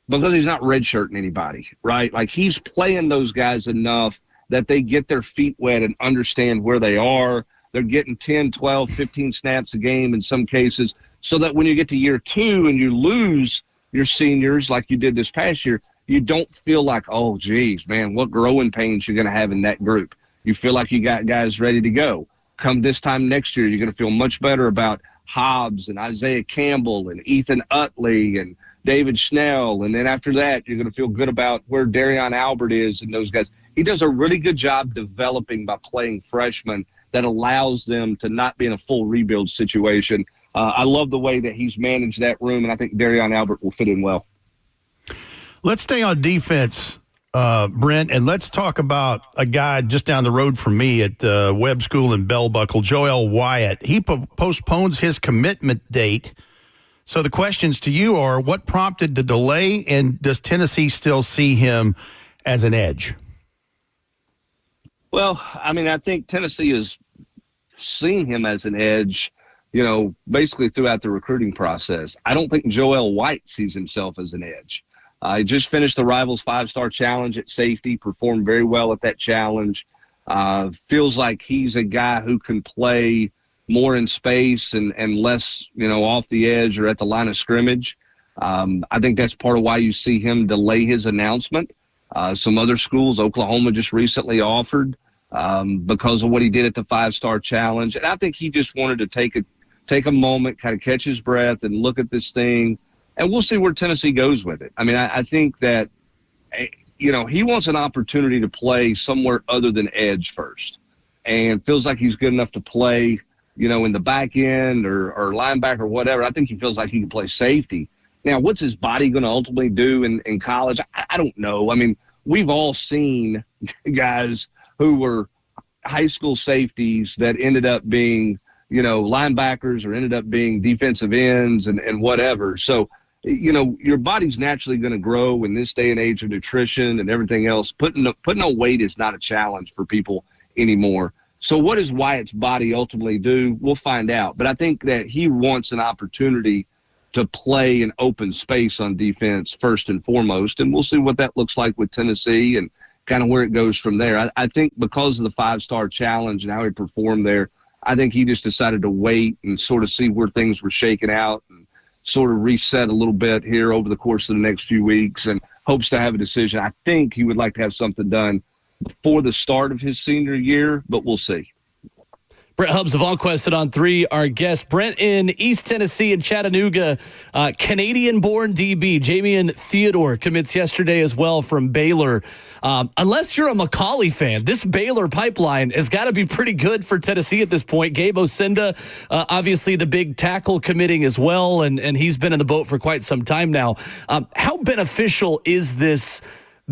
because he's not redshirting anybody, right? Like he's playing those guys enough that they get their feet wet and understand where they are. They're getting 10, 12, 15 snaps a game in some cases so that when you get to year 2 and you lose your seniors like you did this past year, you don't feel like, oh, geez, man, what growing pains you're going to have in that group. You feel like you got guys ready to go. Come this time next year, you're going to feel much better about Hobbs and Isaiah Campbell and Ethan Utley and David Schnell. And then after that, you're going to feel good about where Darion Albert is and those guys. He does a really good job developing by playing freshmen that allows them to not be in a full rebuild situation. I love the way that he's managed that room, and I think Darion Albert will fit in well. Let's stay on defense, Brent, and let's talk about a guy just down the road from me at Webb School in Bell Buckle, Joel Wyatt. He postpones his commitment date. So the questions to you are, what prompted the delay, and does Tennessee still see him as an edge? Well, I mean, I think Tennessee has seen him as an edge, basically throughout the recruiting process. I don't think Joel Wyatt sees himself as an edge. He just finished the Rivals 5-Star Challenge at safety, performed very well at that challenge. Feels like he's a guy who can play more in space and less, off the edge or at the line of scrimmage. I think that's part of why you see him delay his announcement. Some other schools, Oklahoma just recently offered because of what he did at the 5-Star Challenge. And I think he just wanted to take a moment, kind of catch his breath and look at this thing. And we'll see where Tennessee goes with it. I mean, I think that, he wants an opportunity to play somewhere other than edge first and feels like he's good enough to play, in the back end or linebacker or whatever. I think he feels like he can play safety. Now, what's his body going to ultimately do in college? I don't know. I mean, we've all seen guys who were high school safeties that ended up being, linebackers or ended up being defensive ends and whatever. So, your body's naturally going to grow in this day and age of nutrition and everything else. Putting on weight is not a challenge for people anymore. So what does Wyatt's body ultimately do? We'll find out. But I think that he wants an opportunity to play in open space on defense first and foremost. And we'll see what that looks like with Tennessee and kind of where it goes from there. I think because of the 5-Star Challenge and how he performed there, I think he just decided to wait and sort of see where things were shaking out and sort of reset a little bit here over the course of the next few weeks and hopes to have a decision. I think he would like to have something done before the start of his senior year, but we'll see. Brent Hubbs of All Quested on 3, our guest. Brent in East Tennessee and Chattanooga, Canadian-born DB Jamian Theodore commits yesterday as well from Baylor. Unless you're a McCauley fan, this Baylor pipeline has got to be pretty good for Tennessee at this point. Gabe Osinda, obviously the big tackle committing as well, and he's been in the boat for quite some time now. How beneficial is this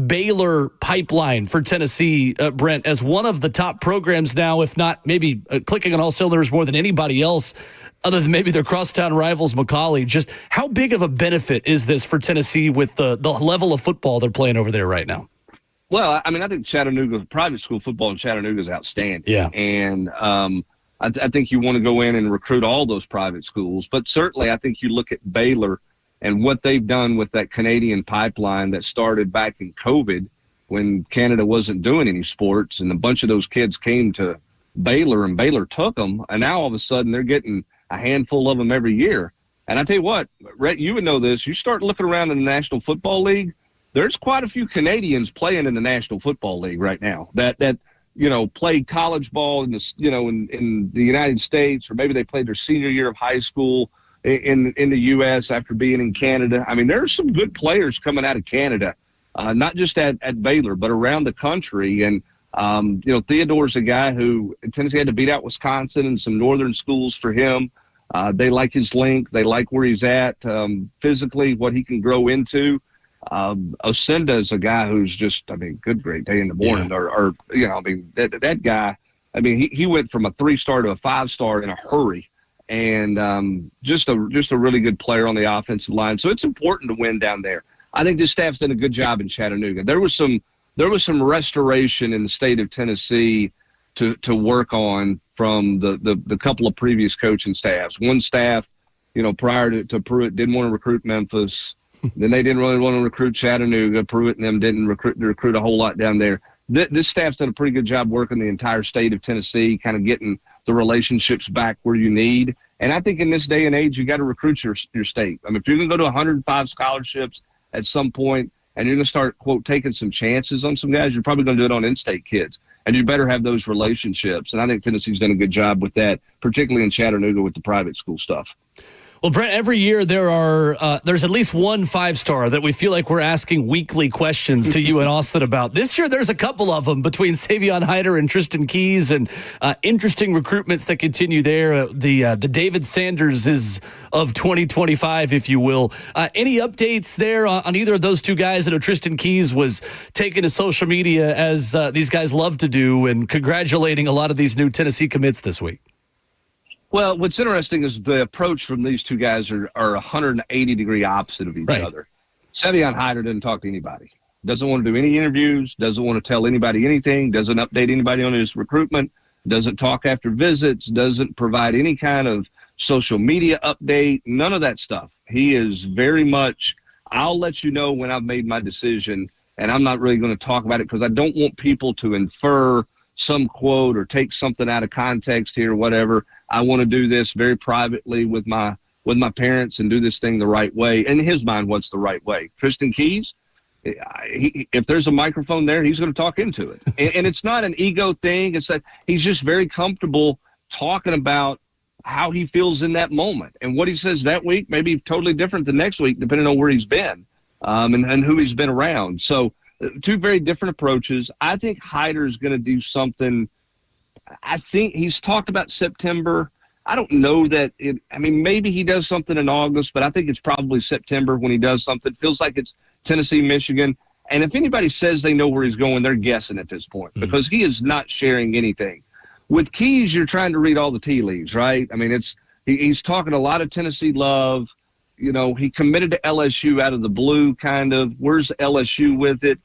Baylor pipeline for Tennessee, Brent, as one of the top programs now, if not maybe clicking on all cylinders more than anybody else, other than maybe their crosstown rivals, McCauley? Just how big of a benefit is this for Tennessee with the level of football they're playing over there right now? Well, I mean, I think Chattanooga, private school football in Chattanooga is outstanding. Yeah. And I think you want to go in and recruit all those private schools. But certainly I think you look at Baylor and what they've done with that Canadian pipeline that started back in COVID when Canada wasn't doing any sports, and a bunch of those kids came to Baylor and Baylor took them, and now all of a sudden they're getting a handful of them every year. And I tell you what, Rhett, you would know this. You start looking around in the National Football League, there's quite a few Canadians playing in the National Football League right now that played college ball in the United States, or maybe they played their senior year of high school in the U.S. after being in Canada. I mean, there's some good players coming out of Canada, not just at Baylor, but around the country. And, Theodore's a guy who Tennessee had to beat out Wisconsin and some northern schools for him. They like his length. They like where he's at physically, what he can grow into. Osenda is a guy who's just, great day in the morning. That guy, he went from a 3-star to a 5-star in a hurry. And just a really good player on the offensive line. So it's important to win down there. I think this staff's done a good job in Chattanooga. There was some restoration in the state of Tennessee to work on from the couple of previous coaching staffs. One staff, prior to Pruitt, didn't want to recruit Memphis. Then they didn't really want to recruit Chattanooga. Pruitt and them didn't recruit a whole lot down there. This staff's done a pretty good job working the entire state of Tennessee, kind of getting the relationships back where you need. And I think in this day and age, you got to recruit your state. If you're going to go to 105 scholarships at some point and you're going to start, quote, taking some chances on some guys, you're probably going to do it on in-state kids. And you better have those relationships. And I think Tennessee's done a good job with that, particularly in Chattanooga with the private school stuff. Well, Brent, every year there's at least one 5-star that we feel like we're asking weekly questions to you and Austin about. This year there's a couple of them between Savion Hyder and Tristan Keys, and interesting recruitments that continue there. The David Sanders is of 2025, if you will. Any updates there on either of those two guys? I know Tristan Keys was taken to social media, as these guys love to do, and congratulating a lot of these new Tennessee commits this week. Well, what's interesting is the approach from these two guys are 180-degree opposite of each other. Savion Hyder doesn't talk to anybody, doesn't want to do any interviews, doesn't want to tell anybody anything, doesn't update anybody on his recruitment, doesn't talk after visits, doesn't provide any kind of social media update, none of that stuff. He is very much, I'll let you know when I've made my decision, and I'm not really going to talk about it because I don't want people to infer some quote or take something out of context here, whatever. I want to do this very privately with my parents and do this thing the right way. In his mind, what's the right way? Tristan Keys, if there's a microphone there, he's going to talk into it. And it's not an ego thing. It's that he's just very comfortable talking about how he feels in that moment. And what he says that week may be totally different the next week, depending on where he's been and who he's been around. So two very different approaches. I think Hyder's going to do something. I think he's talked about September. I don't know that maybe he does something in August, but I think it's probably September when he does something. Feels like it's Tennessee, Michigan. And if anybody says they know where he's going, they're guessing at this point because he is not sharing anything. With Keys, you're trying to read all the tea leaves, right? He's talking a lot of Tennessee love. He committed to LSU out of the blue, kind of. Where's LSU with it?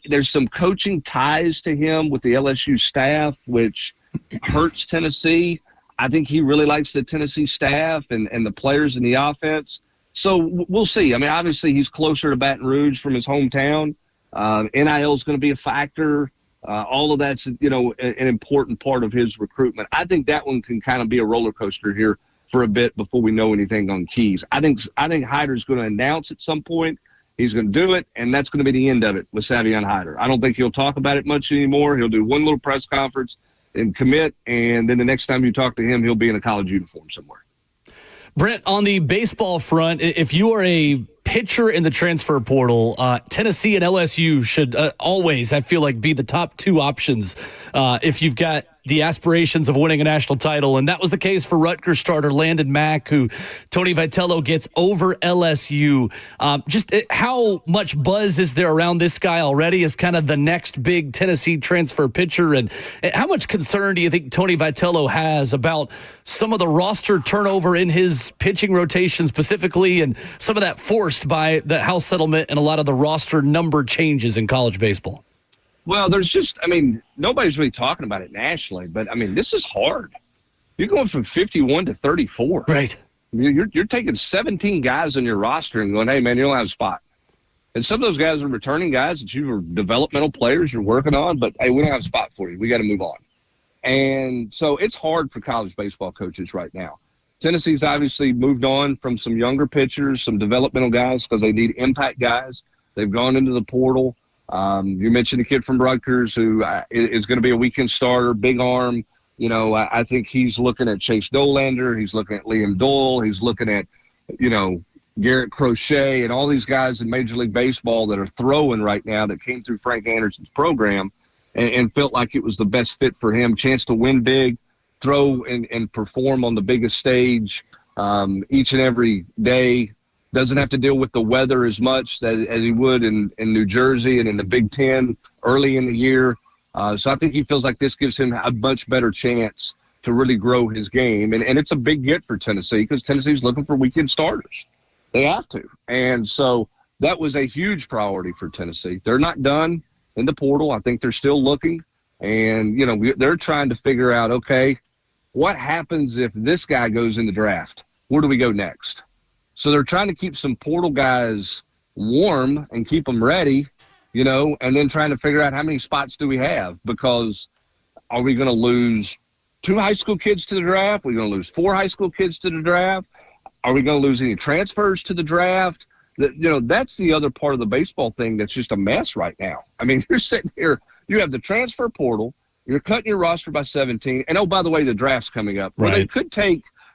There's some coaching ties to him with the LSU staff, which hurts Tennessee. I think he really likes the Tennessee staff and the players in the offense. So we'll see. Obviously he's closer to Baton Rouge from his hometown. NIL is going to be a factor. All of that's, an important part of his recruitment. I think that one can kind of be a roller coaster here for a bit before we know anything on Keys. I think Hyder's going to announce at some point. He's going to do it, and that's going to be the end of it with Savion Hyder. I don't think he'll talk about it much anymore. He'll do one little press conference and commit, and then the next time you talk to him, he'll be in a college uniform somewhere. Brent, on the baseball front, if you are a pitcher in the transfer portal, Tennessee and LSU should always, I feel like, be the top two options if you've got the aspirations of winning a national title. And that was the case for Rutgers starter Landon Mack, who Tony Vitello gets over LSU. How much buzz is there around this guy already as kind of the next big Tennessee transfer pitcher? And how much concern do you think Tony Vitello has about some of the roster turnover in his pitching rotation specifically, and some of that forced by the House settlement and a lot of the roster number changes in college baseball? Well, there's just, nobody's really talking about it nationally, but, this is hard. You're going from 51 to 34. Right. You're taking 17 guys on your roster and going, hey, man, you don't have a spot. And some of those guys are returning guys that you were developmental players you're working on, but, hey, we don't have a spot for you. We got to move on. And so it's hard for college baseball coaches right now. Tennessee's obviously moved on from some younger pitchers, some developmental guys, because they need impact guys. They've gone into the portal. You mentioned a kid from Rutgers who is going to be a weekend starter, big arm. I think he's looking at Chase Dolander. He's looking at Liam Doyle. He's looking at, Garrett Crochet and all these guys in Major League Baseball that are throwing right now that came through Frank Anderson's program and felt like it was the best fit for him. Chance to win big, throw and perform on the biggest stage each and every day. doesn't have to deal with the weather as much as he would in New Jersey and in the Big Ten early in the year. So I think he feels like this gives him a much better chance to really grow his game. And it's a big get for Tennessee because Tennessee's looking for weekend starters. They have to. And so that was a huge priority for Tennessee. They're not done in the portal. I think they're still looking. And, they're trying to figure out, okay, what happens if this guy goes in the draft? Where do we go next? So they're trying to keep some portal guys warm and keep them ready, and then trying to figure out how many spots do we have, because are we going to lose 2 high school kids to the draft? Are we going to lose 4 high school kids to the draft? Are we going to lose any transfers to the draft? That's the other part of the baseball thing that's just a mess right now. I mean, you're sitting here, you have the transfer portal, you're cutting your roster by 17, and oh, by the way, the draft's coming up. Right. Well,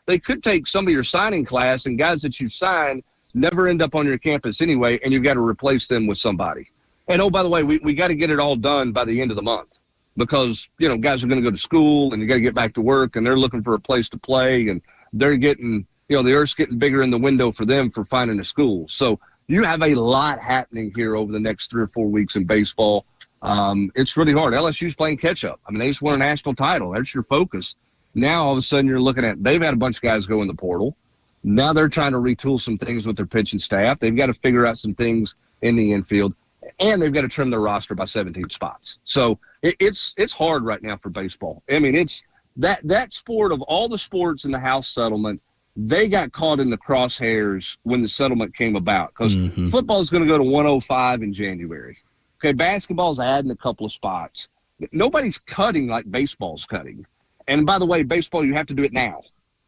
they could take some of your signing class, and guys that you sign never end up on your campus anyway, and you've got to replace them with somebody. And oh, by the way, we got to get it all done by the end of the month, because guys are going to go to school and you got to get back to work, and they're looking for a place to play, and they're getting the earth's getting bigger in the window for them for finding a school. So you have a lot happening here over the next 3 or 4 weeks in baseball. It's really hard. LSU's playing catch up. I mean, they just won a national title. That's your focus. Now all of a sudden you're looking at, they've had a bunch of guys go in the portal. Now they're trying to retool some things with their pitching staff. They've got to figure out some things in the infield, and they've got to trim their roster by 17 spots. So it's hard right now for baseball. I mean, it's that sport of all the sports in the House settlement, they got caught in the crosshairs when the settlement came about, because football is going to go to 105 in January. Okay, basketball's adding a couple of spots. Nobody's cutting like baseball's cutting. And by the way, baseball, you have to do it now,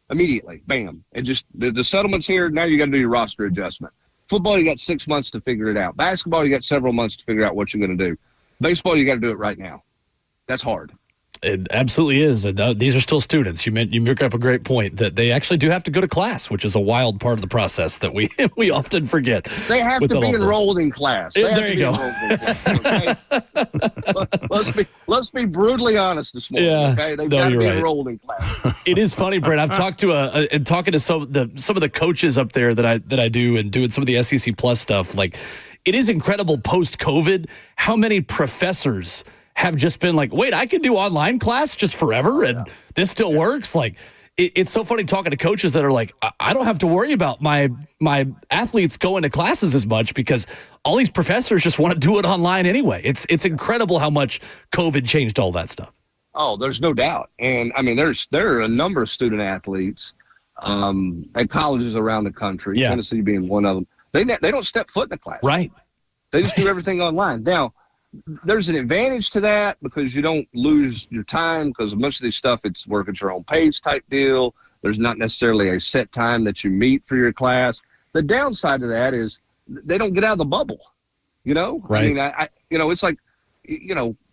immediately, bam. It just the settlement's here. Now you got to do your roster adjustment. Football, you got 6 months to figure it out. Basketball, you got several months to figure out what you're going to do. Baseball, you got to do it right now. That's hard. It absolutely is. These are still students. You make up a great point that they actually do have to go to class, which is a wild part of the process that we often forget. They have to be enrolled in class. There you go. Let's be brutally honest this morning. Yeah, okay, they've got to be enrolled in class. It is funny, Brent. I've talked to talking to some of the coaches up there that I do, and doing some of the SEC Plus stuff. Like, it is incredible post-COVID how many professors have just been like, wait, I can do online class just forever, and this still works. Like, it's so funny talking to coaches that are like, I don't have to worry about my athletes going to classes as much because all these professors just want to do it online anyway. It's incredible how much COVID changed all that stuff. Oh, there's no doubt. And I mean, there are a number of student athletes at colleges around the country, Tennessee being one of them. They don't step foot in the class. Right. They just do everything online. Now, there's an advantage to that because you don't lose your time, because much of this stuff, it's work at your own pace type deal. There's not necessarily a set time that you meet for your class. The downside of that is they don't get out of the bubble, Right. I mean, it's like,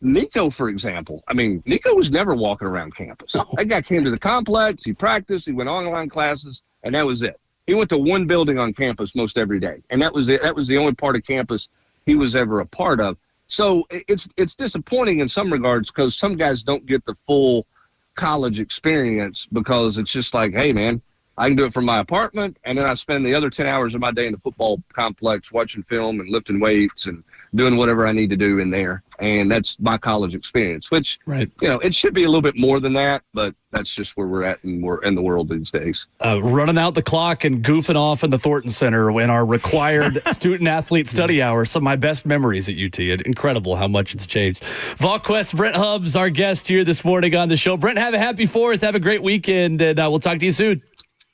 Nico, for example. I mean, Nico was never walking around campus. That guy came to the complex, he practiced, he went online classes, and that was it. He went to one building on campus most every day, and that was it. That was the only part of campus he was ever a part of. So it's disappointing in some regards because some guys don't get the full college experience because it's just like, hey, man, I can do it from my apartment, and then I spend the other 10 hours of my day in the football complex watching film and lifting weights and doing whatever I need to do in there. And that's my college experience, which, it should be a little bit more than that, but that's just where we're at in the world these days. Running out the clock and goofing off in the Thornton Center in our required student-athlete study hour. Some of my best memories at UT. Incredible how much it's changed. VolQuest Brent Hubbs, our guest here this morning on the show. Brent, have a happy 4th. Have a great weekend, and we'll talk to you soon.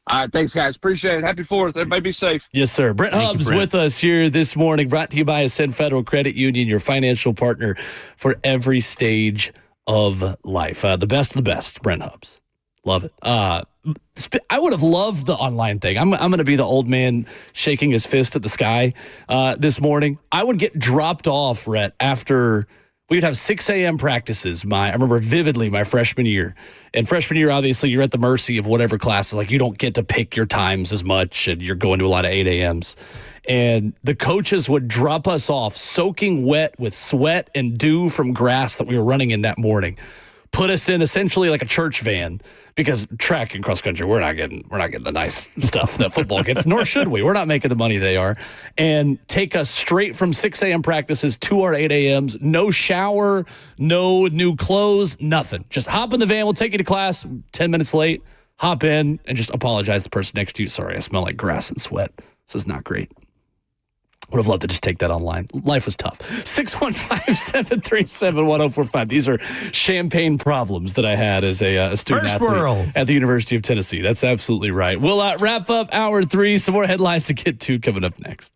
All right, thanks, guys. Appreciate it. Happy 4th. Everybody be safe. Yes, sir. Brent Hubbs with us here this morning, brought to you by Ascend Federal Credit Union, your financial partner for every stage of life. The best of the best, Brent Hubbs. Love it. I would have loved the online thing. I'm going to be the old man shaking his fist at the sky this morning. I would get dropped off, Rhett, after we would have 6 a.m. practices. I remember vividly my freshman year. And freshman year, obviously, you're at the mercy of whatever classes. Like, you don't get to pick your times as much, and you're going to a lot of 8 a.m.s. And the coaches would drop us off soaking wet with sweat and dew from grass that we were running in that morning. put us in essentially like a church van, because track and cross country, we're not getting the nice stuff that football gets, nor should we. We're not making the money they are. And take us straight from 6 a.m. practices to our 8 a.m.s. No shower, no new clothes, nothing. Just hop in the van. We'll take you to class 10 minutes late. Hop in and just apologize to the person next to you. Sorry, I smell like grass and sweat. This is not great. Would have loved to just take that online. Life was tough. 615-737-1045. These are champagne problems that I had as a student athlete at the University of Tennessee. That's absolutely right. We'll wrap up hour 3. Some more headlines to get to coming up next.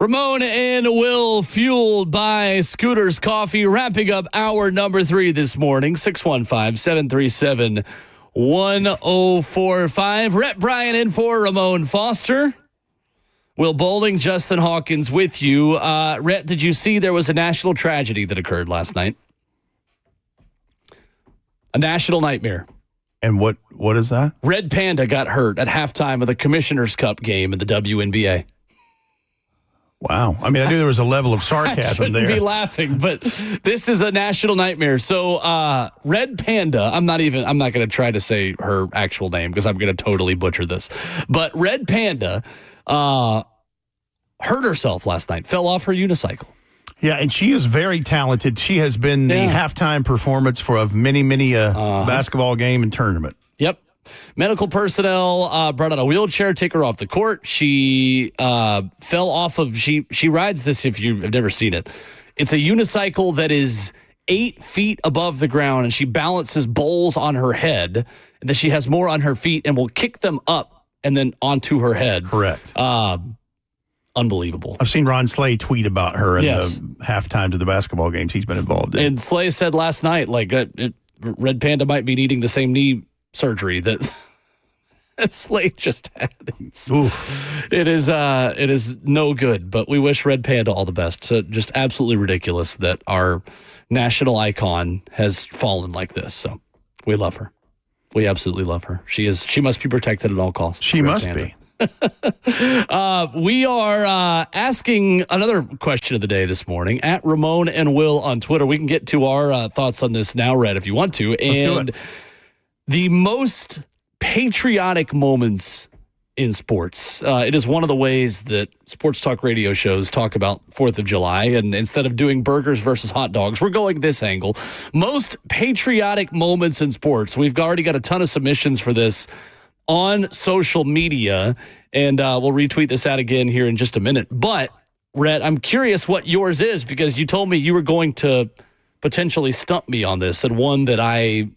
Ramon and Will, fueled by Scooter's Coffee, wrapping up hour number 3 this morning. 615-737-1045. Rhett Bryan in for Ramon Foster. Will Bowling, Justin Hawkins with you. Rhett, did you see there was a national tragedy that occurred last night? A national nightmare. And what is that? Red Panda got hurt at halftime of the Commissioner's Cup game in the WNBA. Wow. I mean, I knew there was a level of sarcasm I shouldn't there. be laughing, but this is a national nightmare. So Red Panda, I'm not going to try to say her actual name because I'm going to totally butcher this. But Red Panda hurt herself last night, fell off her unicycle. Yeah, and she is very talented. She has been the halftime performance for many basketball game and tournament. Yep. Medical personnel brought out a wheelchair, take her off the court. She fell off of, she rides this if you have never seen it. It's a unicycle that is 8 feet above the ground, and she balances bowls on her head, and then she has more on her feet and will kick them up and then onto her head. Correct. Unbelievable. I've seen Ron Slay tweet about her in the halftime to the basketball games he's been involved in. And Slay said last night, Red Panda might be needing the same knee surgery that Slay just had. It is no good, but we wish Red Panda all the best. So just absolutely ridiculous that our national icon has fallen like this. So we love her. We absolutely love her. She must be protected at all costs. She must be. We are asking another question of the day this morning at Ramon and Will on Twitter. We can get to our thoughts on this now, Red, if you want to. Let's do it. The most patriotic moments in sports. It is one of the ways that sports talk radio shows talk about 4th of July. And instead of doing burgers versus hot dogs, we're going this angle. Most patriotic moments in sports. We've already got a ton of submissions for this on social media, and we'll retweet this out again here in just a minute. But, Rhett, I'm curious what yours is, because you told me you were going to potentially stump me on this, and one that I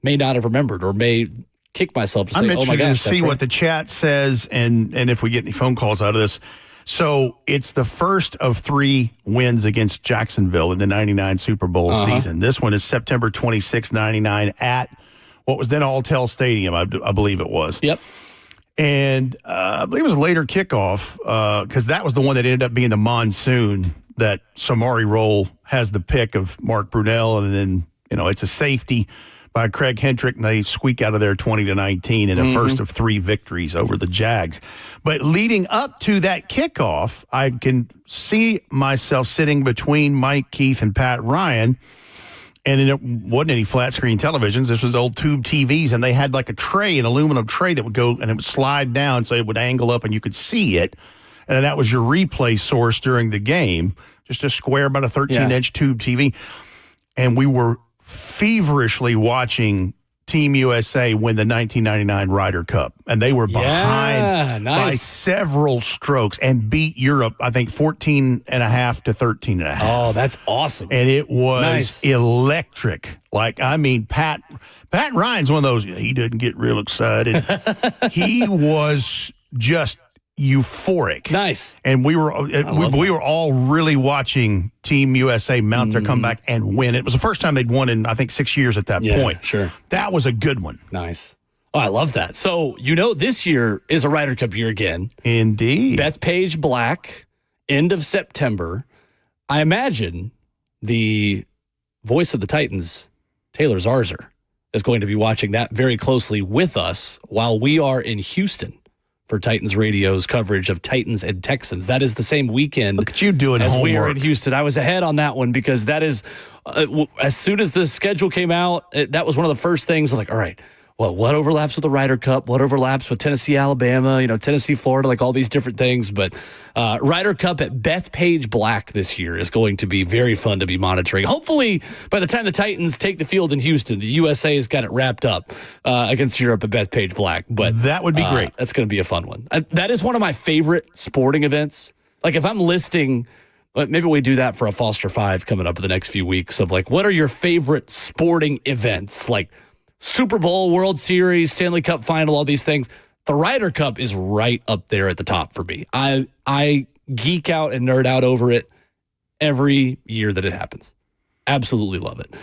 may not have remembered or may kick myself to say, I'm oh my interested gosh, to see what the chat says and if we get any phone calls out of this. So it's the first of 3 wins against Jacksonville in the 99 Super Bowl season. This one is September 26, 99 at what was then Alltel Stadium, I believe it was. Yep. And I believe it was a later kickoff because that was the one that ended up being the monsoon that Samari Roll has the pick of Mark Brunell, and then, it's a safety by Craig Hendrick, and they squeak out of there 20-19 in a first of 3 victories over the Jags. But leading up to that kickoff, I can see myself sitting between Mike Keith and Pat Ryan. And it wasn't any flat screen televisions. This was old tube TVs, and they had like a tray, an aluminum tray that would go and it would slide down so it would angle up and you could see it. And that was your replay source during the game, just a square, about a 13-inch tube TV. And we were feverishly watching Team USA win the 1999 Ryder Cup. And they were behind by several strokes and beat Europe, I think, 14.5 to 13.5. Oh, that's awesome. And it was electric. Pat Ryan's one of those, he didn't get real excited. He was just euphoric. Nice. And we were all really watching Team USA mount their comeback and win. It was the first time they'd won in, I think, 6 years at that point. Sure. That was a good one. Nice. Oh, I love that. So, this year is a Ryder Cup year again. Indeed. Bethpage Black, end of September. I imagine the voice of the Titans, Taylor Zarzer, is going to be watching that very closely with us while we are in Houston for Titans Radio's coverage of Titans and Texans. That is the same weekend. Look at you doing as homework. we are in Houston. I was ahead on that one because that is, as soon as the schedule came out, that was one of the first things. I'm like, all right, well, what overlaps with the Ryder Cup? What overlaps with Tennessee, Alabama, Tennessee, Florida, like all these different things. But Ryder Cup at Bethpage Black this year is going to be very fun to be monitoring. Hopefully, by the time the Titans take the field in Houston, the USA has got it wrapped up against Europe at Bethpage Black. But that would be great. That's going to be a fun one. That is one of my favorite sporting events. Like if I'm listing, maybe we do that for a Foster 5 coming up in the next few weeks of what are your favorite sporting events? Like Super Bowl, World Series, Stanley Cup Final, all these things. The Ryder Cup is right up there at the top for me. I geek out and nerd out over it every year that it happens. Absolutely love it.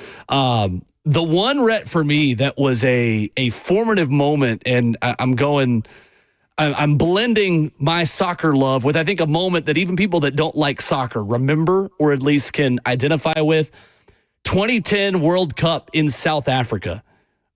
The one, Rhett, for me that was a formative moment, and I'm blending my soccer love with, I think, a moment that even people that don't like soccer remember or at least can identify with. 2010 World Cup in South Africa,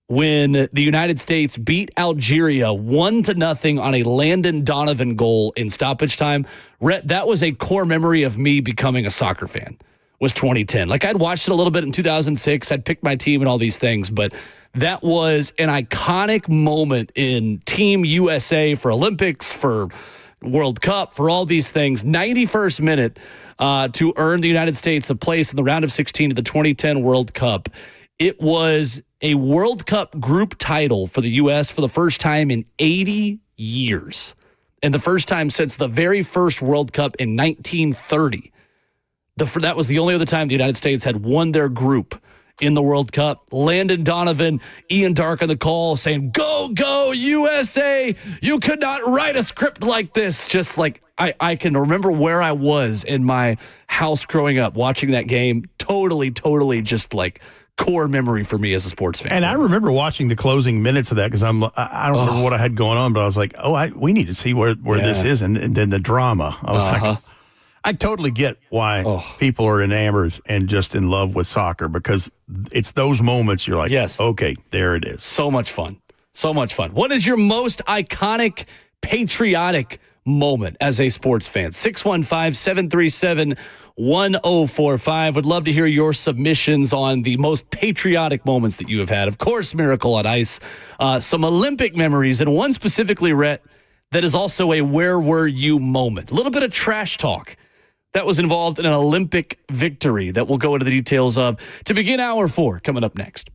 when the United States beat Algeria 1-0 on a Landon Donovan goal in stoppage time. Rhett, that was a core memory of me becoming a soccer fan, was 2010. Like, I'd watched it a little bit in 2006. I'd picked my team and all these things, but that was an iconic moment in Team USA for Olympics, for World Cup, for all these things. 91st minute to earn the United States a place in the round of 16 of the 2010 World Cup. It was a World Cup group title for the U.S. for the first time in 80 years, and the first time since the very first World Cup in 1930. That was the only other time the United States had won their group in the World Cup. Landon Donovan, Ian Dark on the call saying, "Go, go, USA! You could not write a script like this." Just like I can remember where I was in my house growing up watching that game. Totally just like core memory for me as a sports fan. And I remember watching the closing minutes of that because I don't remember what I had going on, but I was like, we need to see where this is, and then the drama. I was like, I totally get why people are enamored and just in love with soccer, because it's those moments you're like, yes, okay, there it is. So much fun. So much fun. What is your most iconic, patriotic moment as a sports fan? 615-737-1045. Would love to hear your submissions on the most patriotic moments that you have had. Of course, Miracle on Ice, some Olympic memories, and one specifically, Rhett, that is also a where were you moment. A little bit of trash talk that was involved in an Olympic victory that we'll go into the details of to begin hour 4, coming up next.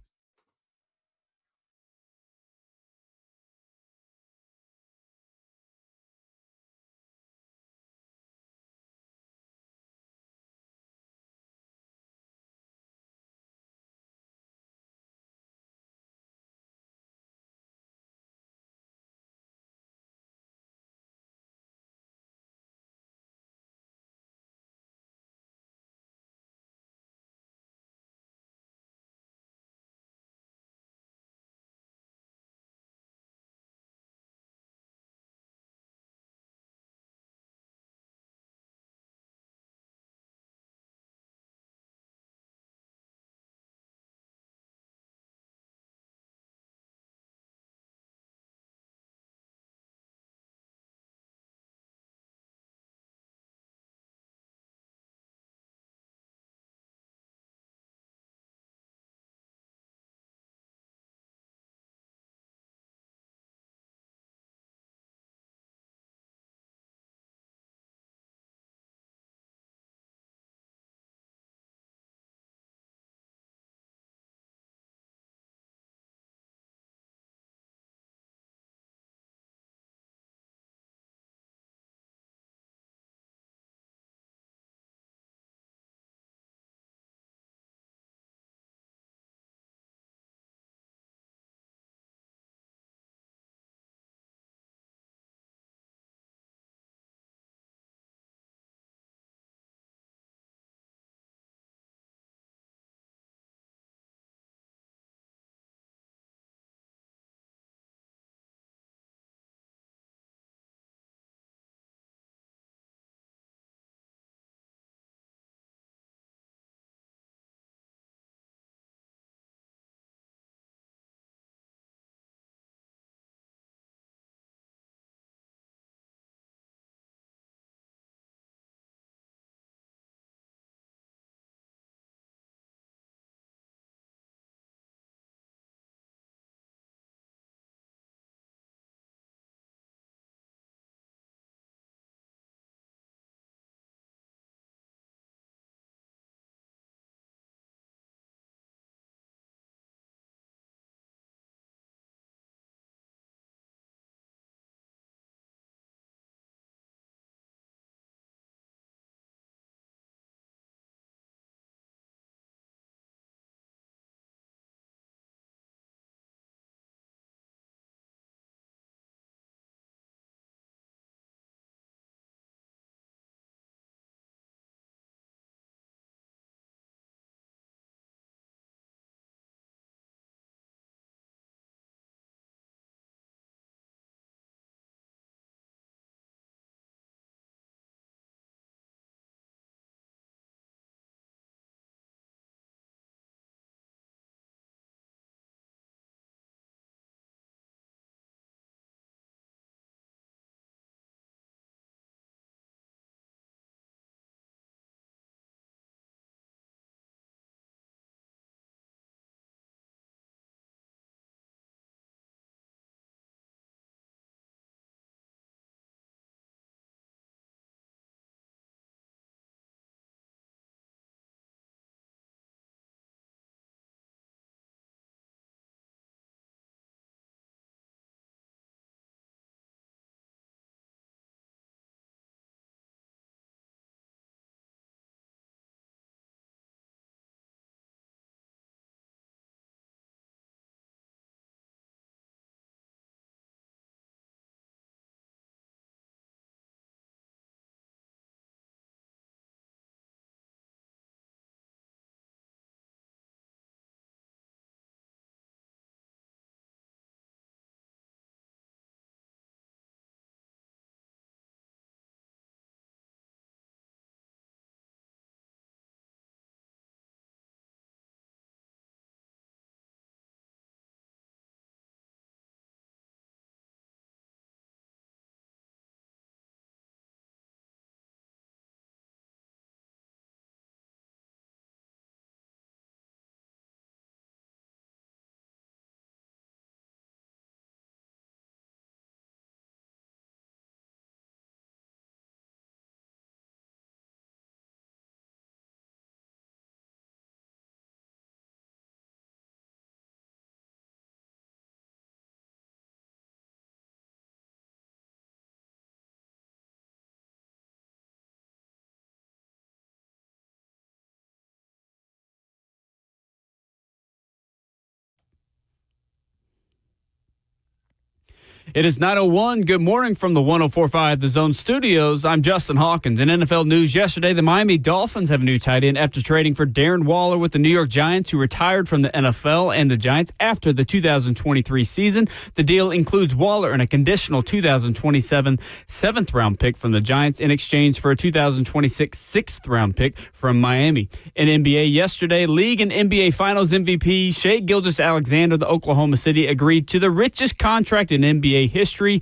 It is 9:01. Good morning from the 104.5 The Zone Studios. I'm Justin Hawkins. In NFL news yesterday, the Miami Dolphins have a new tight end after trading for Darren Waller with the New York Giants, who retired from the NFL and the Giants after the 2023 season. The deal includes Waller and a conditional 2027 seventh-round pick from the Giants in exchange for a 2026 sixth-round pick from Miami. In NBA yesterday, League and NBA Finals MVP Shai Gilgeous-Alexander, the Oklahoma City, agreed to the richest contract in NBA history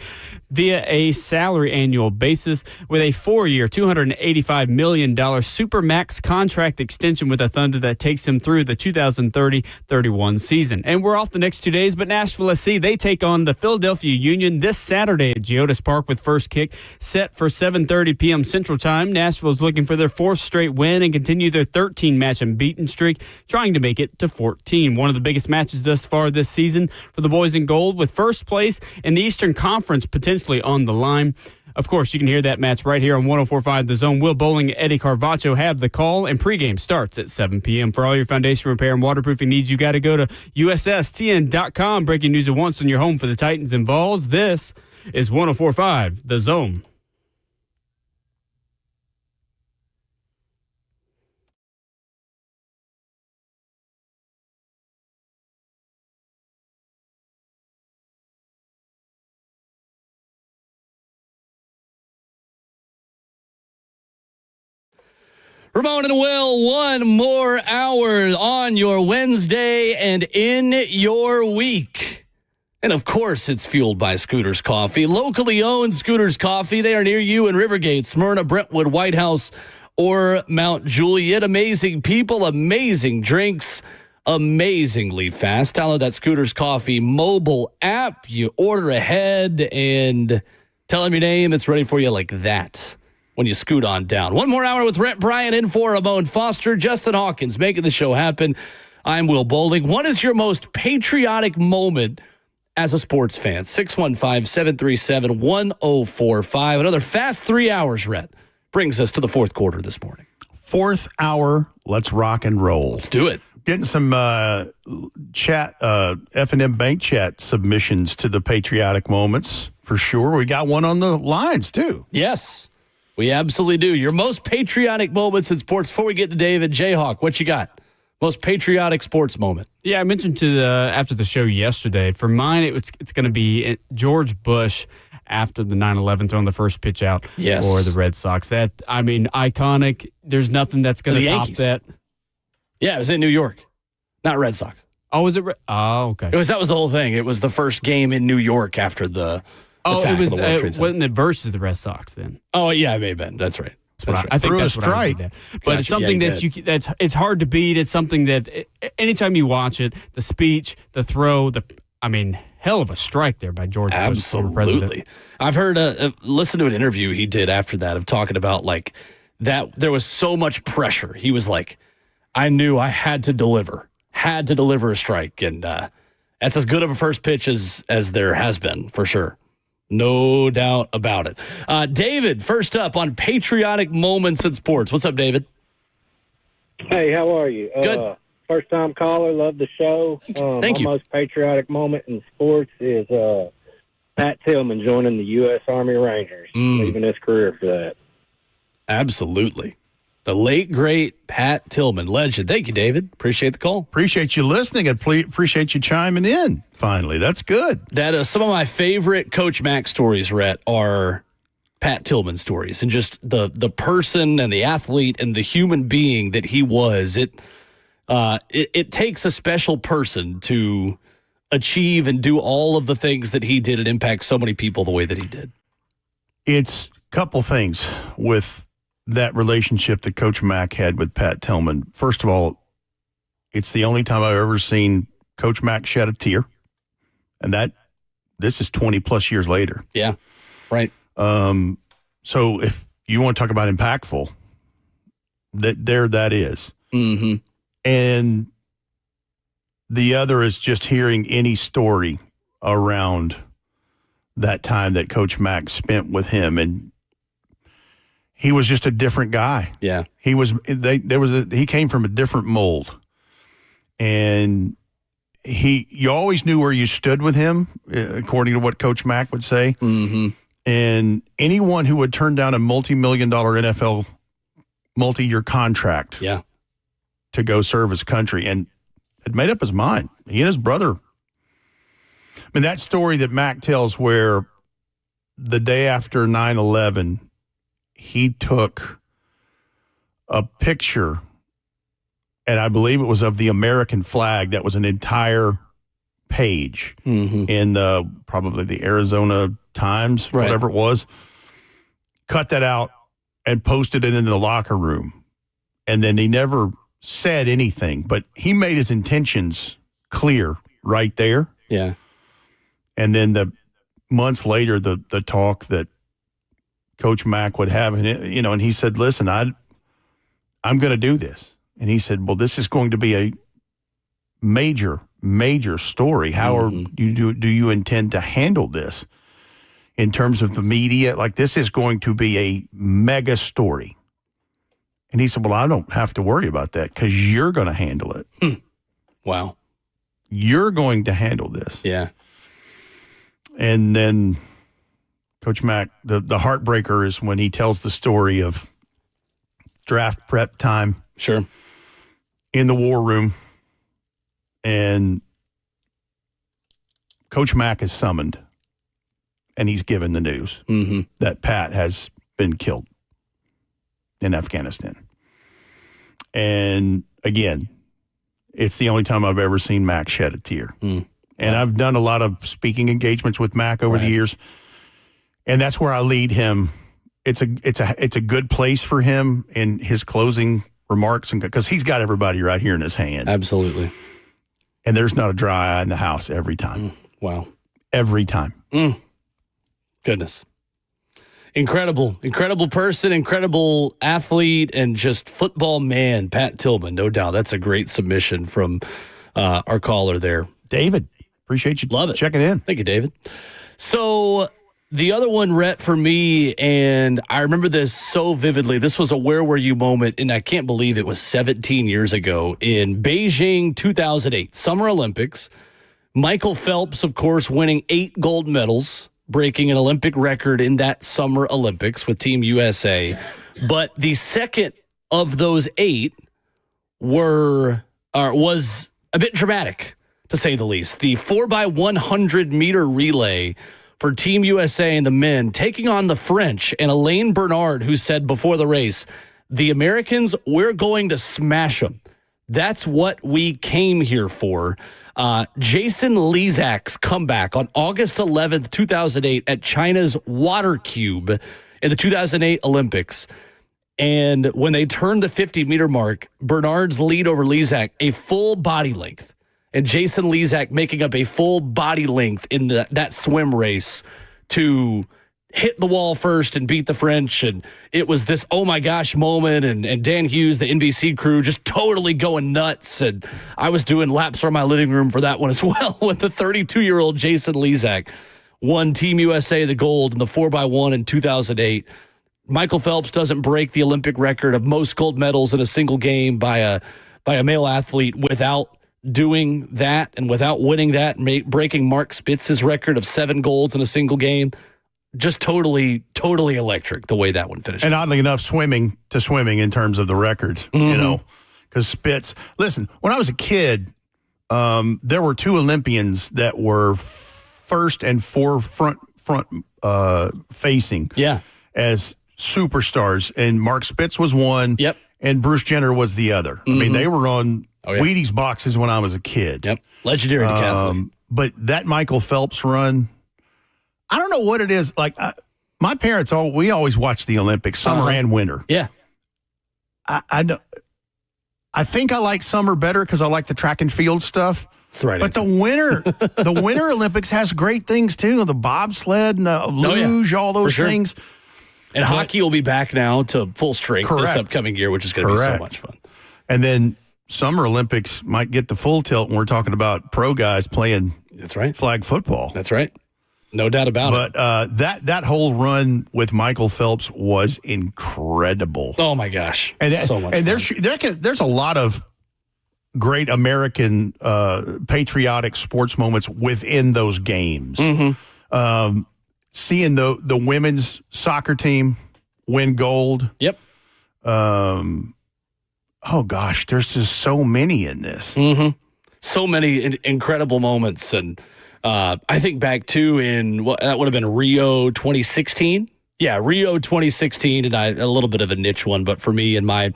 via a salary annual basis with a 4-year, $285 million Supermax contract extension with the Thunder that takes him through the 2030-31 season. And we're off the next 2 days, but Nashville SC, they take on the Philadelphia Union this Saturday at Geodis Park with first kick set for 7:30 p.m. Central Time. Nashville's looking for their fourth straight win and continue their 13-match unbeaten streak, trying to make it to 14. One of the biggest matches thus far this season for the boys in gold, with first place in the Eastern Conference potentially on the line. Of course, you can hear that match right here on 104.5 The Zone. Will Bowling and Eddie Carvacho have the call, and pregame starts at 7 p.m. For all your foundation repair and waterproofing needs, you got to go to USSTN.com. Breaking news at once on your home for the Titans and Vols. This is 104.5 The Zone. Ramon and Will, one more hour on your Wednesday and in your week. And of course, it's fueled by Scooters Coffee. Locally owned Scooters Coffee. They are near you in Rivergate, Smyrna, Brentwood, White House, or Mount Juliet. Amazing people, amazing drinks, amazingly fast. Download that Scooters Coffee mobile app. You order ahead and tell them your name. It's ready for you like that when you scoot on down. One more hour with Rhett Bryan in for Ramon Foster, Justin Hawkins making the show happen. I'm Will Bowling. What is your most patriotic moment as a sports fan? 615-737-1045. Another fast 3 hours, Rhett, brings us to the fourth quarter this morning. Fourth hour, let's rock and roll. Let's do it. Getting some chat, F&M Bank Chat submissions to the patriotic moments for sure. We got one on the lines, too. Yes. We absolutely do. Your most patriotic moments in sports. Before we get to David, Jayhawk, what you got? Most patriotic sports moment. Yeah, I mentioned after the show yesterday. For mine, it's going to be George Bush after the 9/11 throwing the first pitch out for the Red Sox. That, I mean, iconic. There's nothing that's going to top that. Yeah, it was in New York, not Red Sox. Oh, was it? Oh, okay. That was the whole thing. It was the first game in New York after the. It was. Wasn't it versus the Red Sox then? Oh yeah, it may have been. That's right. I think that's what I did. But it's something it's hard to beat. It's something that anytime you watch it, the speech, the throw, hell of a strike there by George Bush, former president. I've heard listen to an interview he did after that of talking about like that there was so much pressure. He was like, I knew I had to deliver a strike, and that's as good of a first pitch as there has been for sure. No doubt about it. David, first up on patriotic moments in sports. What's up, David? Hey, how are you? Good. First-time caller. Love the show. Thank you. My most patriotic moment in sports is Pat Tillman joining the U.S. Army Rangers, leaving his career for that. Absolutely. The late, great Pat Tillman, legend. Thank you, David. Appreciate the call. Appreciate you listening and appreciate you chiming in, finally. That's good. That some of my favorite Coach Mack stories, Rhett, are Pat Tillman stories, and just the person and the athlete and the human being that he was. It takes a special person to achieve and do all of the things that he did and impact so many people the way that he did. It's a couple things with that relationship that Coach Mack had with Pat Tillman. First of all, it's the only time I've ever seen Coach Mack shed a tear, and this is 20 plus years later. Yeah, right. So if you want to talk about impactful, that is. Mm-hmm. And the other is just hearing any story around that time that Coach Mack spent with him, and he was just a different guy. Yeah. He came from a different mold, and you always knew where you stood with him, according to what Coach Mack would say. Mm-hmm. And anyone who would turn down a multi-million-dollar NFL multi-year contract to go serve his country and had made up his mind. He and his brother. I mean, that story that Mack tells where the day after 9/11, he took a picture, and I believe it was of the American flag that was an entire page in probably the Arizona Times, whatever it was, cut that out and posted it in the locker room. And then he never said anything, but he made his intentions clear right there. Yeah. And then the months later, the talk that Coach Mack would have, and he said, listen, I'm going to do this. And he said, well, this is going to be a major, major story. How do you intend to handle this in terms of the media? Like, this is going to be a mega story. And he said, well, I don't have to worry about that because you're going to handle it. Wow. You're going to handle this. Yeah. And then Coach Mack, the heartbreaker is when he tells the story of draft prep time. Sure. In the war room. And Coach Mack is summoned. And he's given the news that Pat has been killed in Afghanistan. And again, it's the only time I've ever seen Mack shed a tear. And I've done a lot of speaking engagements with Mack over the years. And that's where I lead him. It's a good place for him in his closing remarks, and because he's got everybody right here in his hand. Absolutely. And there's not a dry eye in the house every time. Wow. Every time. Goodness. Incredible person, incredible athlete, and just football man, Pat Tillman, no doubt. That's a great submission from our caller there. David, appreciate you checking in. Thank you, David. So the other one, Rhett, for me, and I remember this so vividly. This was a where were you moment, and I can't believe it was 17 years ago in Beijing 2008, Summer Olympics. Michael Phelps, of course, winning 8 gold medals, breaking an Olympic record in that Summer Olympics with Team USA. But the second of those 8 was a bit dramatic, to say the least. The 4x100 meter relay for Team USA and the men, taking on the French, and Elaine Bernard, who said before the race, the Americans, we're going to smash them. That's what we came here for. Jason Lezak's comeback on August 11th, 2008 at China's Water Cube in the 2008 Olympics. And when they turned the 50-meter mark, Bernard's lead over Lezak, a full body length. And Jason Lezak making up a full body length in that swim race to hit the wall first and beat the French. And it was this oh my gosh moment. And Dan Hughes, the NBC crew, just totally going nuts. And I was doing laps around my living room for that one as well, with the 32-year-old Jason Lezak won Team USA the gold in the 4x1 in 2008. Michael Phelps doesn't break the Olympic record of most gold medals in a single game by a male athlete without doing that and without winning that, breaking Mark Spitz's record of 7 golds in a single game. Just totally electric the way that one finished. And oddly enough, swimming in terms of the record, you know, because Spitz. Listen, when I was a kid, there were 2 Olympians that were first and forefront facing as superstars, and Mark Spitz was one. Yep. And Bruce Jenner was the other. I mean, they were on Wheaties boxes when I was a kid. Yep. Legendary decathlete. But that Michael Phelps run, I don't know what it is. Like, my parents, we always watched the Olympics, summer and winter. Yeah. I think I like summer better because I like the track and field stuff. That's right. But the winter Olympics has great things too. The bobsled and the luge, all those things. And hockey will be back now to full strength this upcoming year, which is going to be so much fun. And then Summer Olympics might get the full tilt when we're talking about pro guys playing flag football. That's right. No doubt about it. But that whole run with Michael Phelps was incredible. Oh, my gosh. And so much fun. There's a lot of great American patriotic sports moments within those games. Seeing the women's soccer team win gold. Yep. Oh, gosh, there's just so many in this. So many incredible moments. And I think back to that would have been Rio 2016. Yeah, Rio 2016, and a little bit of a niche one, but for me in my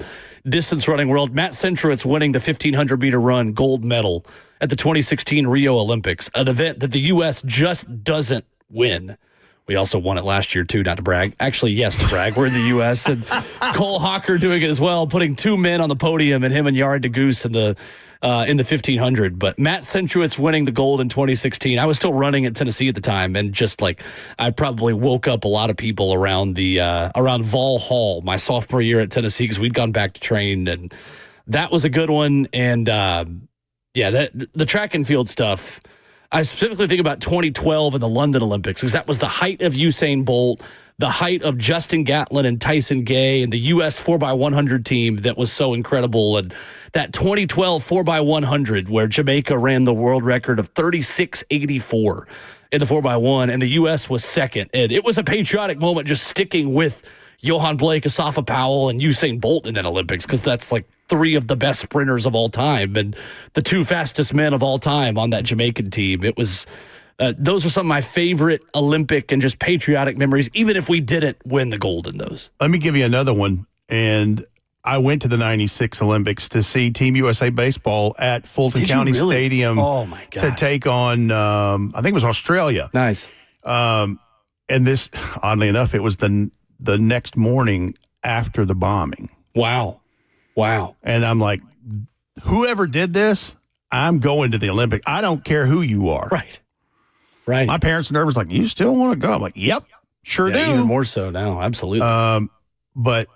distance running world, Matt Centrowitz winning the 1,500-meter run gold medal at the 2016 Rio Olympics, an event that the U.S. just doesn't win. We also won it last year, too, not to brag. Actually, yes, to brag. We're in the U.S., and Cole Hawker doing it as well, putting two men on the podium, and him and Yard DeGoose in the 1,500. But Matt Centrowitz winning the gold in 2016. I was still running at Tennessee at the time, and just like I probably woke up a lot of people around around Vol Hall my sophomore year at Tennessee because we'd gone back to train, and that was a good one. And the track and field stuff. I specifically think about 2012 and the London Olympics because that was the height of Usain Bolt, the height of Justin Gatlin and Tyson Gay and the U.S. 4x100 team that was so incredible. And that 2012 4x100 where Jamaica ran the world record of 36.84 in the 4x1 and the U.S. was second. And it was a patriotic moment just sticking with Johan Blake, Asafa Powell, and Usain Bolt in that Olympics because that's like three of the best sprinters of all time and the two fastest men of all time on that Jamaican team. It was those are some of my favorite Olympic and just patriotic memories, even if we didn't win the gold in those. Let me give you another one. And I went to the 96 Olympics to see Team USA Baseball at Fulton County Stadium to take on, I think it was Australia. Nice. And this, oddly enough, it was the next morning after the bombing. Wow. And I'm like, whoever did this, I'm going to the Olympics. I don't care who you are. Right. My parents are nervous, like, you still want to go? I'm like, yep, sure do. Even more so now, absolutely. But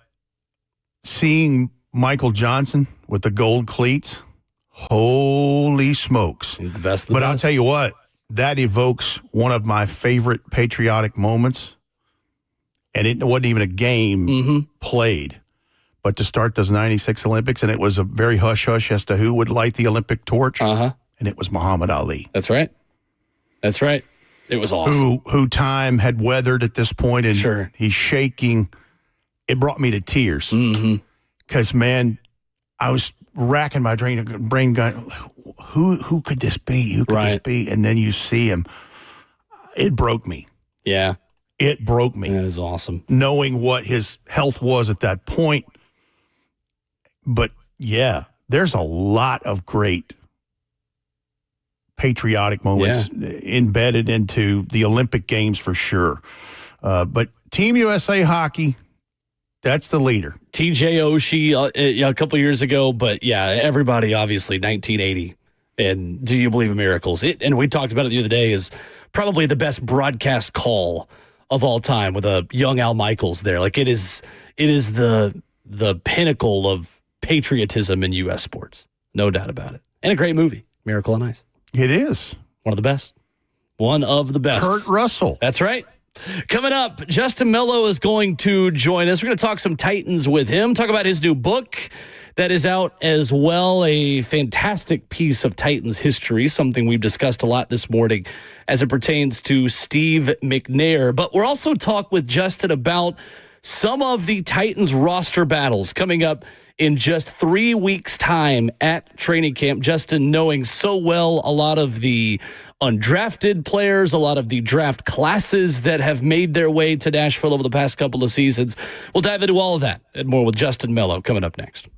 seeing Michael Johnson with the gold cleats, holy smokes. He's the best. I'll tell you what, that evokes one of my favorite patriotic moments. And it wasn't even a game played. But to start those 96 Olympics, and it was a very hush-hush as to who would light the Olympic torch, and it was Muhammad Ali. That's right. It was awesome. Who time had weathered at this point, and he's shaking. It brought me to tears. Because, man, I was racking my brain going, who could this be? Who could this be? And then you see him. It broke me. Yeah. It broke me. That is awesome. Knowing what his health was at that point. But, yeah, there's a lot of great patriotic moments embedded into the Olympic Games for sure. But Team USA Hockey, that's the leader. TJ Oshie a couple years ago, but, everybody obviously 1980. And Do You Believe in Miracles? And we talked about it the other day, is probably the best broadcast call of all time with a young Al Michaels there. Like it is the pinnacle of patriotism in U.S. sports. No doubt about it. And a great movie, Miracle on Ice. It is. One of the best. One of the best. Kurt Russell. That's right. Coming up, Justin Melo is going to join us. We're going to talk some Titans with him, talk about his new book that is out as well, a fantastic piece of Titans history, something we've discussed a lot this morning as it pertains to Steve McNair. But we're also talk with Justin about some of the Titans roster battles coming up in just 3 weeks' time at training camp. Justin knowing so well a lot of the undrafted players, a lot of the draft classes that have made their way to Nashville over the past couple of seasons. We'll dive into all of that and more with Justin Melo coming up next.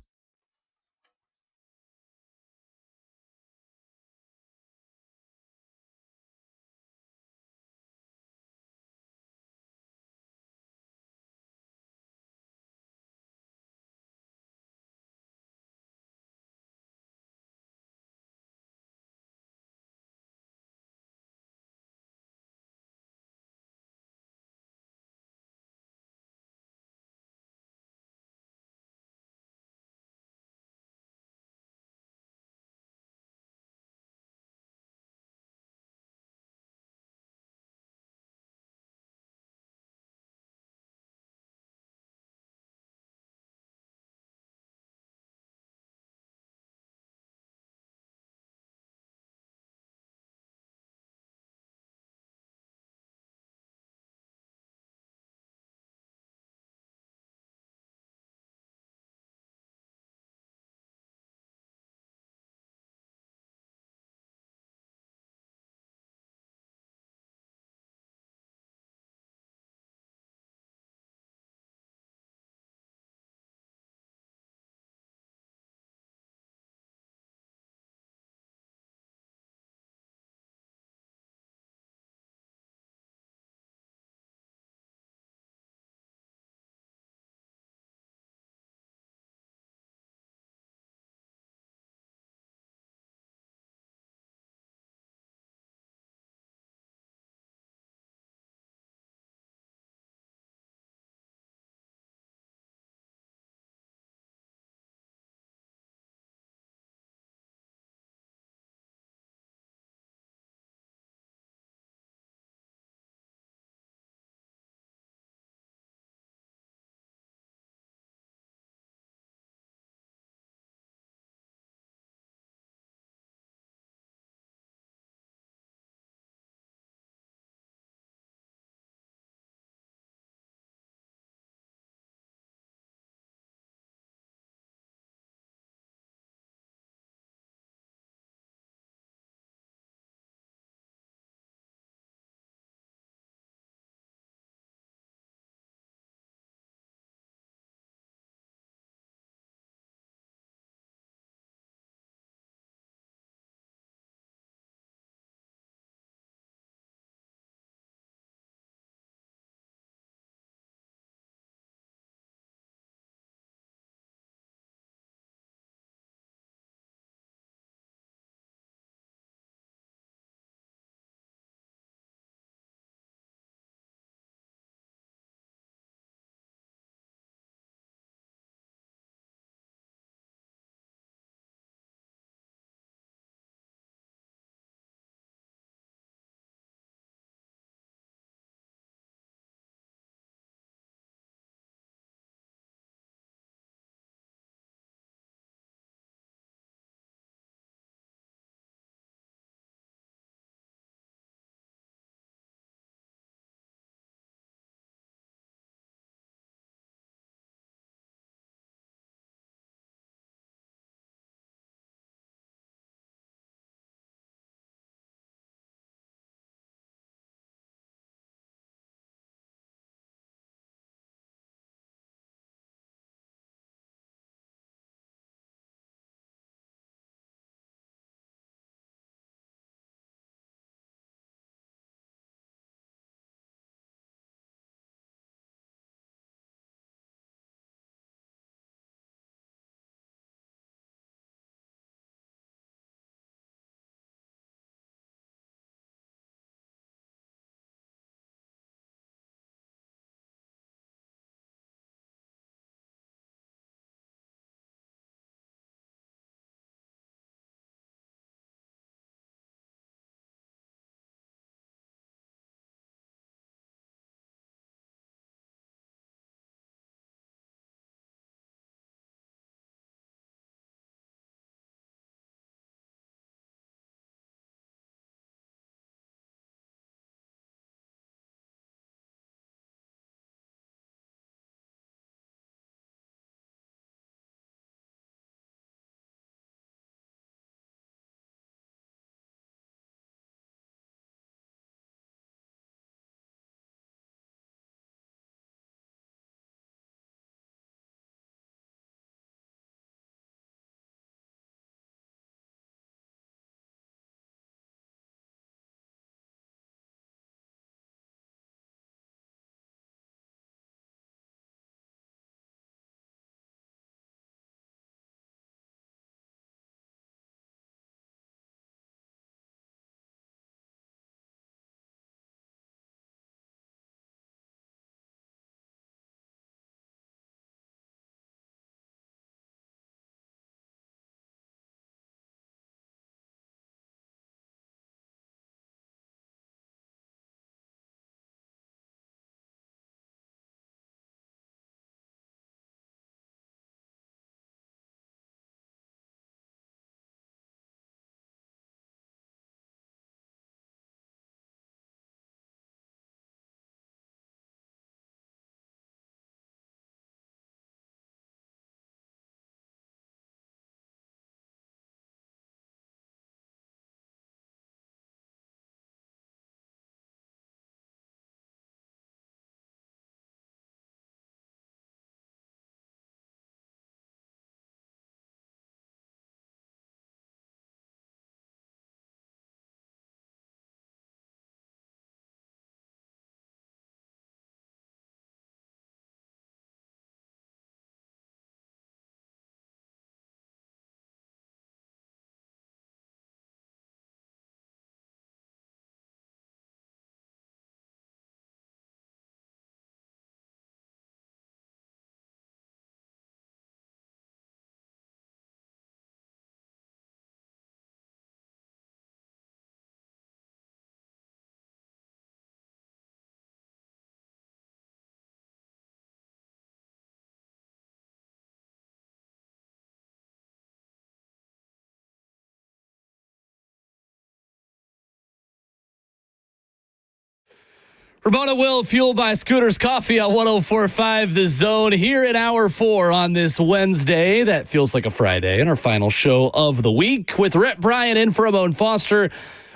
Ramon Will, fueled by Scooter's Coffee on 104.5 The Zone here in Hour 4 on this Wednesday. That feels like a Friday and our final show of the week with Rhett Bryan in for Ramon Foster.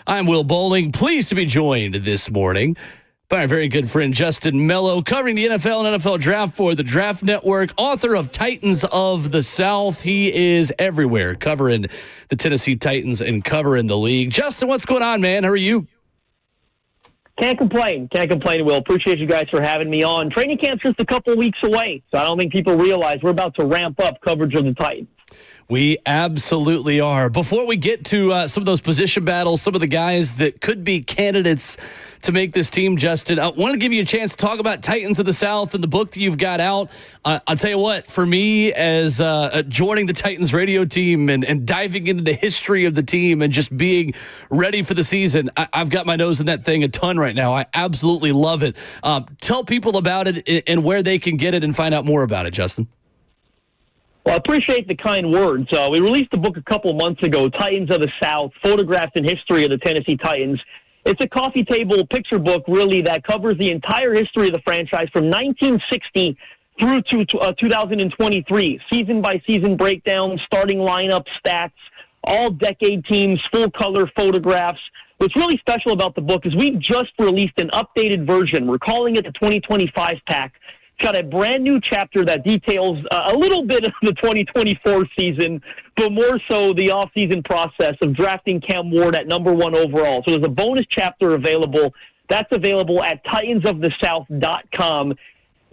I'm Will Bowling, pleased to be joined this morning by our very good friend Justin Melo, covering the NFL and NFL Draft for the Draft Network, author of Titans of the South. He is everywhere, covering the Tennessee Titans and covering the league. Justin, what's going on, man? How are you? Can't complain, Will. Appreciate you guys for having me on. Training camp's just a couple weeks away, so I don't think people realize we're about to ramp up coverage of the Titans. We absolutely are. Before we get to some of those position battles, some of the guys that could be candidates to make this team, Justin, I want to give you a chance to talk about Titans of the South and the book that you've got out. I'll tell you what, for me, as joining the Titans radio team and diving into the history of the team and just being ready for the season, I've got my nose in that thing a ton right now. I absolutely love it. Tell people about it and where they can get it and find out more about it, Justin. Well, I appreciate the kind words. We released a book a couple months ago, Titans of the South, Photographs and History of the Tennessee Titans. It's a coffee table picture book, really, that covers the entire history of the franchise from 1960 through to 2023. Season-by-season breakdown, starting lineup, stats, all decade teams, full-color photographs. What's really special about the book is we've just released an updated version. We're calling it the 2025 pack. It's got a brand new chapter that details a little bit of the 2024 season, but more so the offseason process of drafting Cam Ward at #1 overall. So there's a bonus chapter available. That's available at titansofthesouth.com.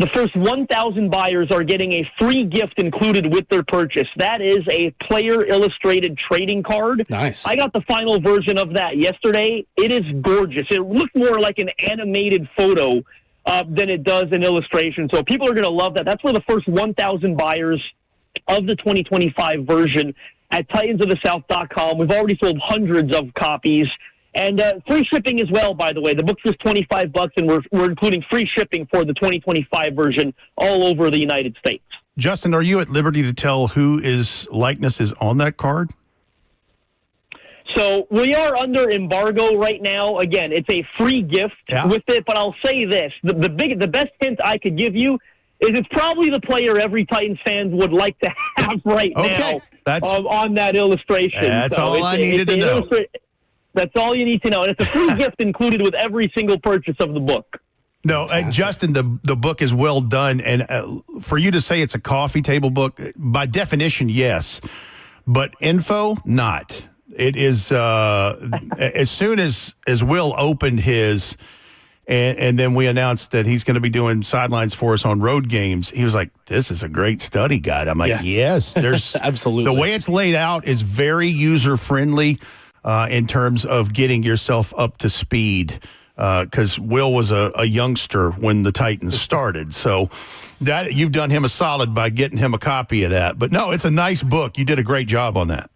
The first 1,000 buyers are getting a free gift included with their purchase. That is a player illustrated trading card. Nice. I got the final version of that yesterday. It is gorgeous. It looked more like an animated photo than it does an illustration. So people are going to love that. That's for the first 1,000 buyers of the 2025 version at titansofthesouth.com. We've already sold hundreds of copies. And free shipping as well, by the way. The book's just $25, and we're including free shipping for the 2025 version all over the United States. Justin, are you at liberty to tell who his likeness is on that card? So we are under embargo right now. Again, it's a free gift with it, but I'll say this. The best hint I could give you is it's probably the player every Titans fan would like to have right now on that illustration. That's all I needed to know. That's all you need to know. And it's a free gift included with every single purchase of the book. No, Justin, the book is well done. And for you to say it's a coffee table book, by definition, yes. But info, not. It is as soon as Will opened his, and then we announced that he's going to be doing sidelines for us on road games. He was like, "This is a great study guide." I'm like, "Yes, there's absolutely the way it's laid out is very user friendly in terms of getting yourself up to speed." Because Will was a youngster when the Titans started, so that you've done him a solid by getting him a copy of that. But no, it's a nice book. You did a great job on that.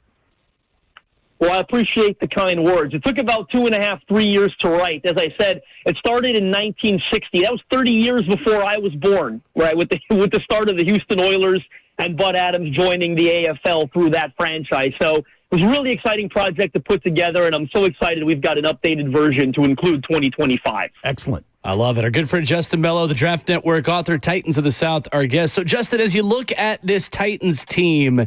Well, I appreciate the kind words. It took about 2.5, 3 years to write. As I said, it started in 1960. That was 30 years before I was born, right, with the start of the Houston Oilers and Bud Adams joining the AFL through that franchise. So it was a really exciting project to put together, and I'm so excited we've got an updated version to include 2025. Excellent. I love it. Our good friend Justin Melo, the Draft Network author, Titans of the South, our guest. So, Justin, as you look at this Titans team,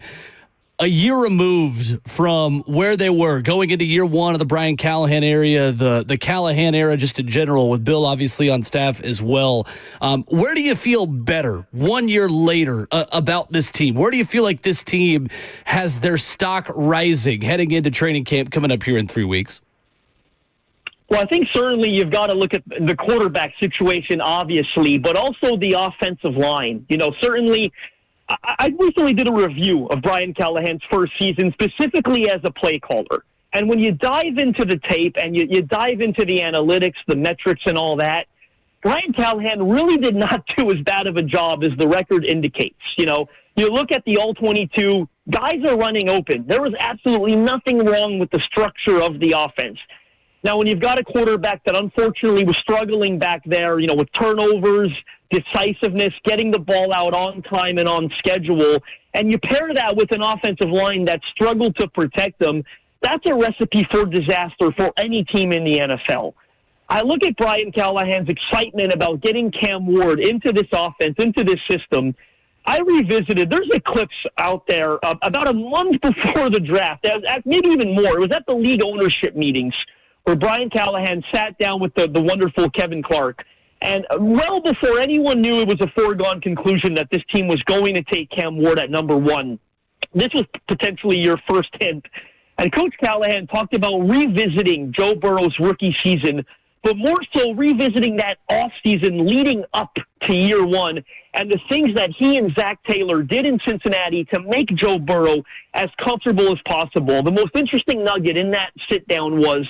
a year removed from where they were going into year one of the Brian Callahan era, the Callahan era just in general, with Bill obviously on staff as well. Where do you feel better 1 year later about this team? Where do you feel like this team has their stock rising heading into training camp coming up here in 3 weeks? Well, I think certainly you've got to look at the quarterback situation, obviously, but also the offensive line. You know, certainly I recently did a review of Brian Callahan's first season, specifically as a play caller. And when you dive into the tape and you dive into the analytics, the metrics and all that, Brian Callahan really did not do as bad of a job as the record indicates. You know, you look at the All-22, guys are running open. There was absolutely nothing wrong with the structure of the offense. Now, when you've got a quarterback that unfortunately was struggling back there, you know, with turnovers, decisiveness, getting the ball out on time and on schedule, and you pair that with an offensive line that struggled to protect them, that's a recipe for disaster for any team in the NFL. I look at Brian Callahan's excitement about getting Cam Ward into this offense, into this system. I revisited, there's a clips out there about a month before the draft, maybe even more. It was at the league ownership meetings where Brian Callahan sat down with the wonderful Kevin Clark. And well before anyone knew it was a foregone conclusion that this team was going to take Cam Ward at number 1, this was potentially your first hint. And Coach Callahan talked about revisiting Joe Burrow's rookie season, but more so revisiting that offseason leading up to year 1 and the things that he and Zach Taylor did in Cincinnati to make Joe Burrow as comfortable as possible. The most interesting nugget in that sit-down was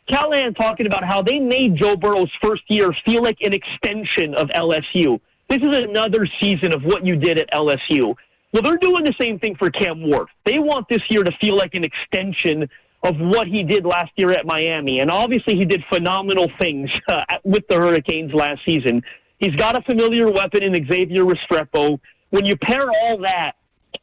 Callahan talking about how they made Joe Burrow's first year feel like an extension of LSU. This is another season of what you did at LSU. Well, they're doing the same thing for Cam Ward. They want this year to feel like an extension of what he did last year at Miami. And obviously he did phenomenal things with the Hurricanes last season. He's got a familiar weapon in Xavier Restrepo. When you pair all that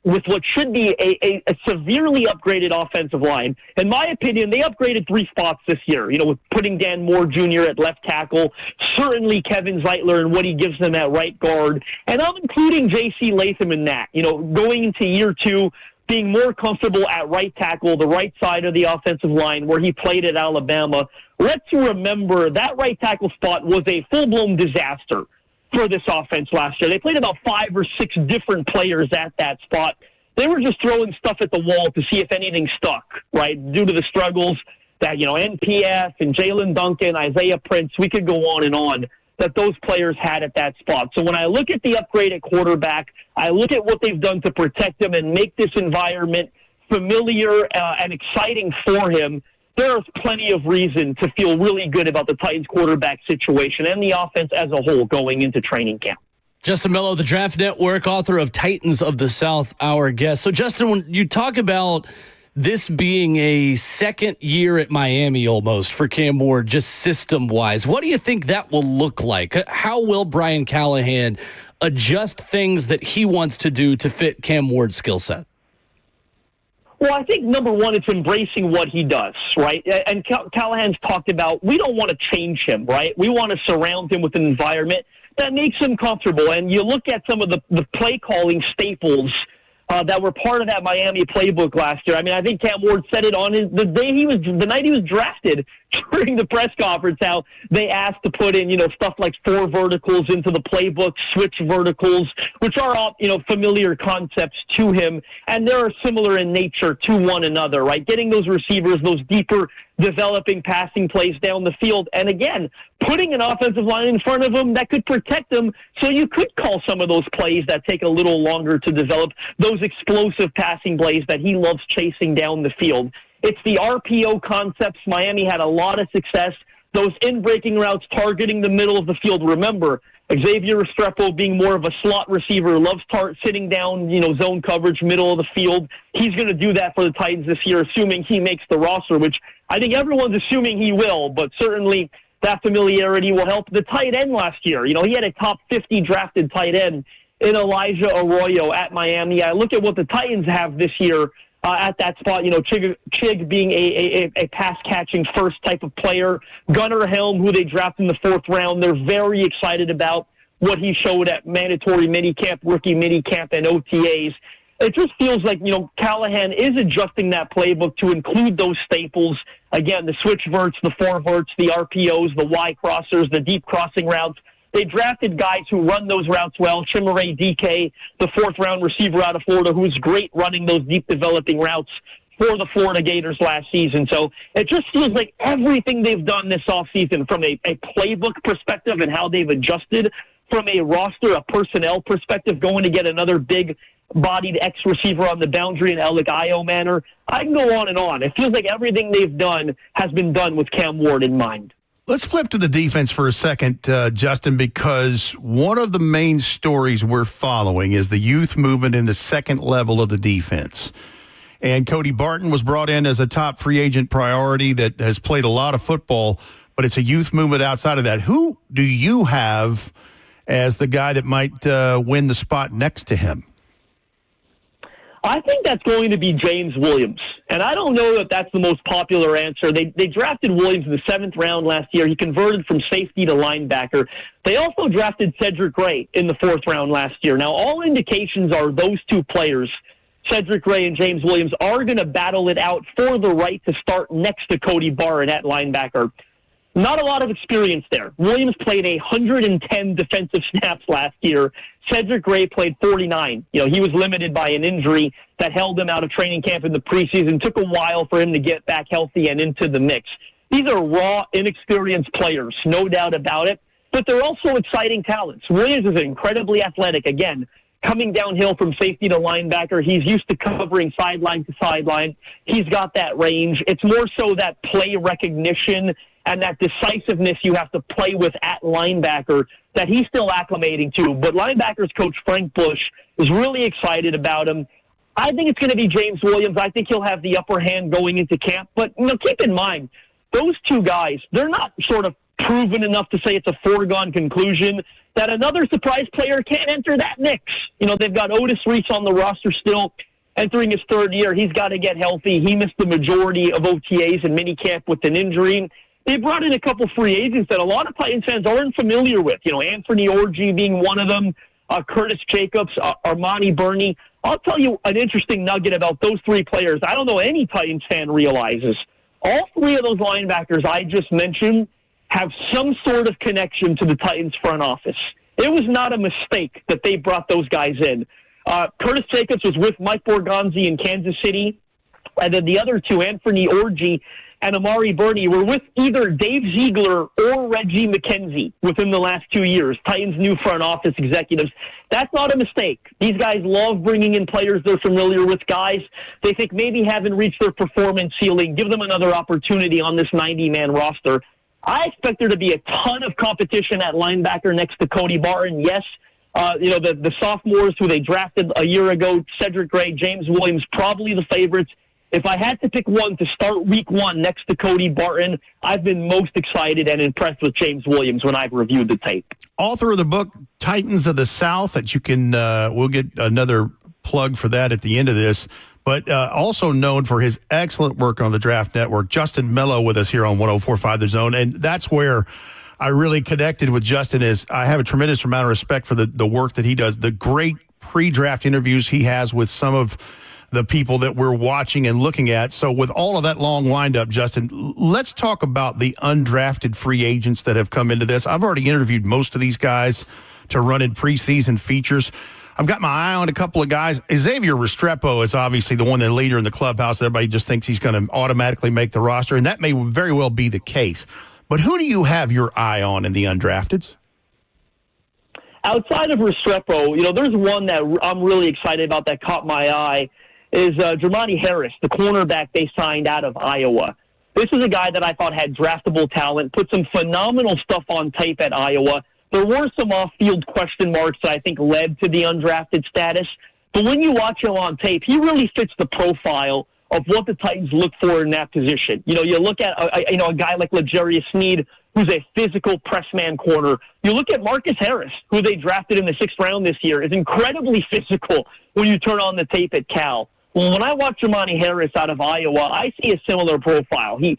with what should be a severely upgraded offensive line, in my opinion, they upgraded 3 spots this year, with putting Dan Moore Jr. at left tackle, certainly Kevin Zeitler and what he gives them at right guard, and I'm including J.C. Latham in that, going into year 2, being more comfortable at right tackle, the right side of the offensive line where he played at Alabama. Let's remember that right tackle spot was a full-blown disaster for this offense last year. They played about 5 or 6 different players at that spot. They were just throwing stuff at the wall to see if anything stuck, right, due to the struggles that, NPF and Jalen Duncan, Isaiah Prince, we could go on, that those players had at that spot. So when I look at the upgrade at quarterback, I look at what they've done to protect him and make this environment familiar and exciting for him. There's plenty of reason to feel really good about the Titans quarterback situation and the offense as a whole going into training camp. Justin Melo, the Draft Network, author of Titans of the South, our guest. So, Justin, when you talk about this being a second year at Miami almost for Cam Ward, just system-wise, what do you think that will look like? How will Brian Callahan adjust things that he wants to do to fit Cam Ward's skill set? Well, I think, number one, it's embracing what he does, right? And Callahan's talked about, we don't want to change him, right? We want to surround him with an environment that makes him comfortable. And you look at some of the play-calling staples that were part of that Miami playbook last year. I mean, I think Cam Ward said it on the night he was drafted during the press conference, how they asked to put in, stuff like 4 verticals into the playbook, switch verticals, which are all, familiar concepts to him. And they're similar in nature to one another, right? Getting those receivers, those deeper developing passing plays down the field. And again, putting an offensive line in front of them that could protect them, so you could call some of those plays that take a little longer to develop, those explosive passing plays that he loves chasing down the field. It's the RPO concepts. Miami had a lot of success. Those in-breaking routes targeting the middle of the field. Remember, Xavier Restrepo being more of a slot receiver, loves sitting down, zone coverage, middle of the field. He's going to do that for the Titans this year, assuming he makes the roster, which I think everyone's assuming he will, but certainly that familiarity will help. The tight end last year, he had a top 50 drafted tight end in Elijah Arroyo at Miami. I look at what the Titans have this year at that spot, Chig being a pass-catching first type of player. Gunnar Helm, who they drafted in the 4th round, they're very excited about what he showed at mandatory minicamp, rookie minicamp, and OTAs. It just feels like, Callahan is adjusting that playbook to include those staples. Again, the switch verts, the 4 verts, the RPOs, the Y crossers, the deep crossing routes. They drafted guys who run those routes well. Chimere DK, the 4th-round receiver out of Florida, who's great running those deep developing routes for the Florida Gators last season. So it just feels like everything they've done this offseason from a playbook perspective and how they've adjusted from a roster, a personnel perspective, going to get another big-bodied X-receiver on the boundary in Alec Io manner. I can go on and on. It feels like everything they've done has been done with Cam Ward in mind. Let's flip to the defense for a second, Justin, because one of the main stories we're following is the youth movement in the second level of the defense. And Cody Barton was brought in as a top free agent priority that has played a lot of football, but it's a youth movement outside of that. Who do you have as the guy that might win the spot next to him? I think that's going to be James Williams. And I don't know that that's the most popular answer. They drafted Williams in the 7th round last year. He converted from safety to linebacker. They also drafted Cedric Gray in the 4th round last year. Now, all indications are those two players, Cedric Gray and James Williams, are going to battle it out for the right to start next to Cody Barton at linebacker. Not a lot of experience there. Williams played 110 defensive snaps last year. Cedric Gray played 49. He was limited by an injury that held him out of training camp in the preseason. Took a while for him to get back healthy and into the mix. These are raw, inexperienced players, no doubt about it, but they're also exciting talents. Williams is incredibly athletic. Again, coming downhill from safety to linebacker, he's used to covering sideline to sideline. He's got that range. It's more so that play recognition and that decisiveness you have to play with at linebacker that he's still acclimating to. But linebackers coach Frank Bush is really excited about him. I think it's going to be James Williams. I think he'll have the upper hand going into camp. But keep in mind, those two guys, they're not sort of proven enough to say it's a foregone conclusion that another surprise player can't enter that mix. They've got Otis Reese on the roster still, entering his 3rd year. He's got to get healthy. He missed the majority of OTAs and minicamp with an injury. They brought in a couple free agents that a lot of Titans fans aren't familiar with. Anthony Orji being one of them, Curtis Jacobs, Armani Burney. I'll tell you an interesting nugget about those 3 players I don't know any Titans fan realizes. All 3 of those linebackers I just mentioned have some sort of connection to the Titans front office. It was not a mistake that they brought those guys in. Curtis Jacobs was with Mike Borgonzi in Kansas City, and then the other 2, Anthony Orji and Amari Burney, were with either Dave Ziegler or Reggie McKenzie within the last 2 years, Titans' new front office executives. That's not a mistake. These guys love bringing in players they're familiar with, guys they think maybe haven't reached their performance ceiling. Give them another opportunity on this 90-man roster. I expect there to be a ton of competition at linebacker next to Cody Barton. Yes, the sophomores who they drafted a year ago, Cedric Gray, James Williams, probably the favorites. If I had to pick one to start week 1 next to Cody Barton, I've been most excited and impressed with James Williams when I've reviewed the tape. Author of the book, Titans of the South, that you can, we'll get another plug for that at the end of this, but also known for his excellent work on the Draft Network. Justin Melo with us here on 104.5 The Zone, and that's where I really connected with Justin. Is I have a tremendous amount of respect for the work that he does, the great pre-draft interviews he has with some of the people that we're watching and looking at. So with all of that long windup, Justin, let's talk about the undrafted free agents that have come into this. I've already interviewed most of these guys to run in preseason features. I've got my eye on a couple of guys. Xavier Restrepo is obviously the one, the leader in the clubhouse. Everybody just thinks he's going to automatically make the roster, and that may very well be the case. But who do you have your eye on in the undrafteds? Outside of Restrepo, there's one that I'm really excited about that caught my eye, is Jermani Harris, the cornerback they signed out of Iowa. This is a guy that I thought had draftable talent, put some phenomenal stuff on tape at Iowa. There were some off-field question marks that I think led to the undrafted status. But when you watch him on tape, he really fits the profile of what the Titans look for in that position. You look at a guy like L'Jarius Sneed, who's a physical press man corner. You look at Marcus Harris, who they drafted in the 6th round this year, is incredibly physical when you turn on the tape at Cal. Well, when I watch Jermani Harris out of Iowa, I see a similar profile. He's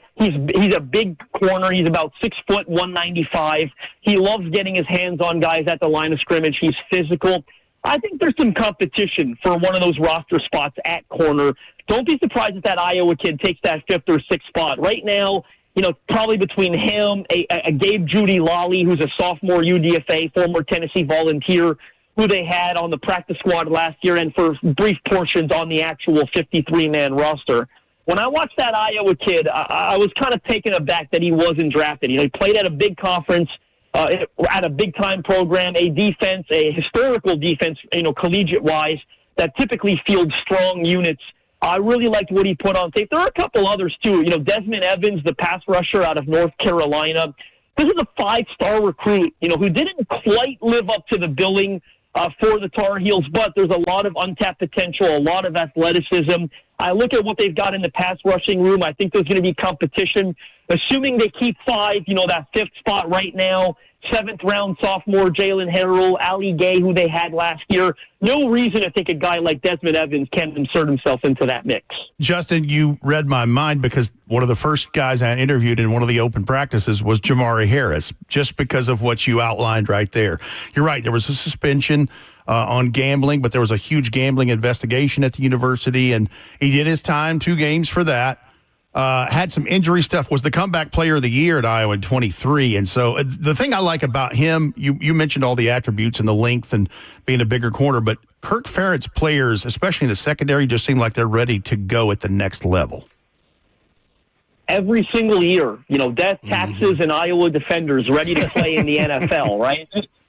a big corner. He's about 6 foot, 195. He loves getting his hands on guys at the line of scrimmage. He's physical. I think there's some competition for one of those roster spots at corner. Don't be surprised if that Iowa kid takes that 5th or 6th spot. Right now, probably between him, a Gabe Judy Lolly, who's a sophomore UDFA, former Tennessee Volunteer, who they had on the practice squad last year and for brief portions on the actual 53-man roster. When I watched that Iowa kid, I was kind of taken aback that he wasn't drafted. He played at a big conference, at a big-time program, a defense, a historical defense, collegiate-wise, that typically fields strong units. I really liked what he put on tape. There are a couple others, too. Desmond Evans, the pass rusher out of North Carolina. This is a 5-star recruit, who didn't quite live up to the billing for the Tar Heels, but there's a lot of untapped potential, a lot of athleticism. I look at what they've got in the pass rushing room. I think there's going to be competition. Assuming they keep 5, that 5th spot right now, 7th-round sophomore Jalen Harrell, Ali Gay, who they had last year. No reason to think a guy like Desmond Evans can't insert himself into that mix. Justin, you read my mind because one of the first guys I interviewed in one of the open practices was Jamari Harris, just because of what you outlined right there. You're right. There was a suspension on gambling, but there was a huge gambling investigation at the university, and he did his time, 2 games for that. Had some injury stuff, was the comeback player of the year at Iowa in 23. And so the thing I like about him, you mentioned all the attributes and the length and being a bigger corner, but Kirk Ferentz players, especially in the secondary, just seem like they're ready to go at the next level. Every single year, death, taxes, and Iowa defenders ready to play in the NFL, right?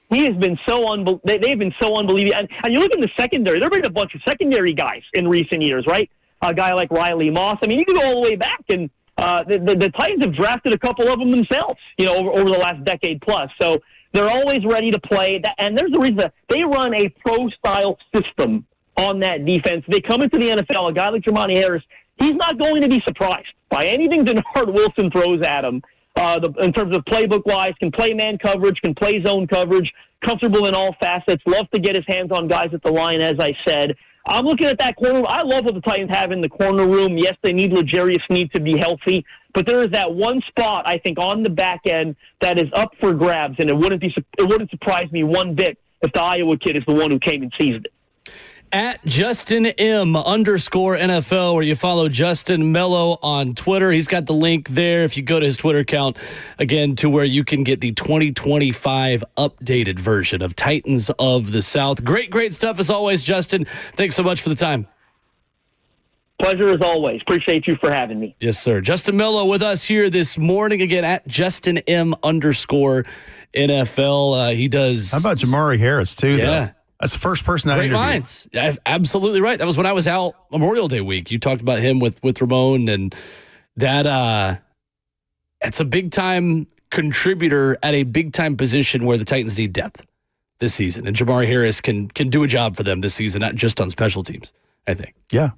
He has been so they've been so unbelievable. And you look in the secondary, there have been a bunch of secondary guys in recent years, right? A guy like Riley Moss. I mean, you can go all the way back, and the Titans have drafted a couple of them themselves, over the last decade plus. So they're always ready to play. And there's the reason that they run a pro-style system on that defense. They come into the NFL, a guy like Jamari Harris, he's not going to be surprised by anything Denard Wilson throws at him in terms of playbook-wise, can play man coverage, can play zone coverage, comfortable in all facets, loves to get his hands on guys at the line, as I said. I'm looking at that corner. I love what the Titans have in the corner room. Yes, they need L'Jarius Sneed to be healthy, but there is that one spot, I think, on the back end that is up for grabs, and it wouldn't surprise me one bit if the Iowa kid is the one who came and seized it. At @JustinM_NFL, where you follow Justin Melo on Twitter. He's got the link there if you go to his Twitter account, again, to where you can get the 2025 updated version of Titans of the South. Great stuff as always, Justin. Thanks so much for the time. Pleasure as always. Appreciate you for having me. Yes, sir. Justin Melo with us here this morning, again, at JustinM_NFL. He does. How about Jamari Harris, too, Yeah. though? That's the first person I Great interviewed. minds. That's absolutely right. That was when I was out Memorial Day week. You talked about him with Ramon, and that's a big-time contributor at a big-time position where the Titans need depth this season. And Jamari Harris can do a job for them this season, not just on special teams, I think. Yeah.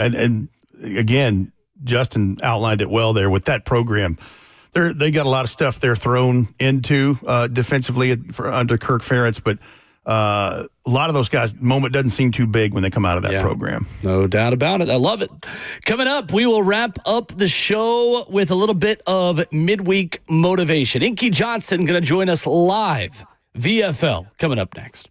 And again, Justin outlined it well there with that program. They got a lot of stuff they're thrown into defensively under Kirk Ferentz, but a lot of those guys, the moment doesn't seem too big when they come out of that program. No doubt about it. I love it. Coming up, we will wrap up the show with a little bit of midweek motivation. Inky Johnson going to join us live. VFL coming up next.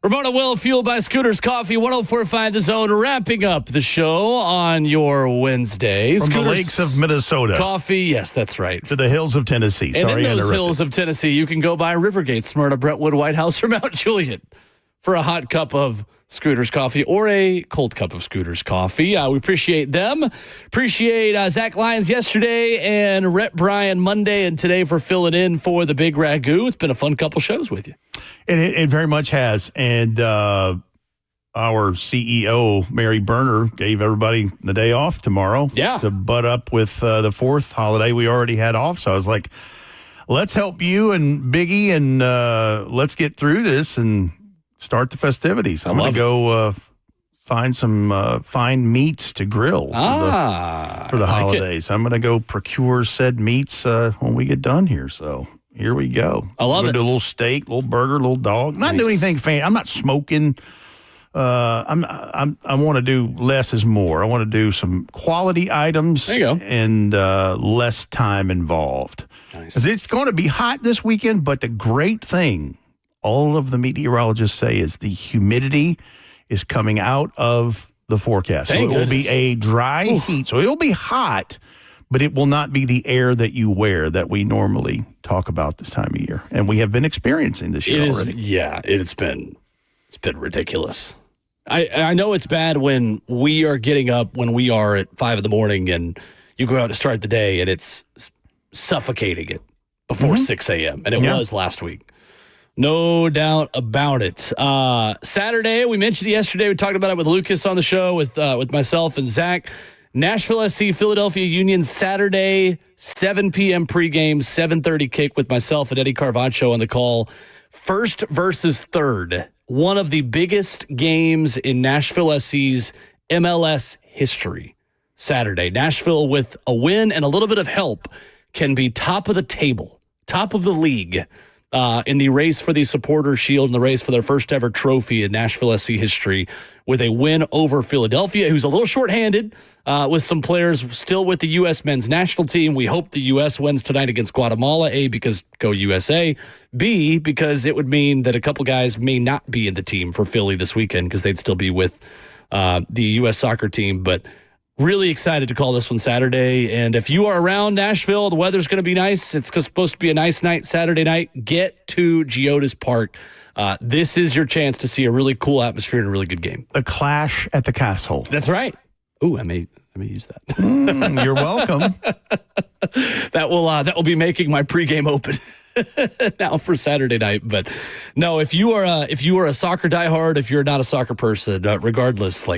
Ramon Will, fueled by Scooters Coffee, 104.5 The Zone, wrapping up the show on your Wednesday. From Scooters the lakes of Minnesota. Coffee, yes, that's right. To the hills of Tennessee. And in those hills of Tennessee, you can go by Rivergate, Smyrna, Brentwood, White House, or Mount Juliet for a hot cup of Scooters Coffee or a cold cup of Scooters Coffee. We appreciate them. Appreciate Zach Lyons yesterday and Rhett Bryan Monday and today for filling in for the Big Ragu. It's been a fun couple shows with you. It very much has. And our CEO, Mary Berner, gave everybody the day off tomorrow to butt up with the fourth holiday we already had off. So I was like, let's help you and Biggie and let's get through this and start the festivities. I'm going to go find some fine meats to grill for the holidays. I'm going to go procure said meats when we get done here. So here we go. I love it. Do a little steak, little burger, little dog. Not doing anything fancy. I'm not smoking. I want to do less is more. I want to do some quality items. There you go. And less time involved. Nice. 'Cause it's going to be hot this weekend, but the great thing all of the meteorologists say is the humidity is coming out of the forecast. Thank so it will be a dry heat. So it'll be hot, but it will not be the air that you wear that we normally talk about this time of year. And we have been experiencing this year already. It's been ridiculous. I know it's bad when we are getting up when we are at 5 a.m. and you go out to start the day and it's suffocating it before 6 a.m. And it was last week. No doubt about it. Saturday, we mentioned it yesterday. We talked about it with Lucas on the show, with myself and Zach. Nashville SC, Philadelphia Union, Saturday, 7 p.m. pregame, 7:30 kick with myself and Eddie Carvacho on the call. First versus third. One of the biggest games in Nashville SC's MLS history. Saturday. Nashville, with a win and a little bit of help, can be top of the table, top of the league. In the race for the Supporter Shield and the race for their first ever trophy in Nashville SC history with a win over Philadelphia, who's a little shorthanded with some players still with the U.S. men's national team. We hope the U.S. wins tonight against Guatemala, A, because go USA, B, because it would mean that a couple guys may not be in the team for Philly this weekend because they'd still be with the U.S. soccer team. But really excited to call this one Saturday. And if you are around Nashville, the weather's going to be nice. It's supposed to be a nice night Saturday night. Get to Geodis Park. This is your chance to see a really cool atmosphere and a really good game. The Clash at the Castle. That's right. Ooh, I may use that. You're welcome. That will be making my pregame open now for Saturday night. But no, if you are a soccer diehard, if you're not a soccer person, regardless,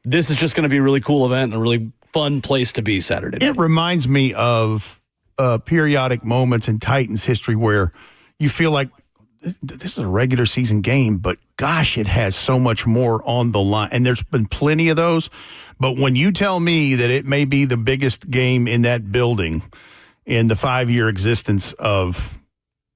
this is just going to be a really cool event and a really fun place to be Saturday night. It reminds me of periodic moments in Titans history where you feel like this is a regular season game, but gosh, it has so much more on the line. And there's been plenty of those. But when you tell me that it may be the biggest game in that building in the 5-year existence of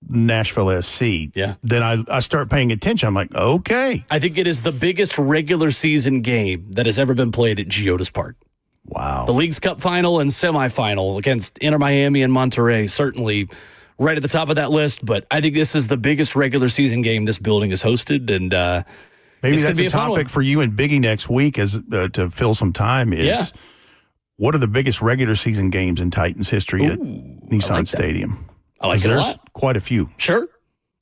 Nashville SC, then I start paying attention. I'm like, okay. I think it is the biggest regular season game that has ever been played at Geodis Park. Wow. The League's Cup final and semifinal against Inter Miami and Monterrey, certainly right at the top of that list. But I think this is the biggest regular season game this building has hosted. And maybe that's a topic for you and Biggie next week as to fill some time is what are the biggest regular season games in Titans history at Nissan Stadium? I like it a lot. Quite a few. Sure.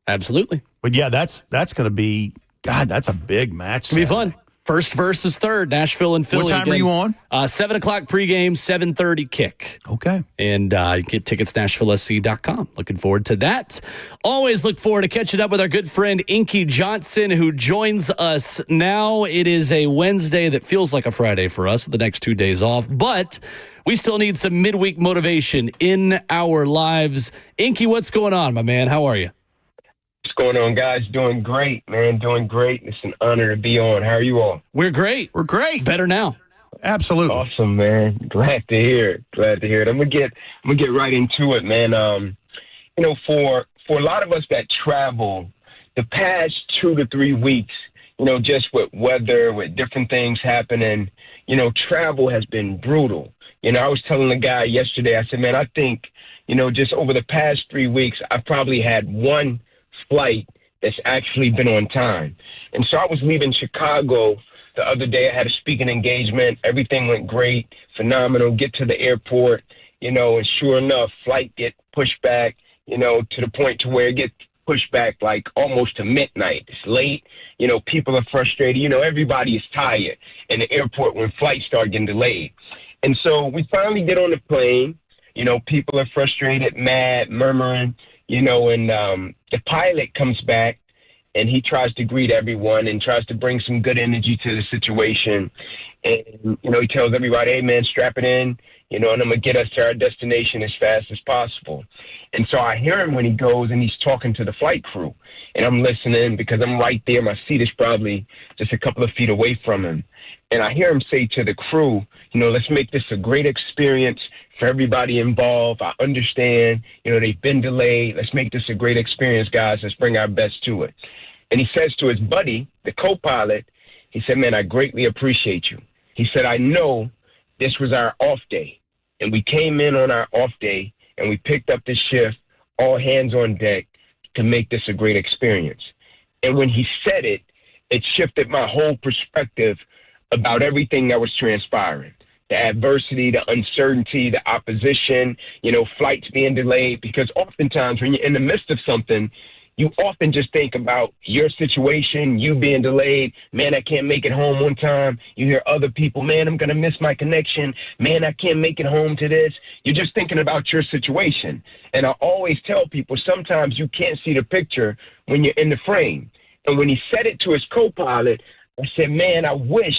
Absolutely. But yeah, that's going to be, God, that's a big match. It's going to be fun. First versus third, Nashville and Philly. What time are you on? 7 o'clock pregame, 7:30 kick. Okay. And you get tickets, NashvilleSC.com. Looking forward to that. Always look forward to catching up with our good friend Inky Johnson, who joins us now. It is a Wednesday that feels like a Friday for us with the next 2 days off, but we still need some midweek motivation in our lives. Inky, what's going on, my man? How are you? What's going on, guys? Doing great, man. Doing great. It's an honor to be on. How are you all? We're great. We're great. Better now. Absolutely. Awesome, man. Glad to hear it. Glad to hear it. I'm gonna get right into it, man. For a lot of us that travel, the past 2 to 3 weeks, just with weather, with different things happening, travel has been brutal. I was telling the guy yesterday, I said, man, I think, just over the past 3 weeks, I've probably had one flight that's actually been on time. And so I was leaving Chicago the other day. I had a speaking engagement. Everything went great, phenomenal. Get to the airport, and sure enough, flight get pushed back, to the point to where it gets pushed back like almost to midnight. It's late. People are frustrated. Everybody is tired in the airport when flights start getting delayed. And so we finally get on the plane. People are frustrated, mad, murmuring, and the pilot comes back and he tries to greet everyone and tries to bring some good energy to the situation. And, he tells everybody, hey, man, strap it in, and I'm going to get us to our destination as fast as possible. And so I hear him when he goes and he's talking to the flight crew. And I'm listening because I'm right there. My seat is probably just a couple of feet away from him. And I hear him say to the crew, let's make this a great experience for everybody involved. I understand, they've been delayed. Let's make this a great experience, guys. Let's bring our best to it. And he says to his buddy, the co-pilot, he said, man, I greatly appreciate you. He said, I know this was our off day. And we came in on our off day and we picked up this shift, all hands on deck, to make this a great experience. And when he said it, it shifted my whole perspective about everything that was transpiring. The adversity, the uncertainty, the opposition, flights being delayed. Because oftentimes when you're in the midst of something, you often just think about your situation, you being delayed. Man, I can't make it home one time. You hear other people, man, I'm going to miss my connection. Man, I can't make it home to this. You're just thinking about your situation. And I always tell people, sometimes you can't see the picture when you're in the frame. And when he said it to his co-pilot, I said, man, I wish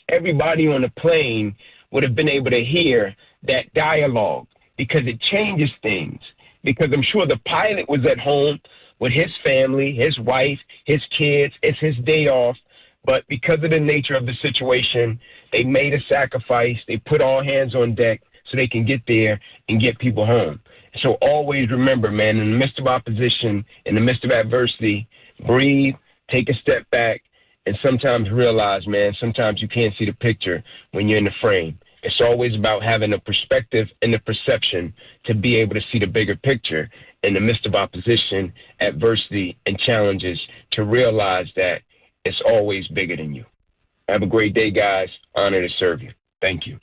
everybody on the plane would have been able to hear that dialogue, because it changes things. Because I'm sure the pilot was at home with his family, his wife, his kids. It's his day off. But because of the nature of the situation, they made a sacrifice. They put all hands on deck so they can get there and get people home. So always remember, man, in the midst of opposition, in the midst of adversity, breathe, take a step back, and sometimes realize, man, sometimes you can't see the picture when you're in the frame. It's always about having a perspective and the perception to be able to see the bigger picture in the midst of opposition, adversity, and challenges, to realize that it's always bigger than you. Have a great day, guys. Honored to serve you. Thank you.